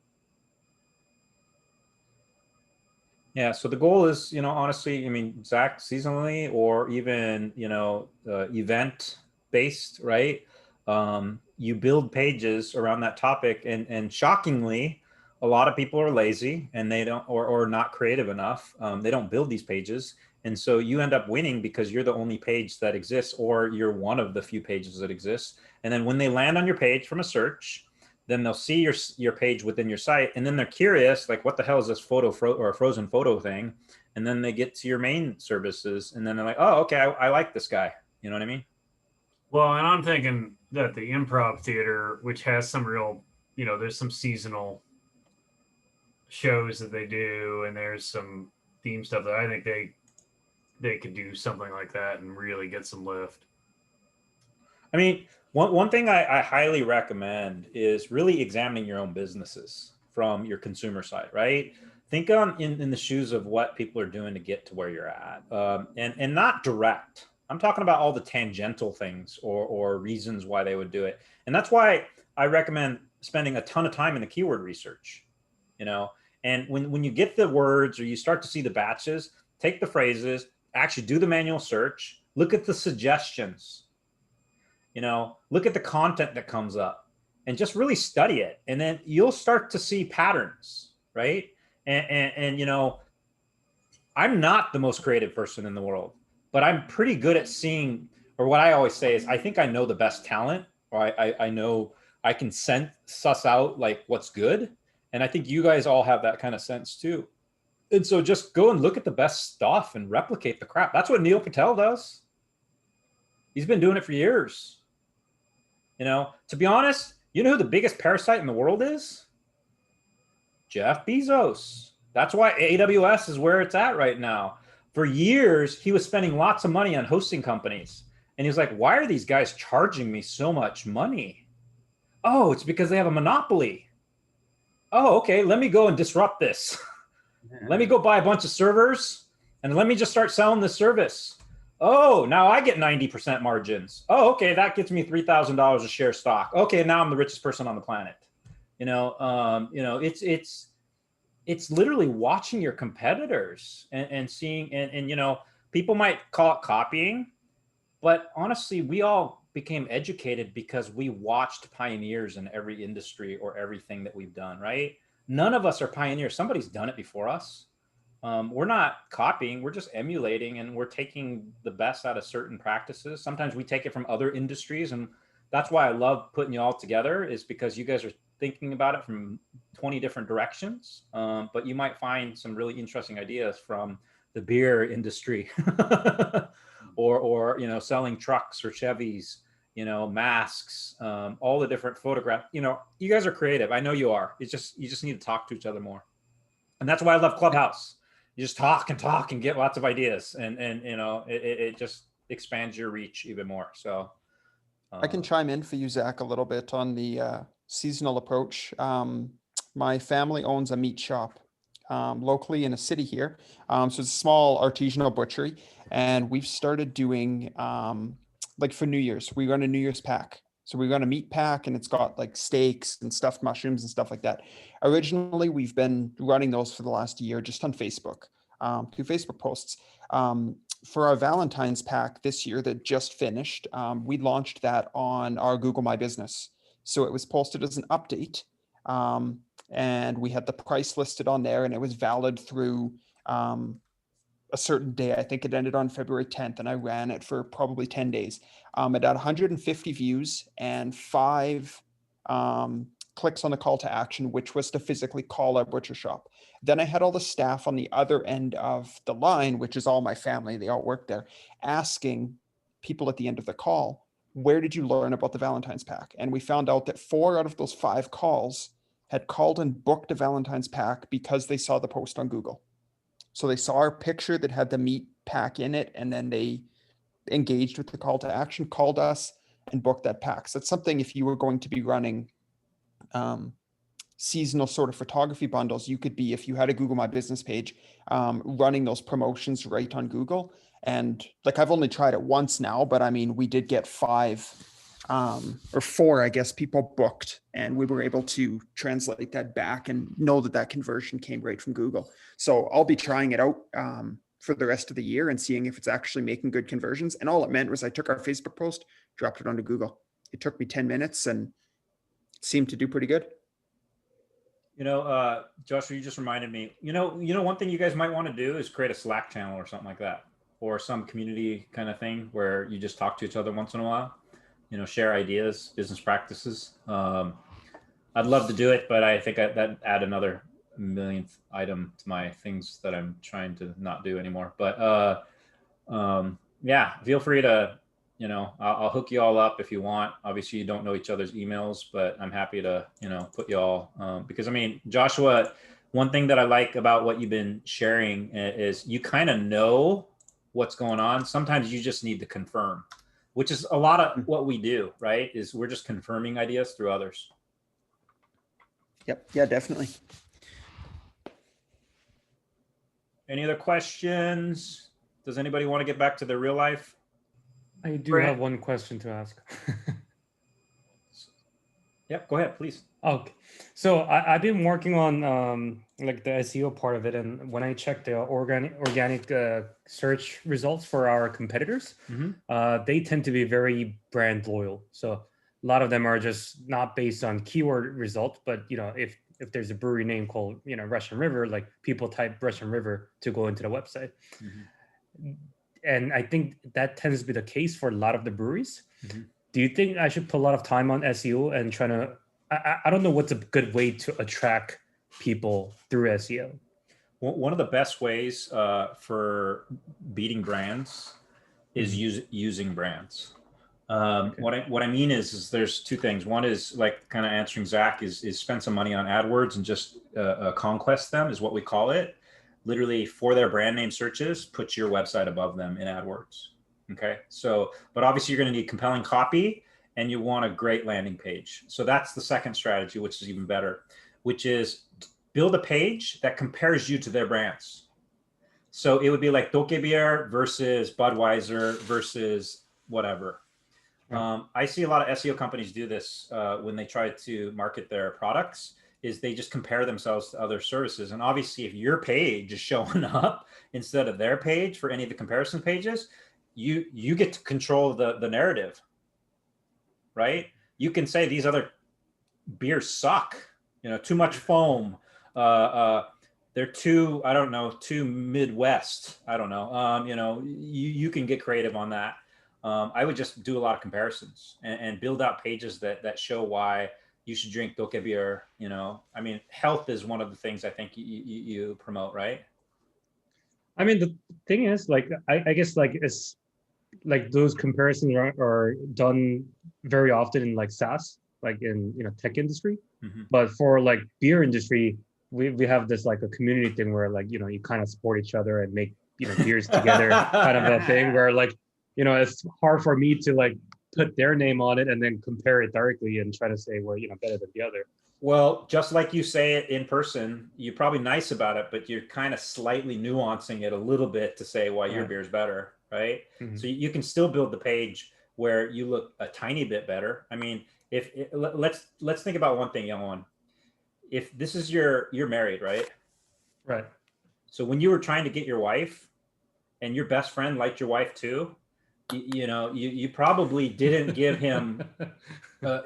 A: Yeah, so the goal is, honestly, I mean, Zach, seasonally or even, event based, right? You build pages around that topic, and shockingly, a lot of people are lazy and they don't, or not creative enough. They don't build these pages. And so you end up winning because you're the only page that exists, or you're one of the few pages that exists. And then when they land on your page from a search, then they'll see your page within your site, and then they're curious, like, what the hell is this photo or a frozen photo thing? And then they get to your main services, and then they're like, oh, okay, I like this guy. You know what I mean?
B: Well, and I'm thinking that the improv theater, which has some real, there's some seasonal shows that they do, and there's some theme stuff that I think they could do something like that and really get some lift.
A: I mean, one thing I highly recommend is really examining your own businesses from your consumer side, right? Think in the shoes of what people are doing to get to where you're at, and not direct. I'm talking about all the tangential things or reasons why they would do it. And that's why I recommend spending a ton of time in the keyword research, and when you get the words or you start to see the batches, take the phrases, actually do the manual search, look at the suggestions, look at the content that comes up, and just really study it. And then you'll start to see patterns, right? And I'm not the most creative person in the world, but I'm pretty good at seeing, or what I always say is, I think I know the best talent, or I know I can suss out like what's good. And I think you guys all have that kind of sense too. And so just go and look at the best stuff and replicate the crap. That's what Neil Patel does. He's been doing it for years. To be honest, you know who the biggest parasite in the world is? Jeff Bezos. That's why AWS is where it's at right now. For years, he was spending lots of money on hosting companies. And he was like, why are these guys charging me so much money? Oh, it's because they have a monopoly. Oh, okay, let me go and disrupt this. Let me go buy a bunch of servers and let me just start selling this service. Oh, now I get 90% margins. Oh, okay, that gets me $3,000 a share stock. Okay, now I'm the richest person on the planet. It's literally watching your competitors and seeing, and people might call it copying, but honestly, we all became educated because we watched pioneers in every industry or everything that we've done, right? None of us are pioneers. Somebody's done it before us. We're not copying, we're just emulating, and we're taking the best out of certain practices. Sometimes we take it from other industries, and that's why I love putting you all together, is because you guys are thinking about it from 20 different directions. But you might find some really interesting ideas from the beer industry or selling trucks or Chevys, masks, all the different photographs. You guys are creative. I know you are. You just need to talk to each other more. And that's why I love Clubhouse. You just talk and get lots of ideas, and it just expands your reach even more. So
D: I can chime in for you, Zach, a little bit on the seasonal approach. My family owns a meat shop locally in a city here. So it's a small artisanal butchery, and we've started doing like for New Year's, we run a New Year's pack. So we run a meat pack, and it's got like steaks and stuffed mushrooms and stuff like that. Originally, we've been running those for the last year just on Facebook, through Facebook posts. For our Valentine's pack this year that just finished, we launched that on our Google My Business. So it was posted as an update, and we had the price listed on there, and it was valid through a certain day. I think it ended on February 10th, and I ran it for probably 10 days. It had 150 views and 5 clicks on the call to action, which was to physically call our butcher shop. Then I had all the staff on the other end of the line, which is all my family, they all work there, asking people at the end of the call, where did you learn about the Valentine's pack? And we found out that 4 out of those 5 calls had called and booked a Valentine's pack because they saw the post on Google. So they saw our picture that had the meat pack in it, and then they engaged with the call to action, called us, and booked that pack. So that's something, if you were going to be running seasonal sort of photography bundles, you could be, if you had a Google My Business page, running those promotions right on Google. And like, I've only tried it once now, but I mean, we did get 5 or 4, I guess, people booked, and we were able to translate that back and know that that conversion came right from Google. So I'll be trying it out for the rest of the year and seeing if it's actually making good conversions. And all it meant was I took our Facebook post, dropped it onto Google. It took me 10 minutes and it seemed to do pretty good.
A: You know, Joshua, you just reminded me, you know, one thing you guys might want to do is create a Slack channel or something like that, or some community kind of thing where you just talk to each other once in a while, you know, share ideas, business practices. I'd love to do it, but I think that add another millionth item to my things that I'm trying to not do anymore. But yeah, feel free to, you know, I'll hook you all up if you want. Obviously, you don't know each other's emails, but I'm happy to, you know, put you all, because I mean, Joshua, one thing that I like about what you've been sharing is you kind of know what's going on. Sometimes you just need to confirm, which is a lot of what we do, right? Is we're just confirming ideas through others.
D: Yep. Yeah, definitely.
A: Any other questions? Does anybody want to get back to their real life?
M: I do have one question to ask.
A: Yep, go ahead, please.
M: Okay, so I've been working on like the SEO part of it, and when I check the organic search results for our competitors, they tend to be very brand loyal. So a lot of them are just not based on keyword results, but you know, if there's a brewery name called, you know, Russian River, like people type Russian River to go into the website. And I think that tends to be the case for a lot of the breweries. Do you think I should put a lot of time on SEO and trying to, I don't know what's a good way to attract people through SEO?
A: One of the best ways for beating brands is using brands. What I mean is there's two things. One is like kind of answering Zach is spend some money on AdWords and just conquest them is what we call it. Literally for their brand name searches, put your website above them in AdWords. Okay. So, but obviously you're going to need compelling copy and you want a great landing page. So that's the second strategy, which is even better, which is build a page that compares you to their brands. So it would be like Doke Beer versus Budweiser versus whatever. I see a lot of SEO companies do this when they try to market their products, is they just compare themselves to other services. And obviously if your page is showing up instead of their page for any of the comparison pages, you get to control the narrative, right? You can say these other beers suck, you know, too much foam. They're too, I don't know, too Midwest. I don't know. You know, you can get creative on that. I would just do a lot of comparisons and build out pages that show why you should drink Doke beer. You know, I mean, health is one of the things I think you promote, right?
M: I mean, the thing is, like, I guess, like, it's like those comparisons are done very often in like SaaS, like in, you know, tech industry. But for like beer industry, we have this like a community thing where, like, you know, you kind of support each other and make, you know, beers together kind of a thing where, like, you know, it's hard for me to like put their name on it and then compare it directly and try to say we're, you know, better than the other.
A: Well, just like you say it in person, you're probably nice about it, but you're kind of slightly nuancing it a little bit to say why your beer is better, right? So you can still build the page where you look a tiny bit better. I mean, let's think about one thing, young one. If this is you're married, right?
M: Right.
A: So when you were trying to get your wife and your best friend liked your wife too, you know, you probably didn't give him,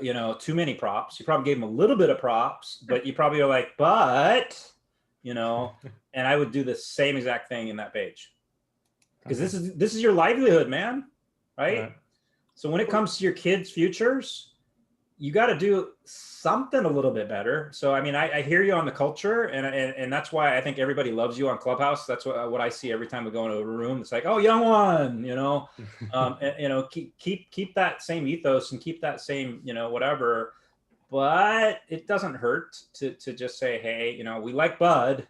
A: you know, too many props. You probably gave him a little bit of props, but you probably are like, but, you know, and I would do the same exact thing in that page. Because this is your livelihood, man, right? So when it comes to your kids' futures, you got to do something a little bit better. So I mean, I hear you on the culture, and that's why I think everybody loves you on Clubhouse. That's what I see every time we go into a room. It's like, oh, young one, you know, and, you know, keep that same ethos and keep that same, you know, whatever. But it doesn't hurt to just say, hey, you know, we like Bud.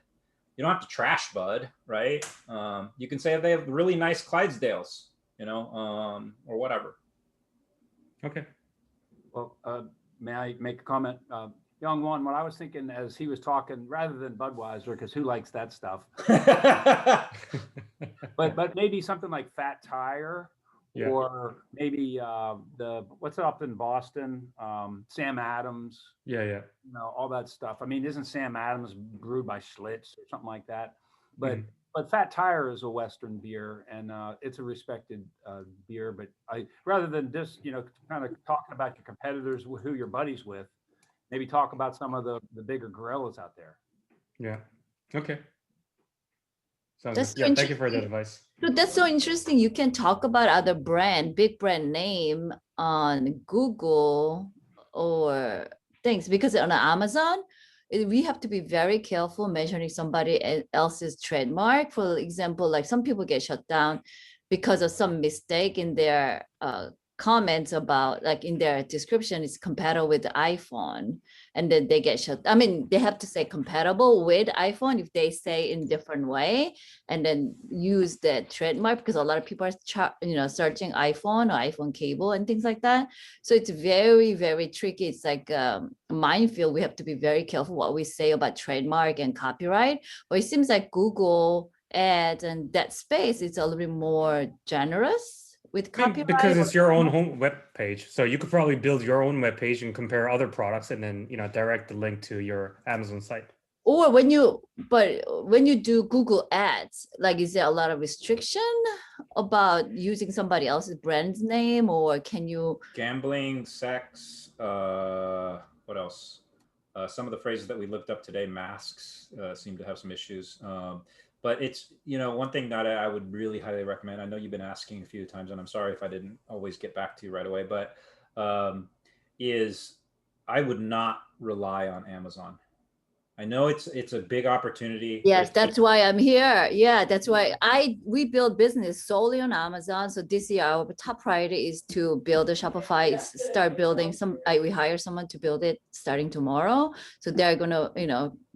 A: You don't have to trash Bud, right? You can say they have really nice Clydesdales, you know, or whatever.
M: Okay.
C: Well, may I make a comment? Young one, what I was thinking as he was talking, rather than Budweiser, because who likes that stuff? but maybe something like Fat Tire
M: Yeah.
C: Or maybe what's up in Boston? Sam Adams.
M: Yeah, yeah.
C: You know, all that stuff. I mean, isn't Sam Adams brewed by Schlitz or something like that? But Fat Tire is a Western beer, and it's a respected beer. But rather than just kind of talking about your competitors, who you're buddies with, maybe talk about some of the bigger gorillas out there.
M: Yeah. Okay. Sounds
G: That's
M: good.
G: so
M: Yeah, thank you for the
G: interesting.
M: advice.
G: So that's so interesting. You can talk about other big brand name on Google or things, because on Amazon, we have to be very careful mentioning somebody else's trademark. For example, like some people get shut down because of some mistake in their comments about, like in their description, it's compatible with the iPhone, and then they get shut. I mean, they have to say compatible with iPhone if they say in different way, and then use the trademark, because a lot of people are searching iPhone or iPhone cable and things like that. So it's very, very tricky. It's like a minefield. We have to be very careful what we say about trademark and copyright. But it seems like Google Ads and that space is a little bit more generous with copyright.
M: Because it's your own home web page, so you could probably build your own web page and compare other products, and then direct the link to your Amazon site.
G: Or when you do Google Ads, like, is there a lot of restriction about using somebody else's brand name, or can you? Gambling,
A: sex, what else? Some of the phrases that we looked up today, masks, seem to have some issues. But it's, one thing that I would really highly recommend, I know you've been asking a few times, and I'm sorry if I didn't always get back to you right away, but is I would not rely on Amazon. I know it's a big opportunity.
G: Yes, that's why I'm here. Yeah, that's why we build business solely on Amazon. So this year our top priority is to build a Shopify. Start building we hire someone to build it starting tomorrow. So they're gonna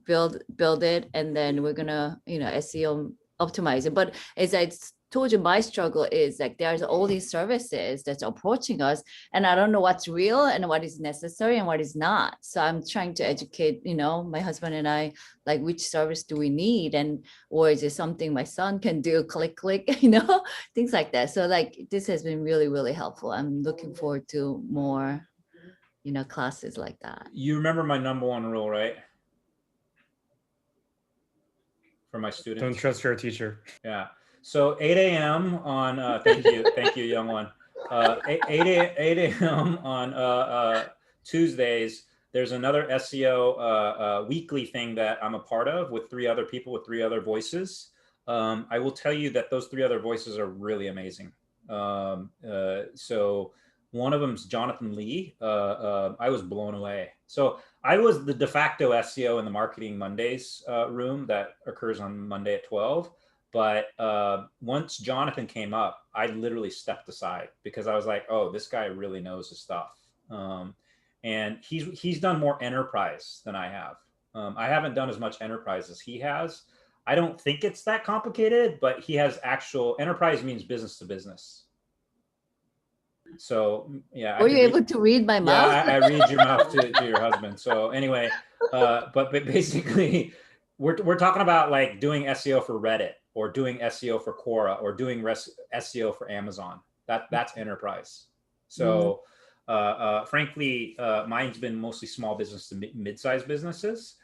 G: build it, and then we're gonna SEO optimize it. But as I told you, my struggle is like there's all these services that's approaching us, and I don't know what's real and what is necessary and what is not. So I'm trying to educate my husband and I, like, which service do we need, or is it something my son can do, click things like that. So like this has been really, really helpful. I'm looking forward to more classes like that.
A: You remember my number one rule, right? For my students.
M: Don't trust your teacher.
A: Yeah. So 8 a.m. on, thank you, young one. 8 a.m. on Tuesdays, there's another SEO weekly thing that I'm a part of with 3 other people with 3 other voices. I will tell you that those 3 other voices are really amazing. So one of them's Jonathan Lee. I was blown away. So I was the de facto SEO in the Marketing Mondays room that occurs on Monday at 12. But once Jonathan came up, I literally stepped aside because I was like, oh, this guy really knows his stuff. And he's done more enterprise than I have. I haven't done as much enterprise as he has. I don't think it's that complicated, but he has actual enterprise means business to business. So yeah.
G: Were you able to read my mouth?
A: Yeah, I read your mouth to your husband. So anyway, but basically, we're talking about like doing SEO for Reddit, or doing SEO for Quora, or doing SEO for Amazon. That's enterprise. So frankly, mine's been mostly small business to mid-sized businesses.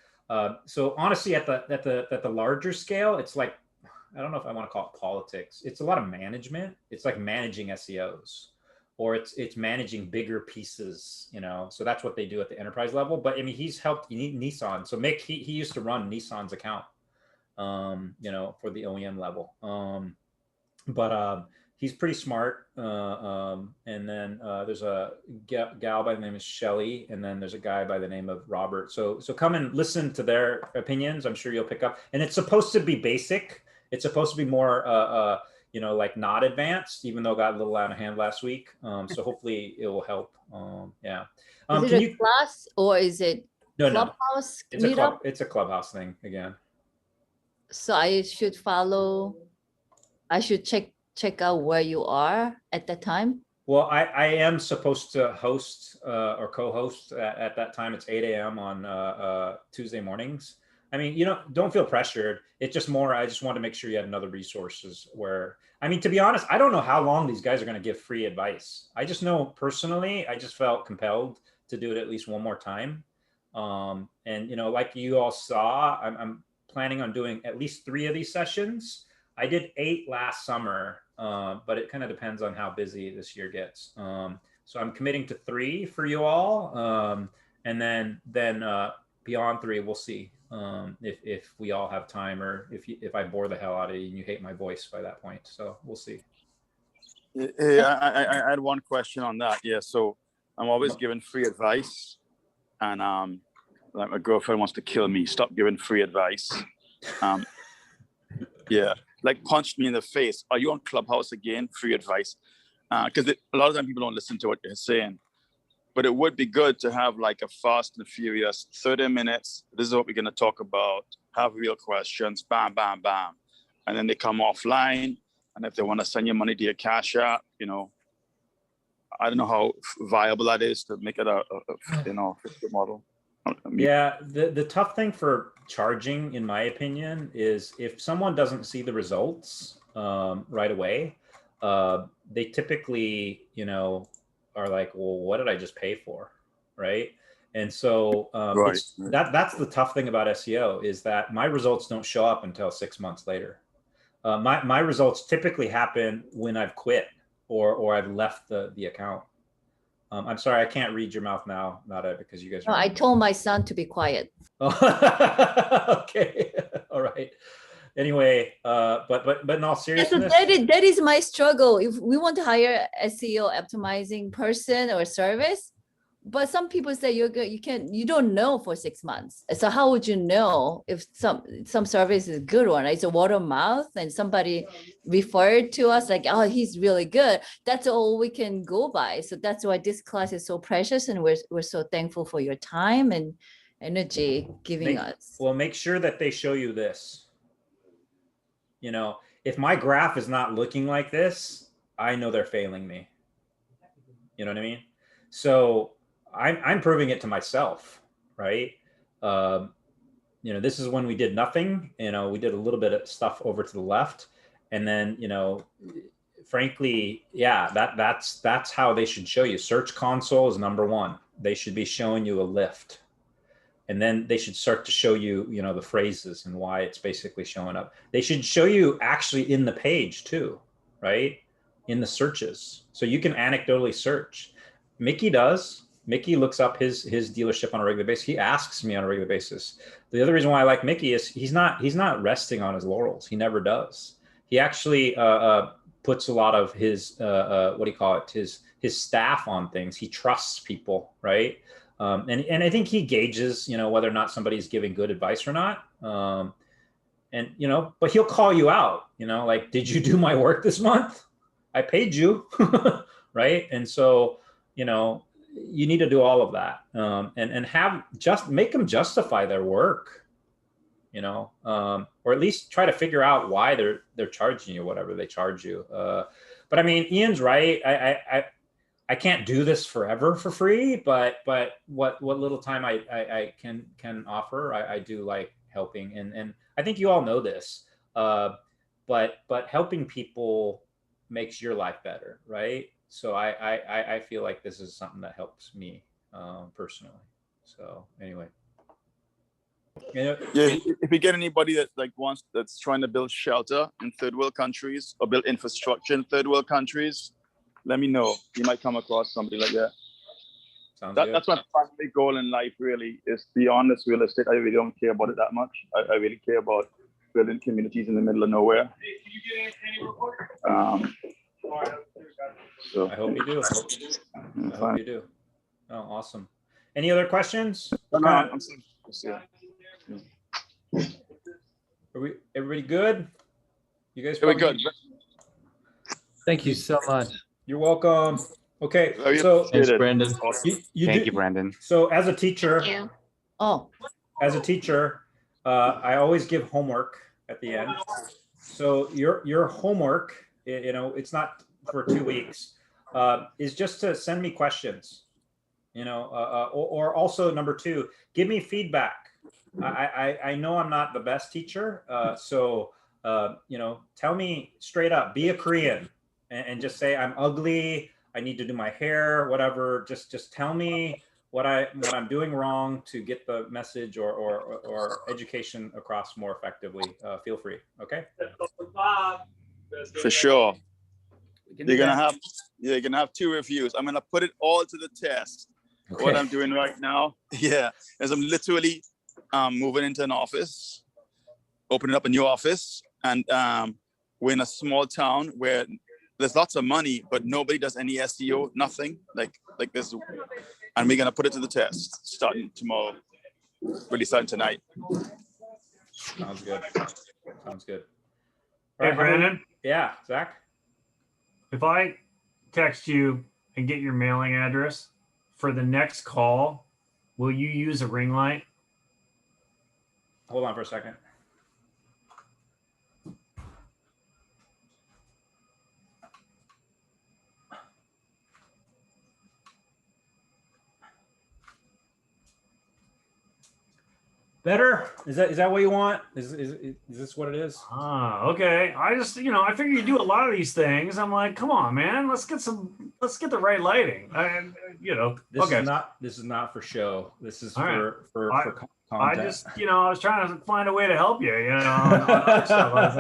A: So honestly, at the larger scale, it's like, I don't know if I want to call it politics. It's a lot of management. It's like managing SEOs, or it's managing bigger pieces, so that's what they do at the enterprise level. But I mean, he's helped Nissan. So Mick, he used to run Nissan's account, for the OEM level. But he's pretty smart. And then there's a gal by the name of Shelly, and then there's a guy by the name of Robert. So come and listen to their opinions. I'm sure you'll pick up. And it's supposed to be basic. It's supposed to be more, like not advanced, even though it got a little out of hand last week. So hopefully it will help. Yeah.
G: Is it a class, or is it Clubhouse?
A: No. It's a Clubhouse thing again.
G: So I should check out where you are at that time.
A: Well, I am supposed to host or co-host at that time. It's 8 a.m. on Tuesday mornings. I mean, you know, don't feel pressured. It's just more, I just want to make sure you had another resources where, I mean, to be honest, I don't know how long these guys are going to give free advice. I just know personally, I just felt compelled to do it at least one more time. And, you know, like you all saw, I'm planning on doing at least 3 of these sessions. I did 8 last summer, but it kind of depends on how busy this year gets. So I'm committing to 3 for you all. And then beyond 3, we'll see if we all have time, or if I bore the hell out of you and you hate my voice by that point. So we'll see.
N: Hey, I had one question on that. Yeah, so I'm always giving free advice, and like my girlfriend wants to kill me. Stop giving free advice. Yeah, like punched me in the face. Are you on Clubhouse again? Free advice? Because a lot of time people don't listen to what you're saying. But it would be good to have like a fast and furious 30 minutes. This is what we're going to talk about. Have real questions. Bam, bam, bam. And then they come offline. And if they want to send you money to your Cash App, you know, I don't know how viable that is to make it a you know, model. I mean,
A: yeah, the tough thing for charging, in my opinion, is if someone doesn't see the results right away, they typically, you know, are like, well, what did I just pay for, right? And so
N: right.
A: that's the tough thing about SEO, is that my results don't show up until 6 months later. My results typically happen when I've quit or I've left the account. I'm sorry, I can't read your mouth now, Nada, because you guys are.
G: No, I told my son to be quiet.
A: Okay, all right. Anyway, but in all seriousness,
G: that is my struggle. If we want to hire SEO optimizing person or service, but some people say you don't know for 6 months. So how would you know if some service is a good one? It's a word of mouth, and somebody referred to us like, oh, he's really good. That's all we can go by. So that's why this class is so precious, and we're so thankful for your time and energy giving us.
A: Well, make sure that they show you this. You know, if my graph is not looking like this, I know they're failing me. You know what I mean? So I'm proving it to myself, right? You know, this is when we did nothing. You know, we did a little bit of stuff over to the left, and then, you know, frankly, yeah, that's how they should show you. Search Console is number 1. They should be showing you a lift. And then they should start to show you, you know, the phrases and why it's basically showing up. They should show you actually in the page too, right? In the searches. So you can anecdotally search. Mickey does. Mickey looks up his dealership on a regular basis. He asks me on a regular basis. The other reason why I like Mickey is he's not resting on his laurels. He never does. He actually puts a lot of his, what do you call it? His staff on things. He trusts people, right? And I think he gauges, you know, whether or not somebody's giving good advice or not. And, you know, but he'll call you out, you know, like, did you do my work this month? I paid you, right? And so, you know, you need to do all of that, and make them justify their work, you know, or at least try to figure out why they're charging you whatever they charge you. But I mean, Ian's right. I can't do this forever for free, but what little time I can offer, I do like helping, and I think you all know this, but helping people makes your life better, right? So I feel like this is something that helps me personally. So anyway, you know,
N: yeah, if you get anybody that's trying to build shelter in 3rd world countries or build infrastructure in 3rd world countries, let me know. You might come across somebody like that. That's my primary goal in life, really, is beyond this real estate. I really don't care about it that much. I really care about building communities in the middle of nowhere. So
A: I hope you do. I hope you do. Oh, awesome. Any other questions?
N: No,
A: Everybody good? You guys?
N: We're good.
H: Thank you so much.
A: You're welcome. Okay,
O: so thanks, Brandon.
A: Thank
O: you, Brandon.
A: So as a teacher,
G: as
A: a teacher, I always give homework at the end. So your homework, you know, it's not for 2 weeks, is just to send me questions, you know, or also number 2, give me feedback. I know I'm not the best teacher, so you know, tell me straight up, be a Korean, and just say I'm ugly, I need to do my hair, whatever. Just tell me what I'm doing wrong to get the message or education across more effectively. Feel free. Okay.
N: For sure. You're gonna have 2 reviews. I'm gonna put it all to the test.
A: Okay.
N: What I'm doing right now, is I'm literally moving into an office, opening up a new office, and we're in a small town where there's lots of money, but nobody does any SEO, nothing like this. And we're gonna put it to the test starting tomorrow. Really starting tonight.
A: Sounds good. Sounds good.
B: Hey, Brandon.
A: Yeah, Zach.
B: If I text you and get your mailing address for the next call, will you use a ring light?
A: Hold on for a second. Better? Is that what you want? Is this what it is?
B: Ah, okay. I just, I figure you do a lot of these things. I'm like, come on, man, let's get the right lighting.
A: This is not for show. This is
B: All right.
A: for content.
B: I just, I was trying to find a way to help you, on other stuff. I was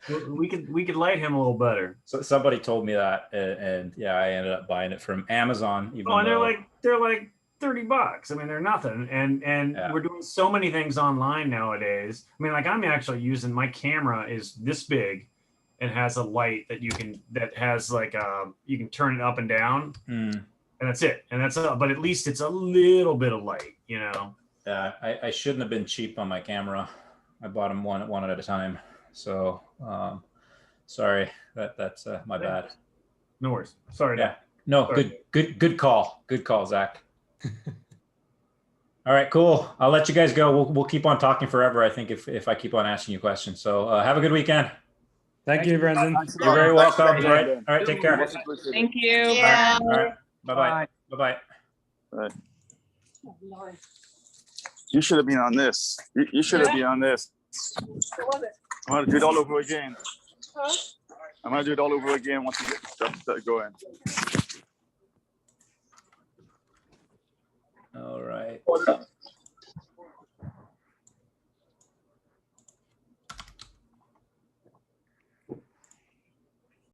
B: like, we could light him a little better.
A: So somebody told me that, and yeah, I ended up buying it from Amazon. Even
B: and
A: though,
B: they're like $30. I mean, they're nothing. And
A: Yeah.
B: we're doing so many things online nowadays. I mean, like I'm actually using, my camera is this big and has a light that you can turn it up and down, and that's it. And that's but at least it's a little bit of light,
A: Yeah, I shouldn't have been cheap on my camera. I bought them one at a time. So sorry, that's my bad.
B: No worries. Sorry.
A: Yeah. No,
B: Sorry.
A: Good call. Good call, Zach. All right, cool. I'll let you guys go. We'll keep on talking forever, I think, if I keep on asking you questions. So have a good weekend.
M: Thank you, Brendan.
A: You're very welcome. All right, take care.
P: Thank you.
A: Yeah. All right. Bye-bye. Bye-bye.
N: Right. You should have been on this. You should have been on this. I'm gonna do it all over again. I'm gonna do it all over again once you get stuff going.
A: All right.